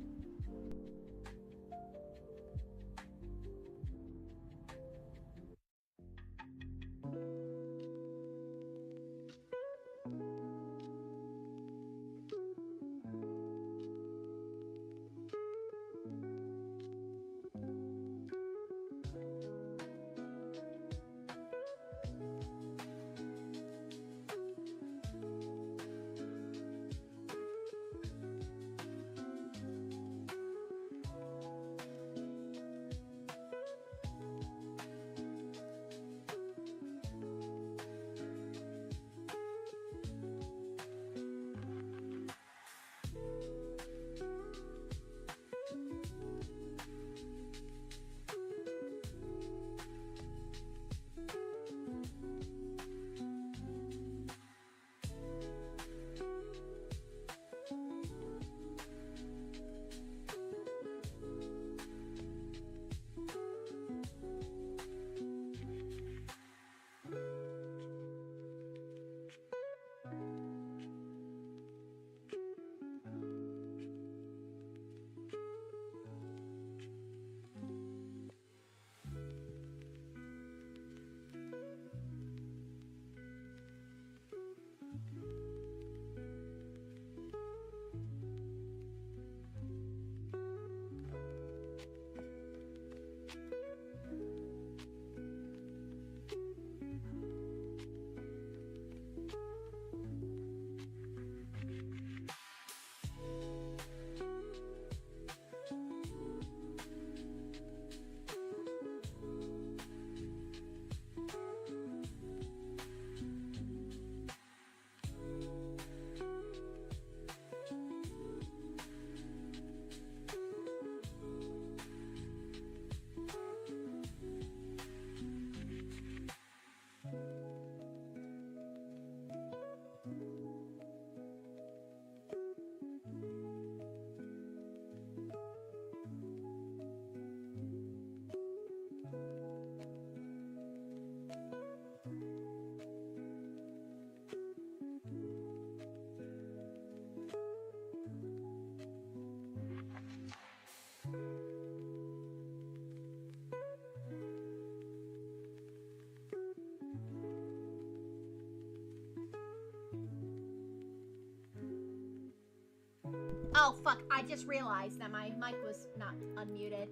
Oh, fuck. I just realized that my mic was not unmuted.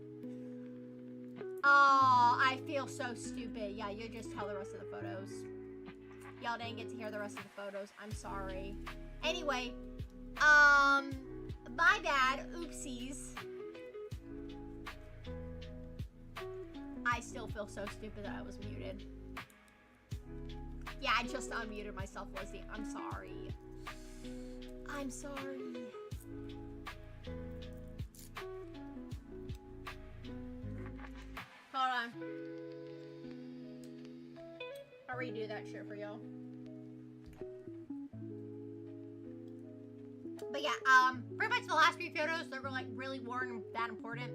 Oh, I feel so stupid. Yeah, you just tell the rest of the photos. Y'all didn't get to hear the rest of the photos. I'm sorry. Anyway, my bad. Oopsies. I still feel so stupid that I was muted. Yeah, I just unmuted myself, Lizzie. I'm sorry. I'm sorry. Hold on. I'll redo that shit for y'all. But yeah, pretty much the last few photos, they were like really weren't that important.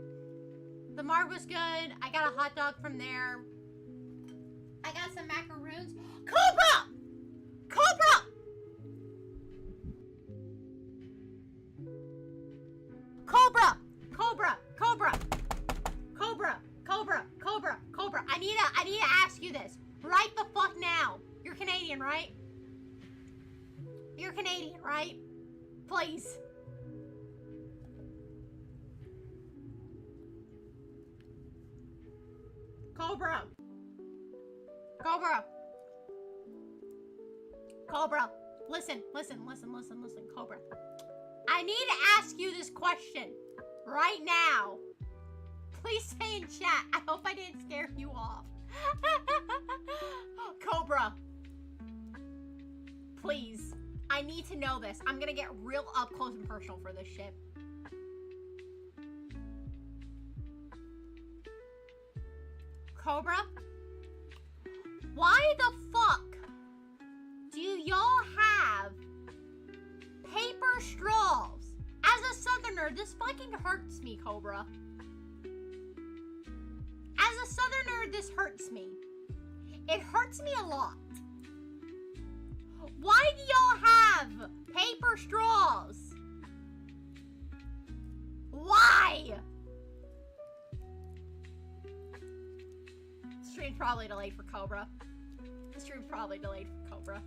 The marg was good. I got a hot dog from there. I got some macaroons. Cobra! Cobra! Cobra! Cobra! Cobra! Cobra! Cobra! Cobra! Cobra! I need to ask you this. Right the fuck now. You're Canadian, right? You're Canadian, right? Please. Cobra. Cobra. Cobra. Listen, Cobra. I need to ask you this question right now. Please say in chat. I hope I didn't scare you off. Cobra. Please. I need to know this. I'm gonna get real up close and personal for this shit. Cobra? Why the fuck do y'all have paper straws? As a southerner, this fucking hurts me, Cobra. As a southerner, this hurts me. It hurts me a lot. Why do y'all have paper straws? Why? Stream's probably delayed for Cobra. The stream's probably delayed for Cobra.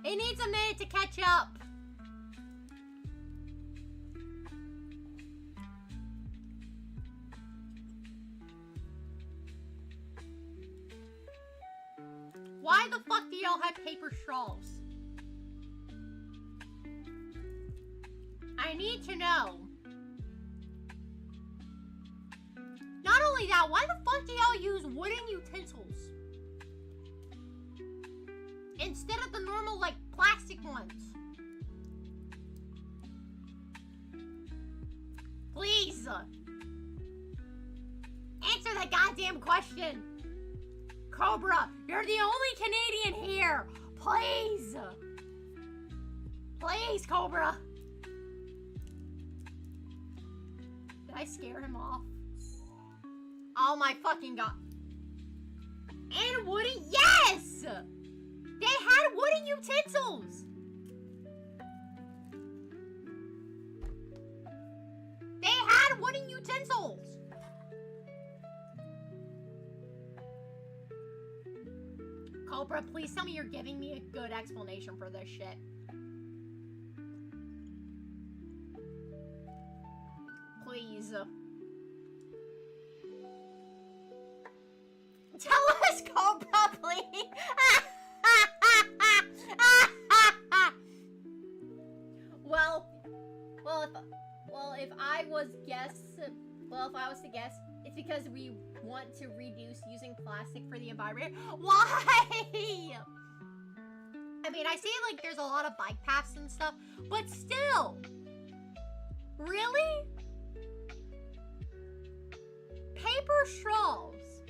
It needs a minute to catch up. Why the fuck do y'all have paper straws? I need to know. Not only that, why the fuck do y'all use wooden utensils? Instead of the normal, like, plastic ones. Please. Answer the goddamn question. Cobra, you're the only Canadian here. Please. Please, Cobra. Did I scare him off? Oh my fucking god. And wooden, yes! They had wooden utensils. They had wooden utensils. Cobra, please tell me you're giving me a good explanation for this shit. Please. Tell us, Cobra, please. If I was to guess, it's because we want to reduce using plastic for the environment. Why? I mean, I see like there's a lot of bike paths and stuff, but still. Really? Paper straws.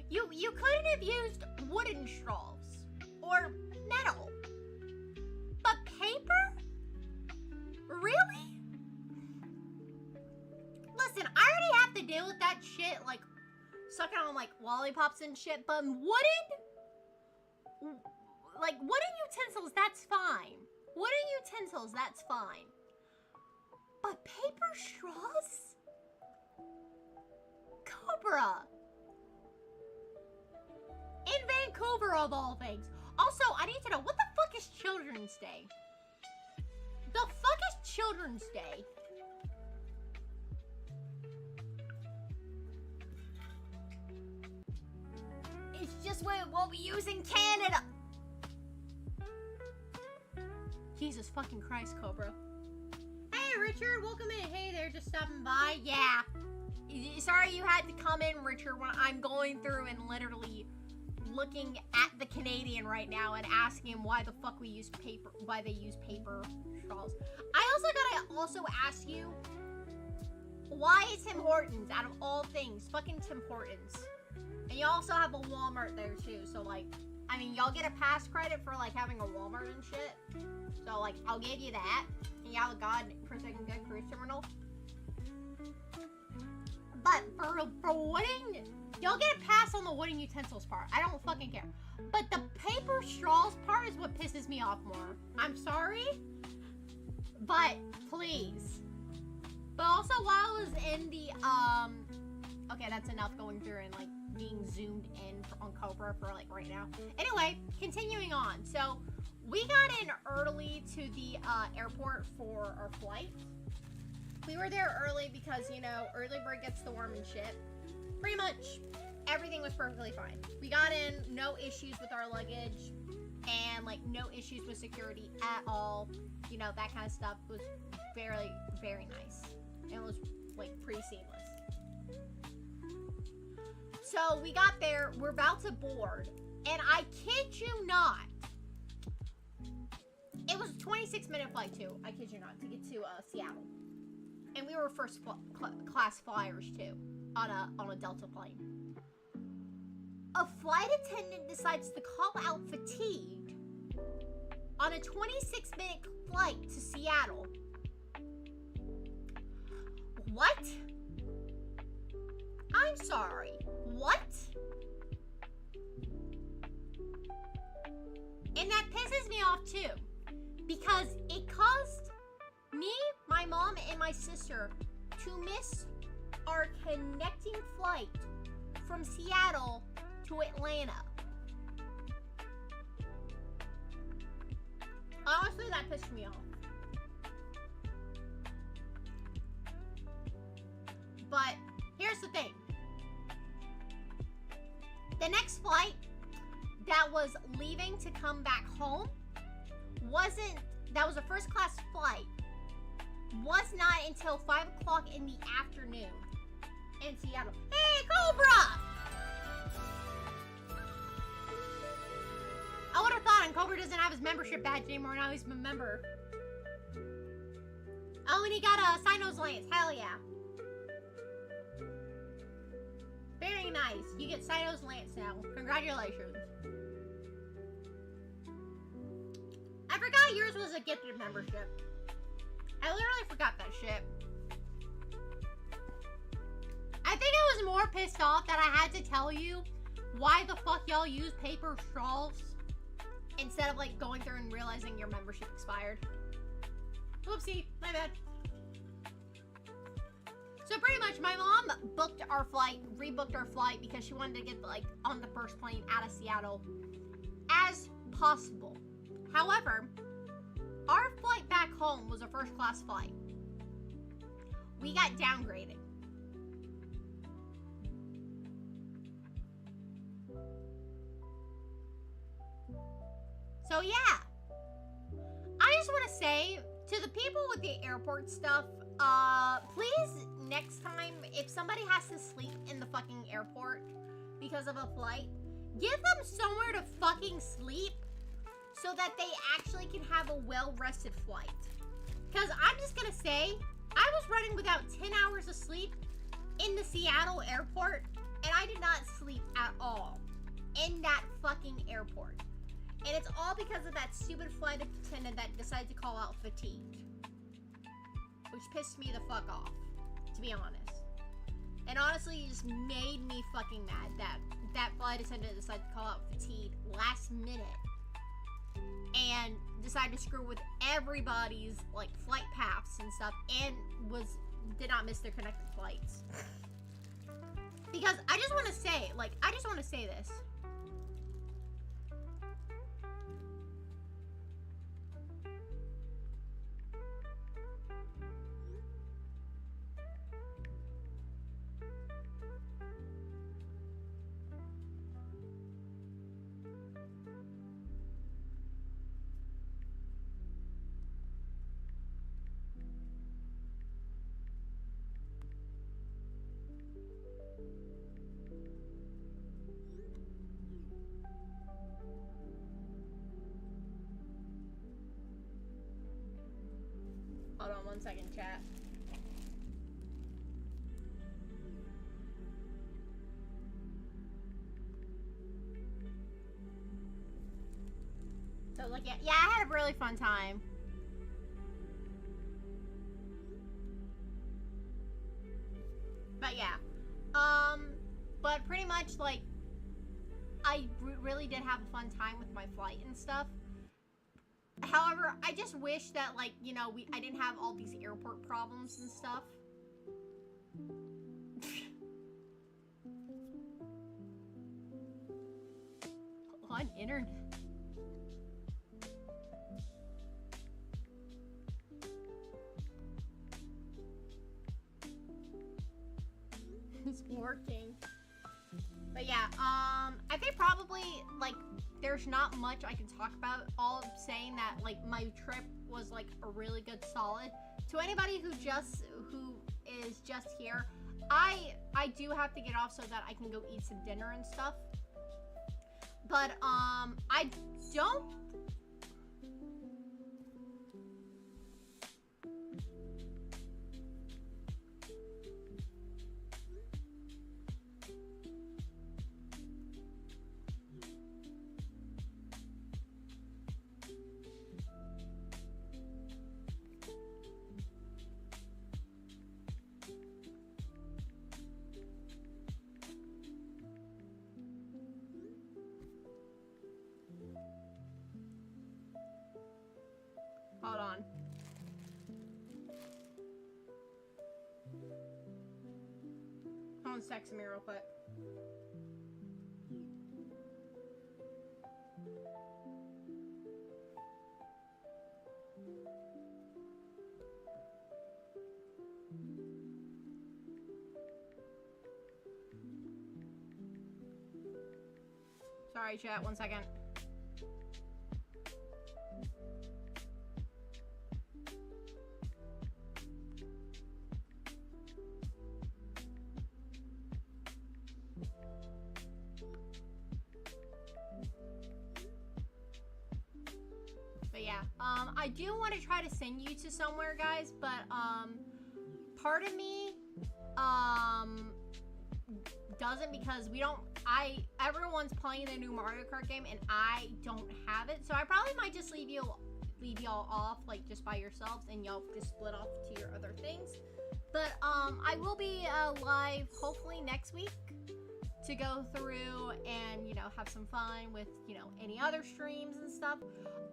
You couldn't have used wooden straws or metal. But paper? Really? Listen, I already have to deal with that shit, like, sucking on, like, lollipops and shit, but wooden utensils, that's fine. Wooden utensils, that's fine. But paper straws? Cobra. In Vancouver, of all things. Also, I need to know, what the fuck is Children's Day? The fuck is Children's Day. It's just what we use in Canada. Jesus fucking Christ, Cobra. Hey, Richard, welcome in. Hey there, just stopping by. Yeah. Sorry you had to come in, Richard, when I'm going through and literally looking at the Canadian right now and asking him why the fuck we use paper, why they use paper straws. I also gotta ask you, why is Tim Hortons, out of all things, fucking Tim Hortons? And you also have a Walmart there too, so like, I mean, y'all get a pass credit for like having a Walmart and shit. So like, I'll give you that. And y'all got protecting good cruise terminal. But for wooden, y'all get a pass on the wooden utensils part. I don't fucking care. But the paper straws part is what pisses me off more. I'm sorry, but please. But also while I was in the, okay, that's enough going through and like being zoomed in on Cobra for like right now. Anyway, continuing on. So we got in early to the airport for our flight. We were there early because, you know, early bird gets the worm and shit. Pretty much everything was perfectly fine. We got in, no issues with our luggage, and like no issues with security at all. You know, that kind of stuff was very, very nice. It was like pretty seamless. So we got there, we're about to board, and I kid you not, it was a 26-minute flight too, I kid you not, to get to Seattle. And we were first class flyers too, on a Delta plane. A flight attendant decides to call out fatigued on a 26-minute flight to Seattle. What? I'm sorry. What? And that pisses me off too, because it caused me, my mom, and my sister to miss our connecting flight from Seattle to Atlanta. Honestly, that pissed me off. But here's the thing. The next flight that was leaving to come back home that was a first class flight, was not until 5 o'clock in the afternoon in Seattle. Hey, Cobra! I would have thought, and Cobra doesn't have his membership badge anymore, now he's a member. Oh, and he got a Sinos Lance, hell yeah. Very nice, you get Sinos Lance now, congratulations. I forgot yours was a gifted membership. I literally forgot that shit. I think I was more pissed off that I had to tell you why the fuck y'all use paper straws instead of like going through and realizing your membership expired. Whoopsie, my bad. So pretty much my mom booked our flight, rebooked our flight because she wanted to get like on the first plane out of Seattle as possible. However, our flight back home was a first class flight. We got downgraded. So yeah, I just want to say to the people with the airport stuff, please next time, if somebody has to sleep in the fucking airport because of a flight, give them somewhere to fucking sleep so that they actually can have a well-rested flight. Because I'm just gonna say, I was running without 10 hours of sleep in the Seattle airport, and I did not sleep at all in that fucking airport. And it's all because of that stupid flight attendant that decided to call out fatigued. Which pissed me the fuck off, to be honest. And honestly, it just made me fucking mad that that flight attendant decided to call out fatigued last minute. And decided to screw with everybody's like flight paths and stuff, and did not miss their connected flights. Because I just want to say, this. Hold on 1 second, chat. So like, yeah, I had a really fun time. But yeah, but pretty much like, I really did have a fun time with my flight and stuff. However, I just wish that, like, you know, I didn't have all these airport problems and stuff. On internet. It's working. But yeah, I think probably, like, there's not much I can talk about. All saying that, like, my trip was, like, a really good solid. To anybody who is just here, I do have to get off so that I can go eat some dinner and stuff. But, I don't... Hold on. Someone's texting me real quick. Sorry, chat. 1 second. But yeah, I do want to try to send you to somewhere, guys, but, part of me, doesn't, because everyone's playing the new Mario Kart game, and I don't have it, so I probably might just leave y'all off, like, just by yourselves, and y'all just split off to your other things. But, I will be, live, hopefully next week, to go through and, you know, have some fun with, you know, any other streams and stuff.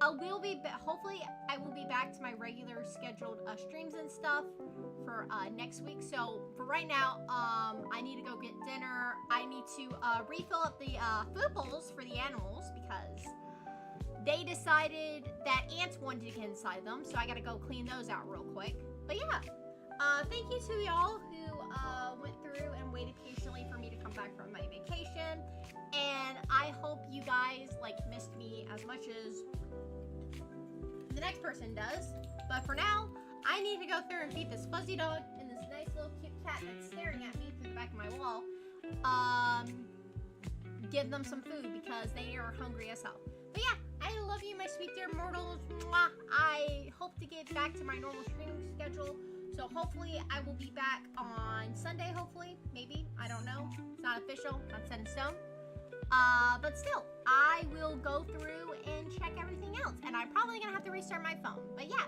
Hopefully I will be back to my regular scheduled streams and stuff for next week. So for right now, I need to go get dinner. I need to refill up the food bowls for the animals because they decided that ants wanted to get inside them. So I gotta go clean those out real quick. But yeah, thank you to y'all who went through and waited patiently for me to come back from my vacation. And I hope you guys, like, missed me as much as the next person does. But for now, I need to go through and feed this fuzzy dog and this nice little cute cat that's staring at me through the back of my wall. Give them some food because they are hungry as hell. But yeah, I love you, my sweet dear mortals. Mwah. I hope to get back to my normal streaming schedule. So hopefully I will be back on Sunday, hopefully. Maybe. I don't know. It's not official. Not set in stone. But still, I will go through and check everything else. And I'm probably going to have to restart my phone. But yeah,